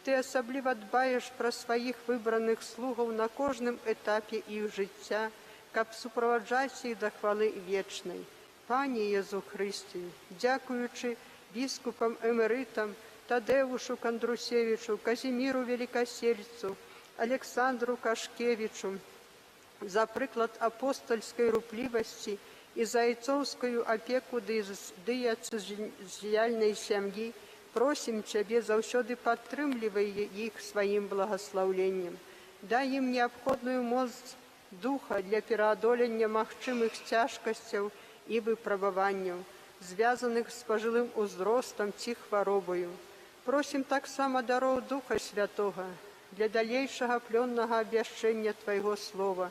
Ты асабліва дбаеш пра сваіх выбраных слугаў на кожным этапе іх жыцця, каб суправаджаць іх да хвалы вечнай. Пане Езу Хрысце, дзякуючы біскупам эмерытам Тадеушу Кандрусевічу, Казіміру Великосельцу, Александру Кашкевічу за прыклад апостольскай руплівасці і за айцоўскую апеку дыяцэзіяльнай сям'і, просім Цябе, заўсёды падтрымлівай іх сваім благаслаўленнем. Дай ім неабходную моц духа для пераадолення магчымых цяжкасцяў і выпрабаванняў, звязаных з пажылым узростам ці хваробаю. Просім таксама дароў Духа Святога для далейшага плённага абвяшчэння Твайго слова,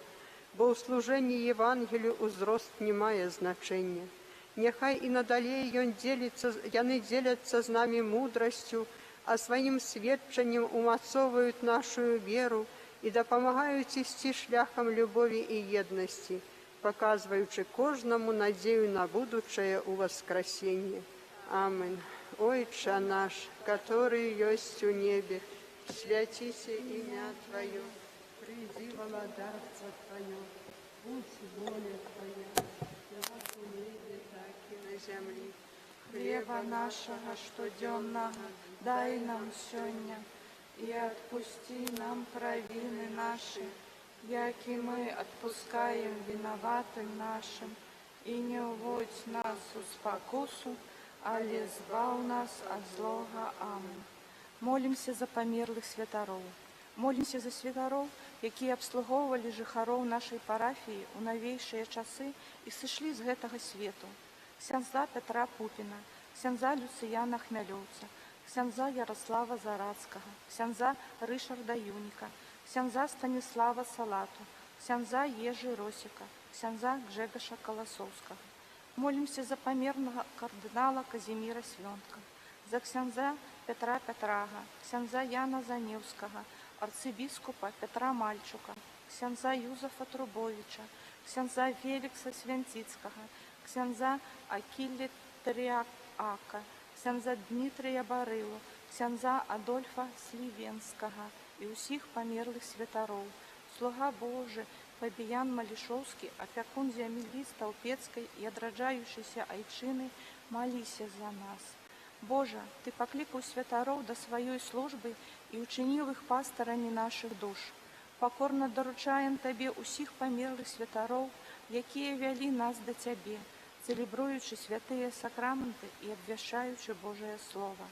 бо ў служэнні Евангелію ўзрост не мае значэння. Няхай і надалей яны дзеляцца з намі мудрасцю, а сваім сведчаннем умацоўваюць нашу веру і дапамагаюць ісці шляхам любові і еднасці, паказваючы кожнаму надзею на будучае ў воскресенье. Аминь. Ойче наш, который есть у небе, святися имя Твое, приди владарство Твое, будь воля Твоя, как у небе, так и на земле. Хлеба нашего штоденного дай нам сёння, и отпусти нам провины наши, яки мы отпускаем виноватым нашим, и не уводь нас в спокусу, але збав нас от злога. Аминь. Молімся за памерлых святароў. Молімся за святароў, якія абслугоўвалі жыхароў нашай парафіі ў навейшыя часы і сышлі з гэтага свету. Ксяндза Петра Пупіна, ксяндза Люцыяна Хмялёўца, ксяндза Ярослава Зарацкага, ксяндза Рышарда Юніка, ксяндза Станіслава Салату, ксяндза Ежы Росіка, ксяндза Гжегаша Каласоўскага. Молімся за памернага кардынала Казіміра Свёнтка, за ксяндза Петра Петрага, ксяндза Яна Занеўскага, арцыбіскупа Петра Мальчука, ксяндза Юзафа Трубовича, ксяндза Фелікса Свянціцкага, ксяндза Акіллі Трыака, ксяндза Дмітрыя Барылу, ксяндза Адольфа Слівенскага і ўсіх памерлых святароў. Слуга Божы Фабіян Малішоўскі, апякун зямлі Стаўпецкай і адраджаючыйся айчыны, маліся за нас. Божа, Ты паклікаў святароў да сваёй службы і ўчыніў іх пастарамі нашых душ. Пакорна даручаем Табе ўсіх памерлых святароў, якія вялі нас да Цябе, цэлебруючы святыя сакрамэнты і абвяшчаючы Божае Слова.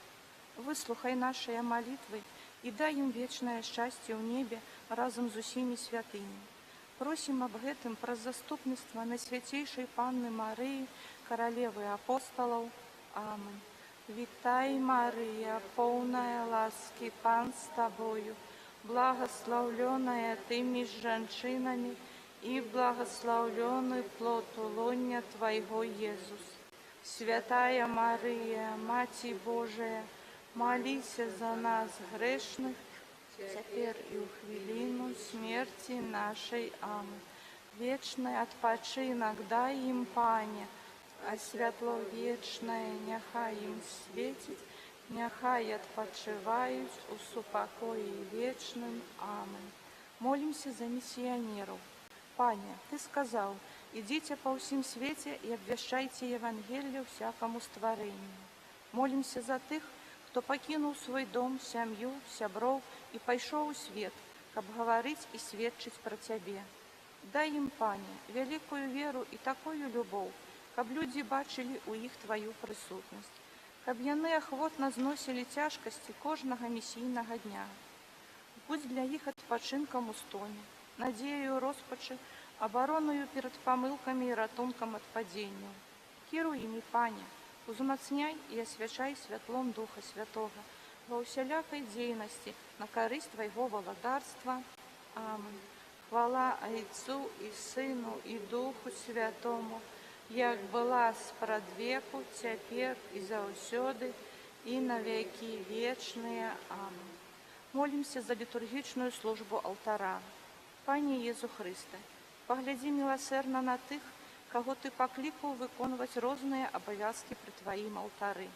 Выслухай нашыя малітвы і дай ім вечнае шчасце ў небе разам з усімі святымі. Просім аб гэтым праз заступніцтва Найсвяцейшай Панны Марыі, каралевы апосталаў. Аминь. Вітай, Марыя, поўная ласкі, Пан з Табою, благословленная Ты між жанчынамі, і благословленный плод лоня Твайго, Езус. Святая Марыя, Маці Божая, маліся за нас грэшных, цяпер і ў хвіліну смерці нашай. Аминь. Вечны адпачынак дай ім, Пане, а святло вечнае няхай ім свеціць, няхай адпачываюць у супакоі вечным. Аминь. Молімся за місіянераў. Пане, Ты сказаў: ідзіце па ўсім свеце і абвяшчайце Евангелле всякаму стварэнню. Молімся за тых, хто пакінуў свой дом, сям'ю, сяброў і пайшоў у свет, каб гаварыць і сведчыць пра Цябе. Дай ім, Пане, вялікую веру і такую любоў, каб людзі бачылі ў іх Тваю прысутнасць. каб яны ахвотна зносілі цяжкасці кожнага місійнага дня. Будь для іх адпачынкам у стоне, надзею роспачы, абароною перад памылкамі і ратункам ад падзенняў. Кіруй імі, Пане, узмацняй і асвячай святлом Духа Святога ва ўсялякай дзейнасці на карысць Твайго валадарства. Амин. Хвала Отцу и Сыну и Духу Святому, як была спрадвеку, цяпер і заўсёды, і на веки вечные. Амин. Молимся за літургічную службу алтара. Пане Єзу Христе, поглядзі милосердно на тых, кого Ты покликал выконваць розныя абавязкі пры Тваім алтары.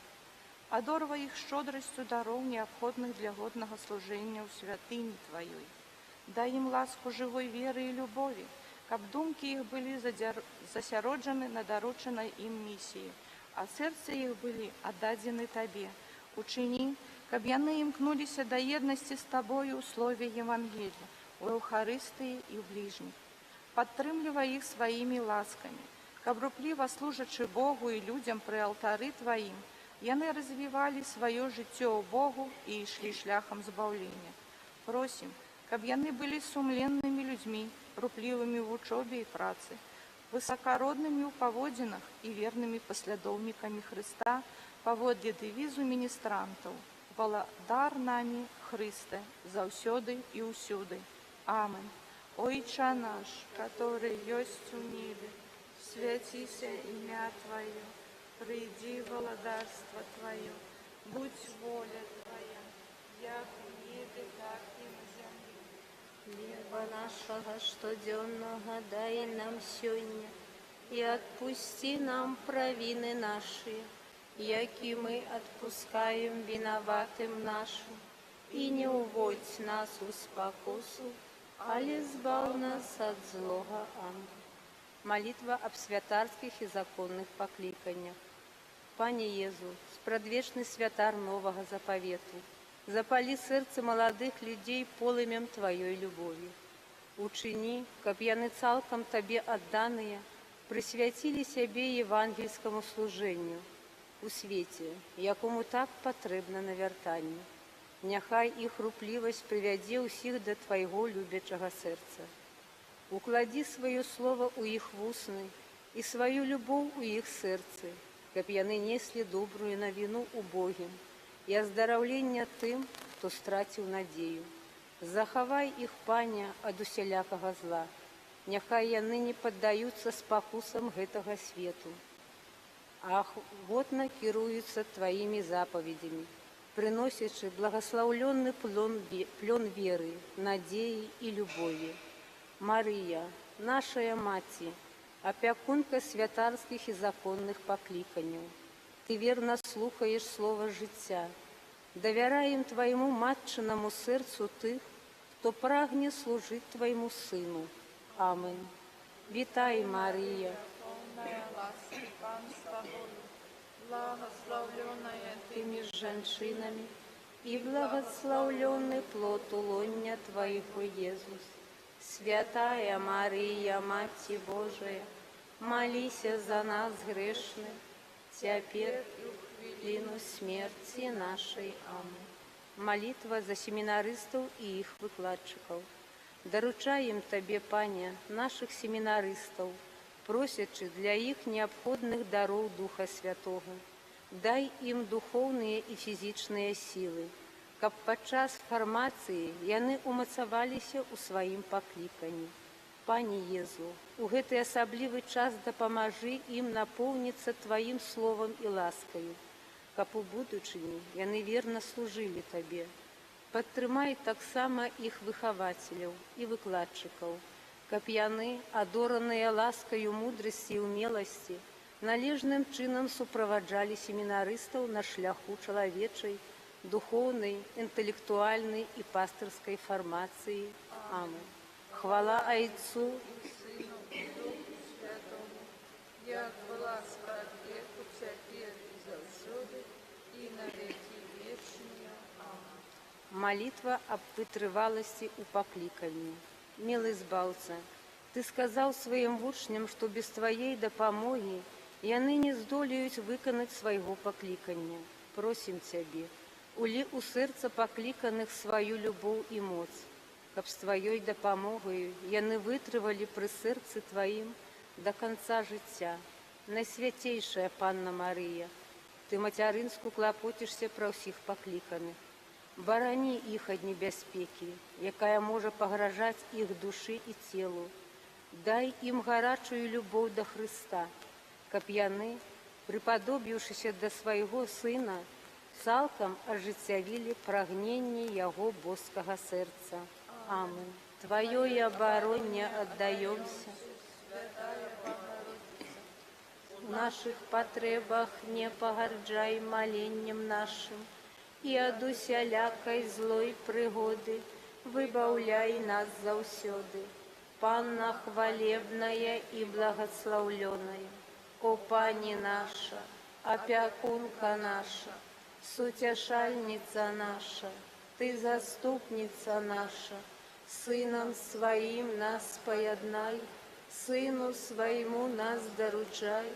Адорвай іх шчодрасцю дароў, неабходных для годнага служэння ў святыні Тваёй. Дай ім ласку жывой веры і любові, каб думкі іх былі засяроджаны на даручанай ім місіі, а сэрцы іх былі аддадзены Табе. Учыні, каб яны імкнуліся да еднасці з Табою ў слове Евангелія, у Еўхарыстыі і ў бліжніх. Падтрымлівай іх сваімі ласкамі, каб рупліва служачы Богу і людзям пры алтары Тваім, яны развівалі сваё жыццё ў Богу і ішлі шляхам збаўлення. Просім, каб яны былі сумленнымі людзьмі, руплівымі ў вучобе і працы, высакароднымі ў паводзінах і вернымі паслядоўнікамі Хрыста паводле дэвізу міністрантаў. Валадар намі, Хрысте, заўсёды і ўсюды. Амин. Ойча наш, который есть у небе, святися имя Твое, приди владарство Твое, будь воля Твоя, як в небе, так и на земле. Хлеба нашего штоденного дай нам сёння, и отпусти нам провины наши, яки мы отпускаем виноватым нашим, и не уводь нас в спокусу, али избав нас от злого. Аминь. Молитва об святарских и законных покликаниях. Пане Езу, спрадвечный святар нового заповету, запали сердце молодых людей полымем Твоей любови. Учини, каб яны цалком Тебе отданные, присвятили себе евангельскому служению у свете, якому так потребно на вяртанне. Няхай іх руплівасць прывядзе ўсіх да Твайго любячага сэрца. Укладі сваё слово ў іх вусны і сваю любоў у іх сэрцы, каб яны неслі добрую навіну убогім і аздараўлення тым, хто страціў надзею. Захавай іх, Пане, ад усялякага зла. Няхай яны не паддаюцца спакусам гэтага свету, а ахвотна кіруюцца Тваімі запаведзямі, приносячи благословленный плен веры, надеи и любови. Мария, нашая Мати, опекунка святарских и законных покликаний, Ты верно слухаешь слово життя. Довяраем Твоему матчиному сердцу тых, кто прагне служить Твоему Сыну. Аминь. Витай, Мария. Полная ласки, Пан с Тобою, благословленная Ты между женщинами, и благословленный плод лоня Твоего, Иисус. Святая Мария, Мать Божия, молися за нас грешных, теперь и в хвилину смерти нашей. Аминь. Молитва за семинаристов и их выкладчиков. Доручаем Тебе, Пане, наших семинаристов, просячи для іх неабходных дароў Духа Святого. Дай ім духоўныя і фізічныя сілы, каб падчас фармацыі яны умацаваліся ў сваім пакліканні. Пане Езу, у гэты асаблівы час дапамажы ім напоўніцца Тваім словам і ласкаю, каб у будучыні яны верна служылі Табе. Падтрымай таксама іх выхавацеляў і выкладчыкаў, каб яны, адораныя ласкаю мудрасці і ўмеласці, належным чынам суправаджалі семінарыстаў на шляху чалавечай, духоўнай, інтэлектуальнай і пастырскай фармацыі. Аминь. Хвала Отцу и Сыну и Духу Святому, як была спрадвеку, цяпер і заўсёды, і на веки вечныя. Аминь. Молитва об вытрывалости у покликания. Милый Збаўца, Ты сказал своим вучням, что без Твоей дапамоги яны не здолеюць выканаць свайго покликання. просім Цябе, улі ў сэрца пакліканых сваю любоў і моц, каб з Тваёй дапамогаю яны вытрывалі пры сэрцы Тваім да канца жыцця. Найсвяцейшая Панна Марыя, Ты мацярынску клапоцішся пра ўсіх пакліканых. Барані іх ад небяспекі, якая можа пагражаць іх душы і целу. Дай ім гарачую любоў да Хрыста, каб яны, прыпадобіўшыся да свайго Сына, цалкам ажыццявілі прагненне Яго боскага сэрца. Амин. Твоей обороне отдаемся. В наших потребах не погарджай моленнем нашим, и от усялякой злой пригоды выбавляй нас заўсёды. Панна хвалебная и благословленная, о Пани наша, опекунка наша, сутешальница наша, Ты заступница наша, Сыном Своим нас поеднай, Сыну Своему нас доручай,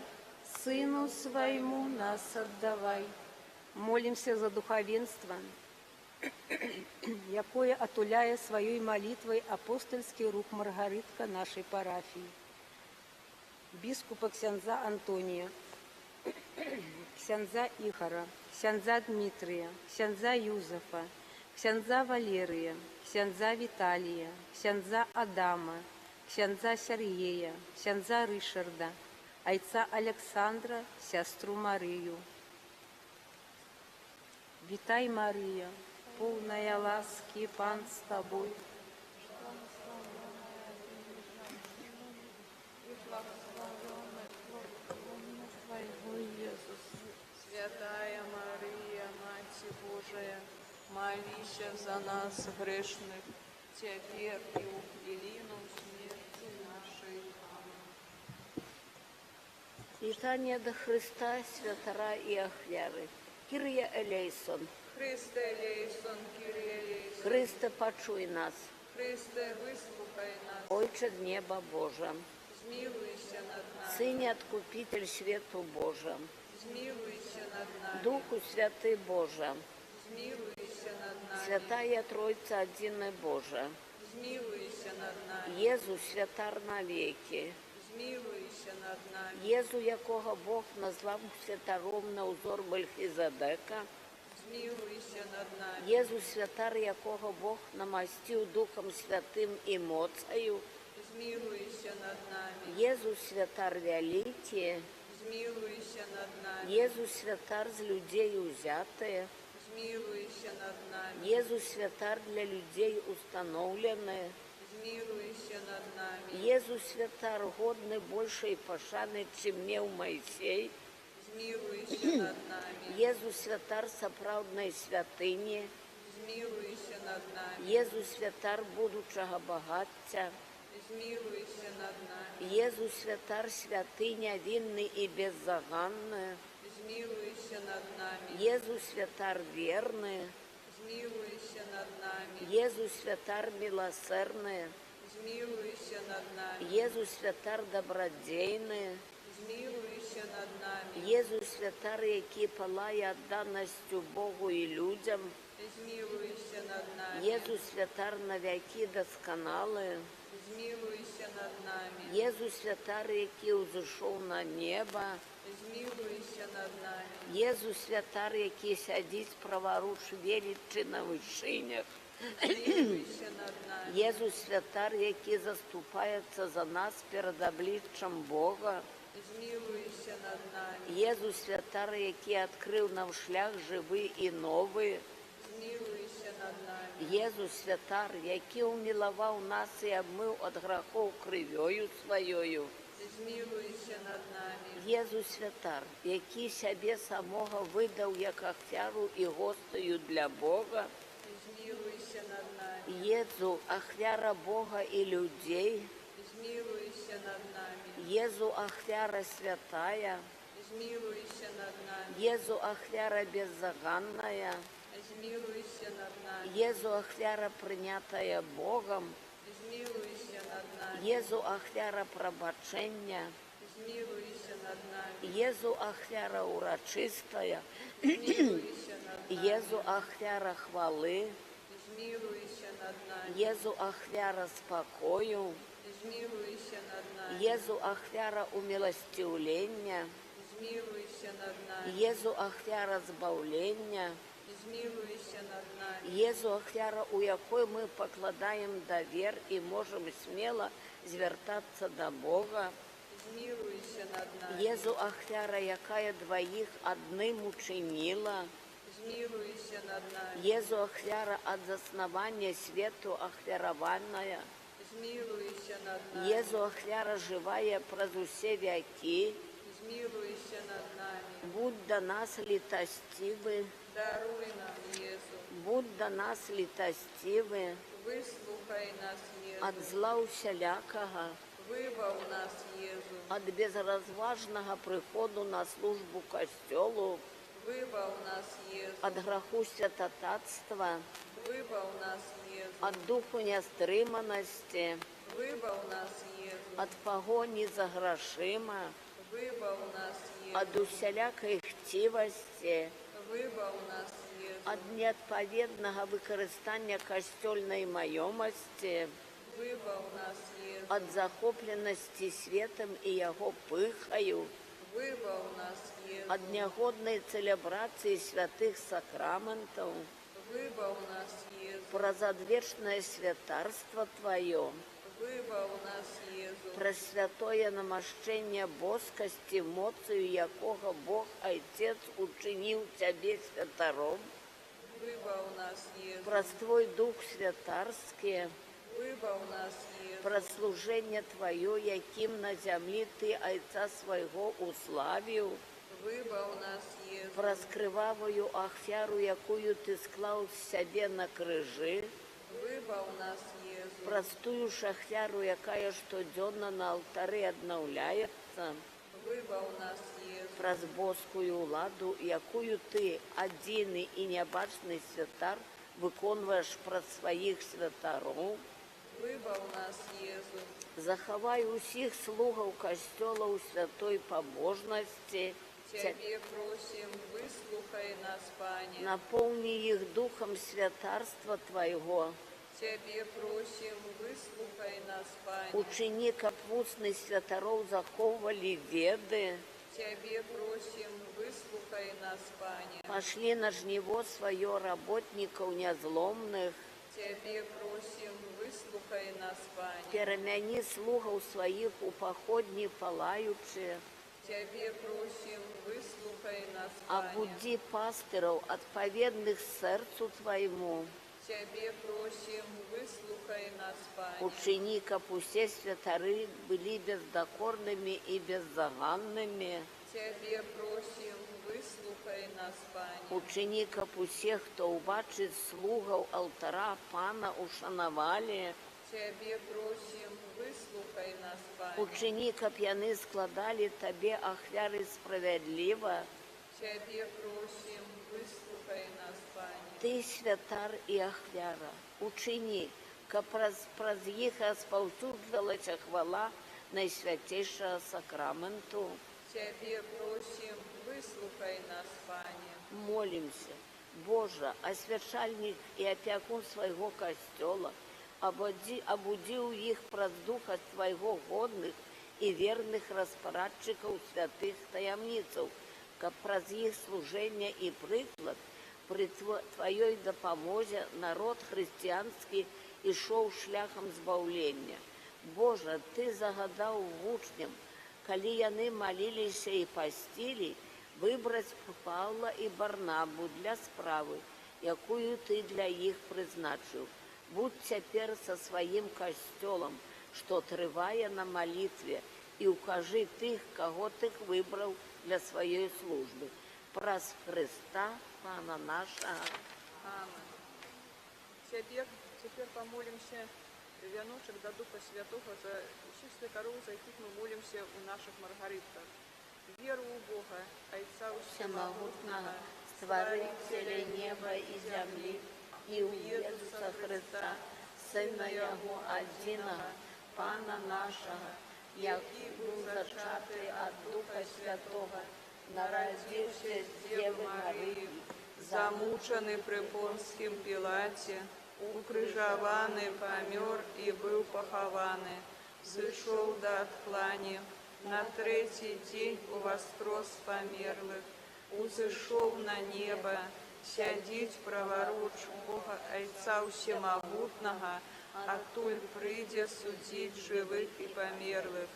Сыну Своему нас отдавай. Молимся за духовенство, якое отуляе своей молитвой апостольский рух Маргаритка нашей парафии. Бискупа ксяндза Антония, ксяндза Ихара, ксяндза Дмитрия, ксяндза Юзефа, ксяндза Валерия, ксяндза Виталия, ксяндза Адама, ксяндза Сергея, ксяндза Ришарда, айца Александра, сестру Марию. Витай, Мария, полная ласки, Пан с тобой. Святая Мария, Мать Божия, молися за нас, грешных, теперь и у хвилину смерти нашей. Вітання до Христа, святара і ахвяри. Кирія Елейсон. Христе Елейсон, Кирия Елейсон. Христе, почуй нас. Христе, выслухай нас. Отче неба Божа. Змилуйся над нами. Сыне Откупитель свету Божа. Змилуйся над нами. Духу Святый Божа. Змилуйся над нами. Святая Тройца Одине Божа. Змилуйся над нами. Єзу святар навеки. Змилуйся над нами. Єзу, якого Бог назвав святаром на узор Мельхізедека. Змилуйся над нами. Єзу святар, якого Бог намастив Духом Святим і моцею. Змилуйся над нами. Єзу святар великий. Змилуйся над нами. Єзу святар з людей узятые. Змилуйся над нами. Єзу святар для людей установленные. Змилуйся над нами. Єзу святар годный большей пошаны, чем не у Моисей. Змилуйся над нами. Єзу святар сапраўднай святыні. Змилуйся над нами. Єзу святар будучага багацця. Змилуйся над нами. Єзу святар святыня вінны і беззаганны. Змилуйся над нами. Єзу святар верны. Змилуйся над нами. Єзу святар милосердны. Змилуйся над нами. Єзу святар добродейны. Змилуйся над нами. Єзу святар, який палає відданістю Богу і людям. Змилуйся над нами. Єзу святар навіки досконали. Змилуйся над нами. Єзу святар, який узійшов на небо. Змилуйся над нами. Єзу святар, який сидить праворуч величі на вишинях. Змилуйся над нами. Єзу святар, який заступається за нас перед обличчям Бога. Змилуйся над нами. Єзу святар, який відкрив нам шлях живий і новий. Змилуйся над нами. Єзу святар, який умилував нас і обмив від грехов крив'ю своєю. Змилуйся над нами. Єзу святар, який себе самого видав як ахвяру і гостею для Бога. Змилуйся над нами. Єзу, ахвяра Бога і людей. Змилуйся над нами. Єзу, ахвяра святая. Змилуйся над нами. Єзу, ахвяра беззаганная. Змилуйся над нами. Єзу, ахвяра прийнятая Богом. Змилуйся над нами. Єзу, ахвяра пробачення. Змилуйся над нами. Езу ахвяра урачистая, Змилуйся над нами. Езу ахвяра хвалы, Змилуйся над нами. Езу ахвяра спокою, Змилуйся над нами. Езу ахвяра умилостивлення, Змилуйся над нами. Езу ахвяра збавлення, Змилуйся над нами. Езу ахвяра, у якой мы покладаем довер и можем смело звертаться до Бога. Змилуйся над нами. Езу ахвяра, якая двоих одним учинила. Змилуйся над нами. Езу ахвяра от заснования свету ахвяровальная. Змилуйся над нами. Езу ахвяра живая праз усе веки. Змилуйся над нами. Будь до нас литостивы, Даруй нам, Єсу. будь до нас литостивы, Вислухай нас, Єсу. от зла усялякого, Вибав нас, Єсу. от безразважного приходу на службу костелу, Вибав нас, Єсу. от граху святотатства, Вибав нас, Єсу. от духу нестриманості, Вибав нас, Єсу. от погоні за грошима, Вибав нас, Єсу. от усялякої хтивості, Вибав нас, Єсу. от неотповедного використання костельної майомості, Вибав нас, Єсу. от захопленості світом і його пихою, Вибав нас, Єсу. от негодної целебрації святих сакраментів, Вибав нас, Єсу. про задвечное святарство Твое, Вибав нас, Єсу. про святое намощення боскості, моцею якого Бог Отець учинив Тебе святаром, Вибав нас, Єсу. про Твой Дух святарський, Вибав нас, Єсу. про служення Твое, яким на землі Ти Отця Свого уславив, Вибав нас, Єсу. про скривавою ахвяру, якую Ти склав себе на крижі, Вибав нас, Єсу. простую шахвяру, яка щоденно на алтарі обновляється, Вибав нас, Єсу. про збоскую ладу, якую Ти, один і небачний святар, виконуєш про своїх святарів. Вибав нас, Єсу. Заховай усіх слугов костела у святой побожності, Тебе просим, вислухай нас, Пане. наповни їх духом святарства Твоего, Тебе просим, вислухай нас, Пане. учини, как вусны святаров заховывали веды, Тебе просим, вислухай нас, Пане. пошли на жниво свое работников незломных, Тебе просим, вислухай нас, Пане. перемяни слугов своих у походни палаючи, Тебе просим, вислухай нас, Пане. обуди пастыров отповедных сердцу Твоему, Тебе просим, вислухай нас, Пане. учини, как все святары были бездокорными и беззаганными, Тебе просим, вислухай нас, Пане. учини, как всех, кто убачит слугов алтара Пана, ушановали, Тебе просим, вислухай нас, Пане. учини, как яны складали Тебе ахвяры справедливо, Тебе просим, вислухай нас, Пане. Ты святар и ахвяра, учини, как праз їх розповсюджувалася хвала найсвятейшого сакраменту. Тебе просим, выслухай нас, Пане. Молимся, Боже, освящальник и опекун своего костела, обуди у их праз духа Твоего годных и верных распорадчиков святых таямницев, как праз их служение и приклад, при Твоей допомозе народ христианский ішов шляхом збавлення. Боже, Ты загадав вучням, коли яны молились и постили, выбрать Павла и Барнабу для справы, якую Ты для их призначил. Будь теперь со своим костелом, что триває на молитве, и укажи тых, кого Ты выбрал для своей службы. Праз Христа, Пана нашего. Аминь. Теперь помолимся вяночек до Духа Святого за всех святаров, за яких мы молимся у наших маргаритках. Веру у Бога, Отца Всемогутного, Створителя неба и земли, и у Иисуса Христа, Сына Его Одиного, Пана нашего, який був зачатий від Духа Святого, народився з Діви Марії, замучений при Понскім Пілаті, укрижований, помер і був похований, зійшов до отклані, на третій день увострос померлих, узійшов на небо, сядіть праворуч Бога Отця Всемогутнього, оттуль прийде судить живих і померлих.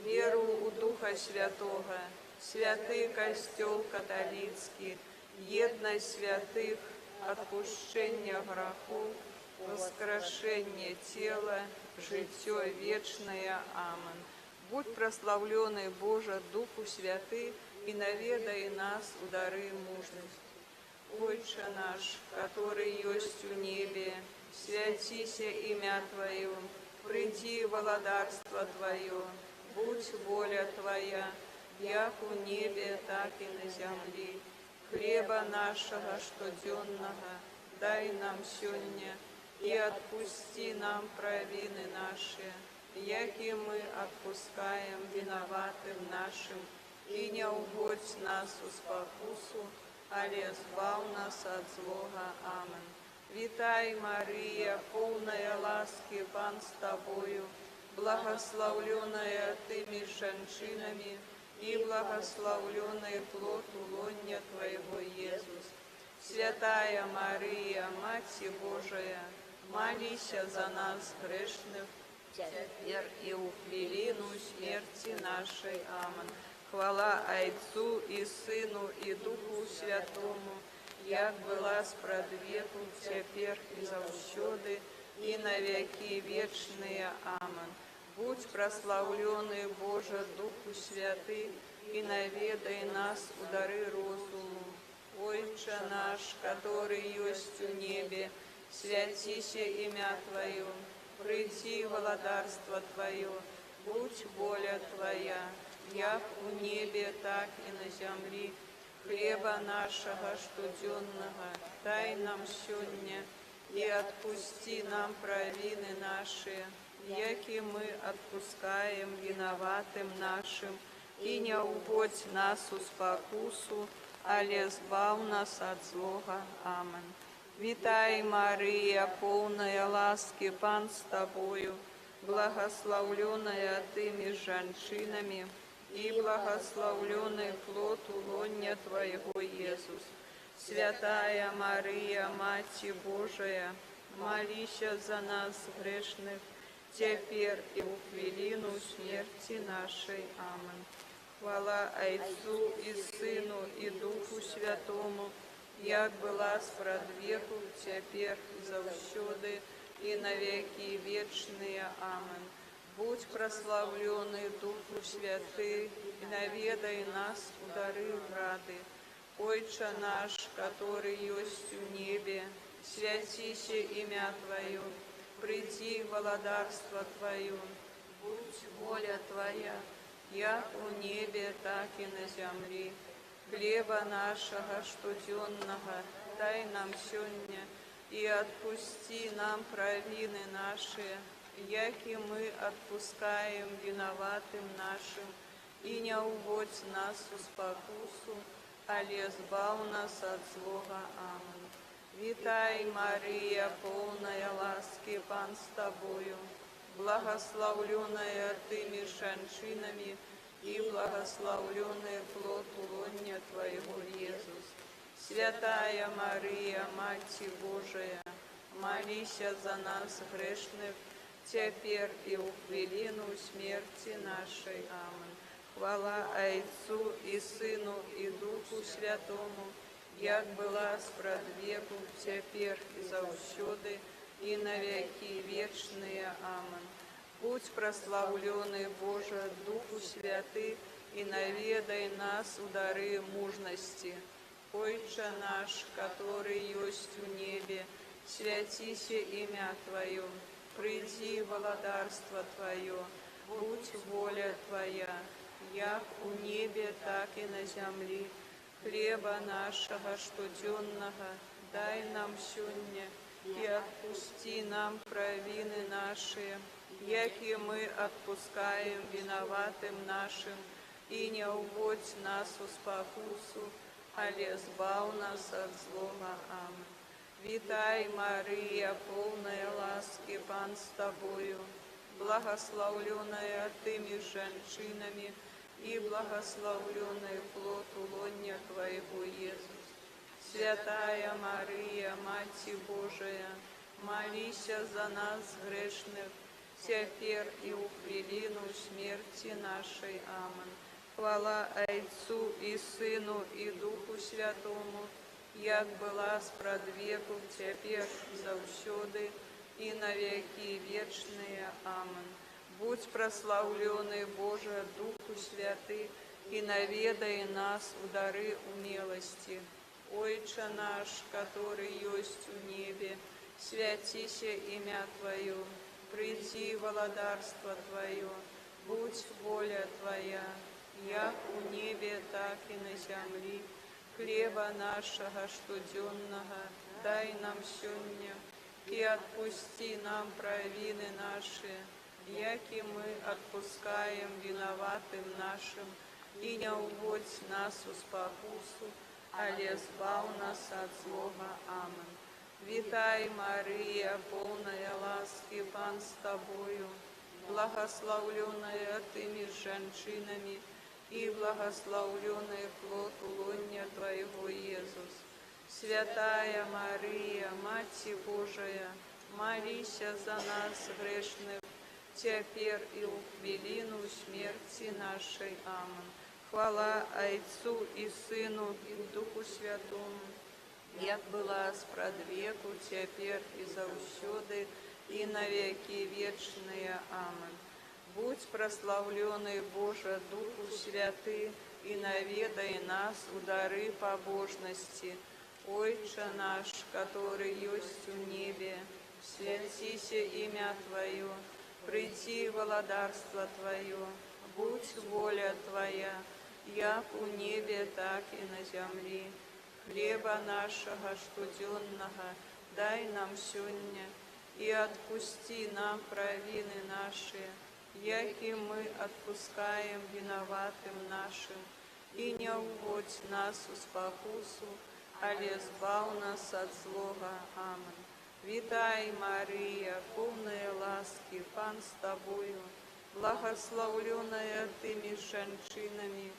Віру у Духа Святого, святий Костел католицький, єдність святих, отпущення грехов, воскрешение тела, життя вечное. Амен. Будь прославленный, Боже, Духу Святый, и наведай нас у дары мужности. Отче наш, который есть в небе, святися имя Твое, приди володарство Твое, будь воля Твоя, як у небе, так и на земле. Хлеба нашего штоденного дай нам сегодня, и отпусти нам провины наши, яки мы отпускаем виноватым нашим, и не угодь нас у спокусу, але избав нас от злого. Амен. Витай, Мария, полная ласки, Пан с Тобою, благословленная Ты меж женщинами, и благословленный плод лонья Твоего, Иисус. Святая Мария, Мать Божия, молись за нас грешных, теперь и у хвилину смерти нашей. Амен. Хвала Отцу и Сыну и Духу Святому, як была спрадвеку, теперь и завсёды, и на веки вечные. Амен. Будь прославленный, Боже, Духу Святый, и наведай нас у дары розуму. Отче наш, который есть в небе, святися имя Твое, приди володарство Твое, будь воля Твоя, як у небе, так и на земле. Хлеба нашего штоденного дай нам сегодня, и отпусти нам провины наши, яки мы отпускаем виноватым нашим, и не уводь нас у спокусу, але избав нас от злого. Амен. Витай, Мария, полная ласки, Пан с Тобою, благословленная Ты меж женщинами, и благословленный плод лонья Твоего, Иисус. Святая Мария, Мать Божия, молись за нас грешных, теперь и в хвилину смерти нашей. Амен. Хвала Отцу и Сыну и Духу Святому, як была спрадвеку, теперь и завсёды, и на веки вечные. Амен. Будь прославленный, Духу Святый, и наведай нас у дары рады. Отче наш, который есть в небе, святися имя Твое, приди володарство Твое, будь воля Твоя, як у небе, так и на земле. Хлеба нашего штоденного дай нам сегодня, и отпусти нам провины наши, яки мы отпускаем виноватым нашим, и не уводь нас у спокусу, але избав нас от злого. Амен. Витай, Мария, полная ласки, Пан с Тобою, благословленная Ты меж женщинами, и благословленный плод лонья Твоего, Иисус. Святая Мария, Мать Божия, молись за нас грешных, теперь и в хвилину смерти нашей. Амен. Хвала Отцу и Сыну и Духу Святому, як была спрадвеку, теперь и завсёды, и на веки вечные. Амен. Будь прославленный, Боже, Духу Святый, и наведай нас у дары мужности. Отче наш, который есть в небе, святися имя Твое, приди володарство Твое, будь воля Твоя, як у небе, так и на земле. Хлеба нашего штоденного дай нам сегодня, и отпусти нам провины наши, які ми отпускаем виноватым нашим, и не уводь нас у спокусу, але збав нас от злого. Аминь. Витай, Мария, полная ласки, Пан с тобою, благословленная ты меж женщинами, и благословленный плод лоня Твоего, Иисус. Святая Мария, Мать Божия, молись за нас грешных, теперь и у хвилину смерти нашей. Аминь. Хвала Отцу и Сыну и Духу Святому, як была спрадвеку, теперь завсёды и на веки вечные. Аминь. Будь прославленный, Боже, Духу Святый, и наведай нас в дары умелости. Отче наш, который есть в небе, святися имя Твое, приди володарство Твое, будь воля Твоя, як у небе, так и на земли. Хлеба нашего штоденного дай нам сегодня, и отпусти нам провины наши, яки мы отпускаем виноватым нашим, и не уводь нас в спокусу, але збав нас от злого. Аминь. Витай, Мария, полная ласки, Пан с тобою, благословленная ты меж женщинами, и благословленный плод лоня Твоего, Иисус. Святая Мария, Мать Божия, молись за нас грешных, теперь и у хвилину смерти нашей. Аминь. Хвала Отцу и Сыну и Духу Святому, як была спрадвеку, теперь и завсёды, и на веки вечные. Аминь. Будь прославленный, Боже, Духу Святый, и наведай нас в дары побожности. Отче наш, который есть в небе, святися имя Твое, приди володарство Твое, будь воля Твоя, як у небе, так и на земли. Хлеба нашего штоденного дай нам сегодня, и отпусти нам провины наши, яки мы отпускаем виноватым нашим, и не уводь нас в спокусу, але збав нас от злого. Аминь. Витай, Мария, полная ласки, Пан с тобою, благословленная ты меж женщинами,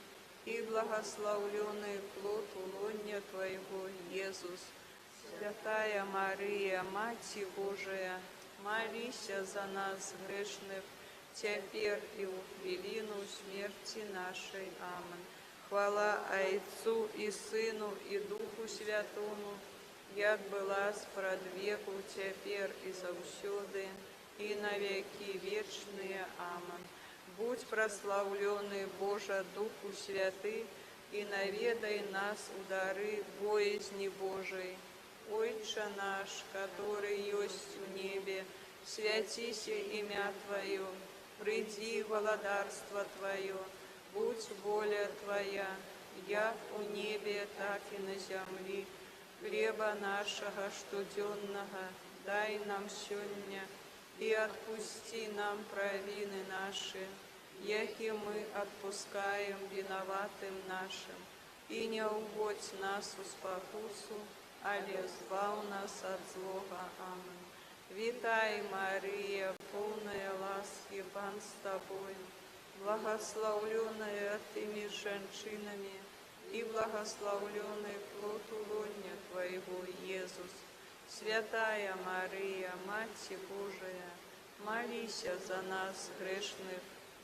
и благословленный плод лоня Твоего, Иисус. Святая Мария, Мать Божия, молись за нас грешных, теперь и у хвилину смерти нашей. Аминь. Хвала Отцу и Сыну и Духу Святому, як была спрадвеку, теперь и завсёды, и на веки вечные. Аминь. Будь прославленный, Боже, Духу Святый, и наведай нас в дары боязни Божией. Отче наш, который есть в небе, святися имя Твое, приди володарство Твое, будь воля Твоя, як у небе, так и на земли. Хлеба нашего штоденного дай нам сегодня, и отпусти нам провины наши, яки мы отпускаем виноватым нашим, и не уводь нас в спокусу, але збав нас от злого. Аминь. Витай, Мария, полная ласки, Пан с тобою, благословленная ты меж женщинами, и благословленный плод лоня Твоего, Иисус. Святая Мария, Мать Божия, молись за нас грешных,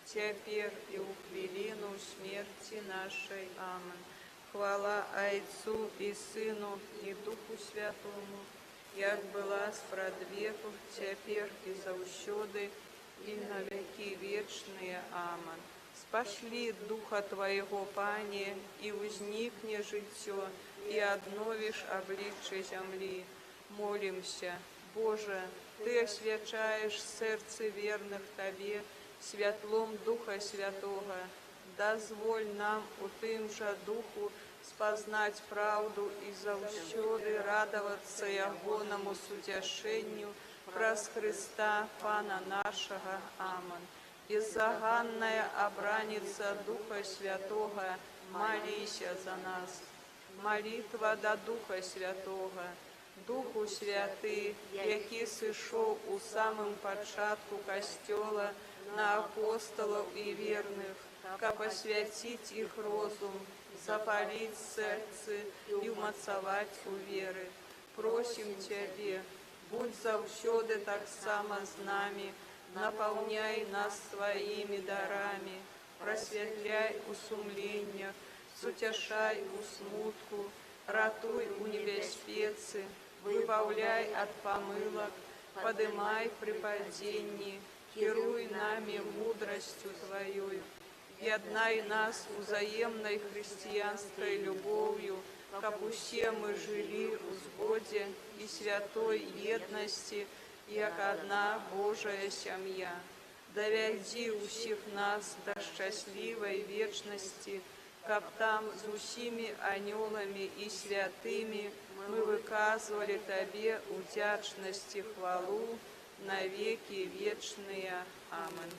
теперь и у хвилину смерти нашей. Аминь. Хвала Отцу и Сыну и Духу Святому, як была спрадвеку, теперь и завсёды, и на веки вечные. Аминь. Спошли Духа Твоего, Пане, и возникне житё, и обновишь обличье земли. Молимся, Боже, Ты освячаешь сердце верных Тебе святлом Духа Святого. Дозволь нам у тим же Духу спознать правду и завсёды радоваться Ягоному сутешению праз Христа Пана нашего. Амин. Беззаганная обраница Духа Святого, молися за нас. Молитва до Духа Святого. Духу Святый, який сышоў у самым пачатку Касцёла на апостолов и верных, каб освятить их розум, запалить сердце и умацовать у веры. Просим Тебе, будь заўсёды так само с нами, наполняй нас Твоими дарами, просветляй у сумлениях, сутешай у смутку, ратуй у небяспецы, выбавляй от помылок, подымай при падении, кируй нами мудростью Твоей. Яднай нас узаемной христианской любовью, как усе мы жили у згоде и святой едности, як одна Божая сям'я. Довяди усіх нас до счастливой вечности, как там с усими анёлами и святыми мы выказывали Тебе удячность и хвалу на веки вечные. Аминь.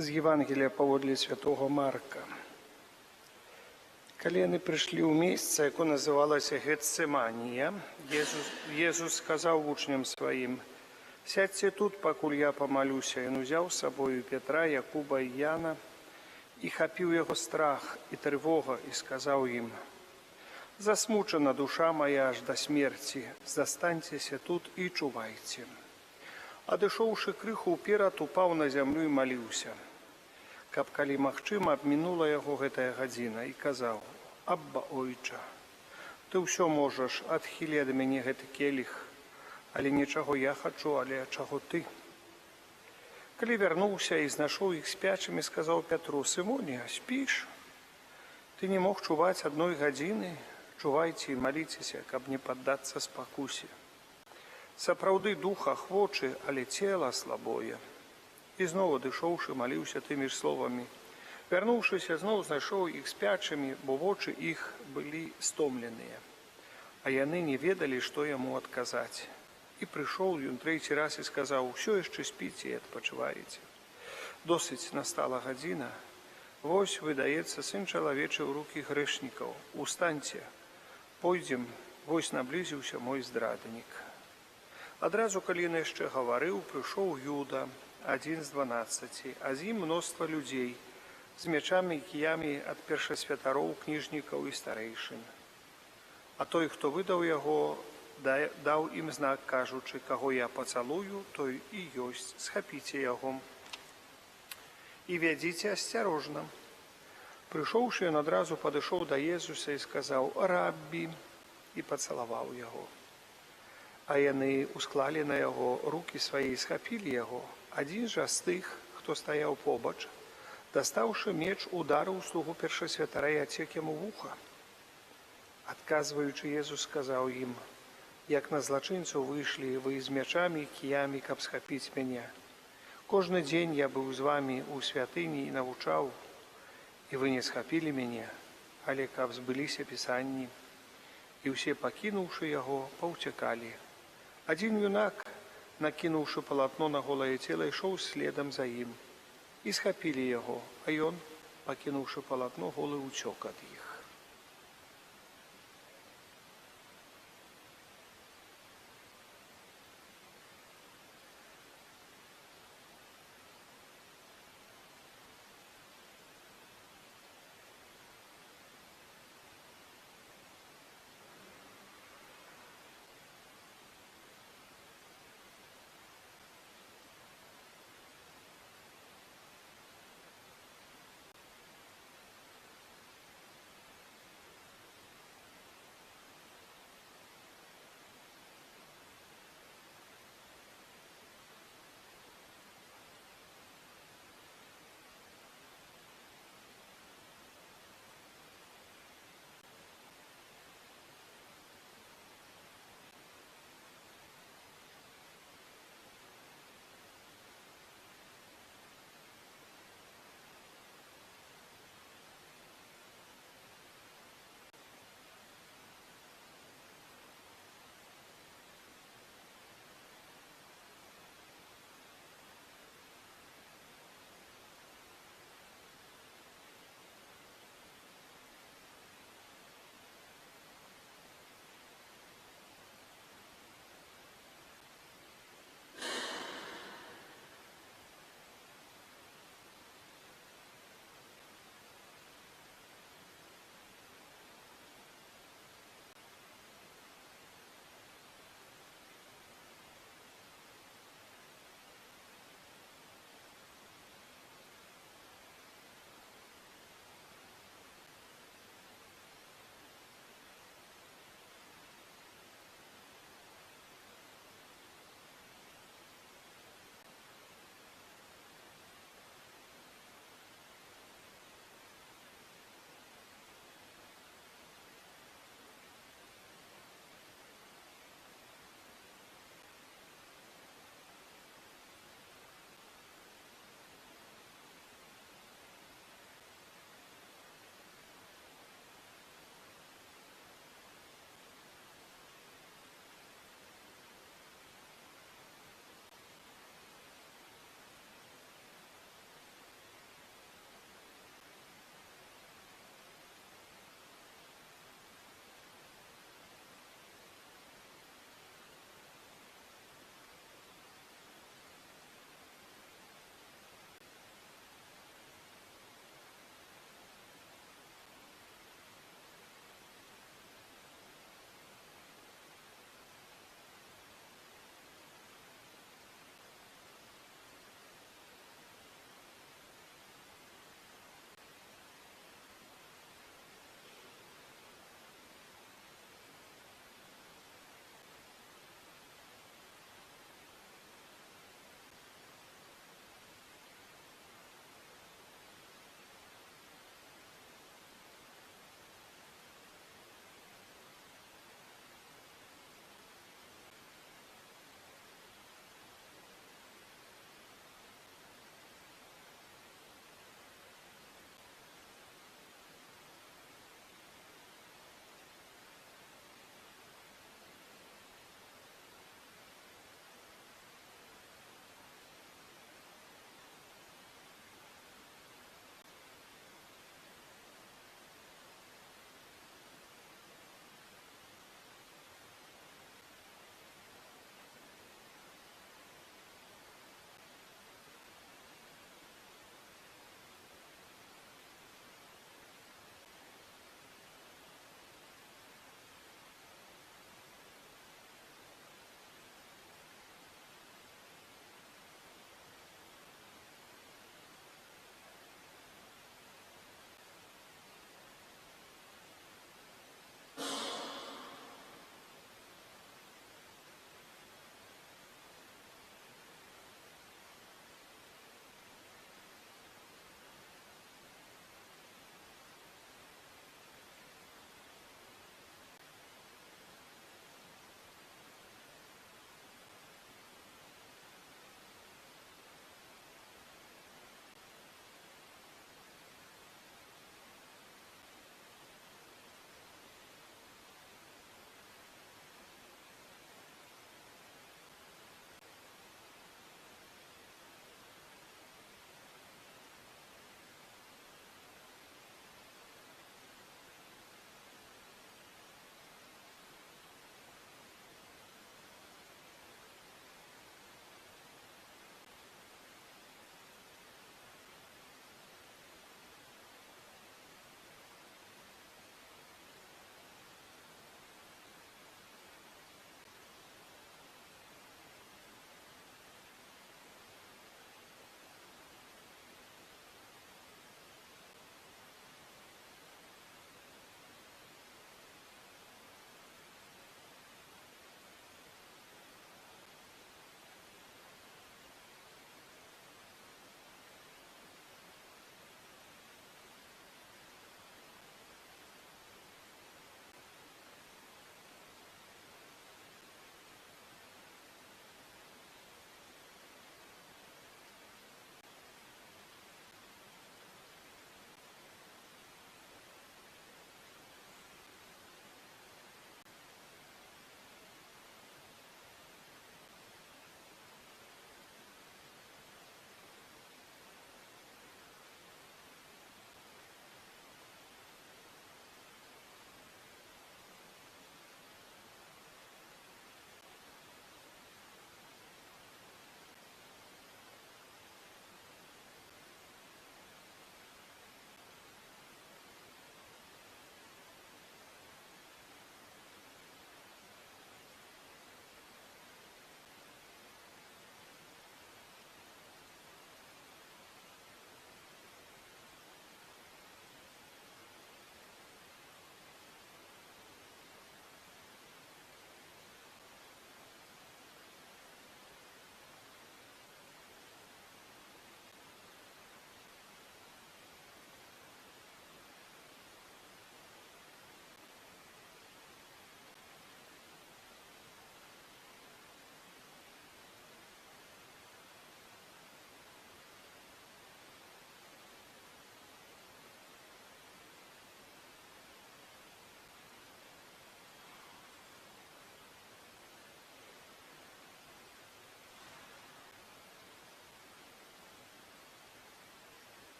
З Євангелія паводле святого Марка. Калі яны прыйшлі ў месца, яко называлася Гецсеманія, Езус сказаў вучням сваім: «Сядьце тут, пакуль я памалюся». Ён узяў з сабою Петра, Якуба і Яна, і хапіў яго страх і трывога, і сказаў ім: «Засмучана душа моя аж да смерці, застаньцеся тут і чувайце». Адышоўшы крыху ўперад, упаў на зямлю і маліўся, каб, калі магчыма, абмінула яго гэтая гадзіна, і казаў: «Абба, ойча, ты ўсё можаш, адхілі ад мяне гэты келіх, але не чаго я хачу, але чаго ты». Калі вярнуўся і знайшоў іх спячымі, сказаў Пятру: «Сымоне, спіш? Ты не мог чуваць адной гадзіны? Чувайце і маліцеся, каб не паддацца спакусе. Сапраўды дух ахвочы, але цела слабое». І зноў адышоўшы, маліўся тымі ж словамі. Вярнуўшыся, зноў знайшоў іх спячымі, бо вочы іх былі стомленыя. А яны не ведалі, што яму адказаць. І прыйшоў ён трэці раз і сказаў: «Усё яшчэ спіце і адпачываеце. Досыць настала гадзіна. Вось выдаецца сын чалавечы ў рукі грэшнікаў. Устаньце, пойдзем, вось наблізіўся мой здраднік». Адразу, калі ён яшчэ гаварыў, прыйшоў Юда, адзін з 12, а з ім мноства людзей, з мячамі і кіямі ад першасвятароў, кніжнікаў і старэйшын. А той, хто выдаў яго, даў ім знак, кажучы: «Каго я пацалую, той і ёсць, схапіце яго і вядзіце асцярожна». Прыйшоўшы, ён адразу падышоў да Езуса і сказаў: «Раббі», і пацалаваў яго. А яны усклалі на яго рукі свае і схапілі яго. Адзін жа з тых, хто стаяў побач, дастаўшы меч, ударыў слугу першасвятара і адсек яму вуха. Адказваючы, Езус сказаў ім: «Як на злачынцаў выйшлі вы з мячамі і кіямі, каб схапіць мяне. Кожны дзень я быў з вамі ў святыні і навучаў, і вы не схапілі мяне, але каб збыліся пісанні». І ўсе, пакінуўшы яго, паўцякалі. Адзін юнак, накінуўшы палатно на голае цела, ішоў следам за ім. І схапілі яго, а ён, пакінуўшы палатно, голы, уцёк ад іх.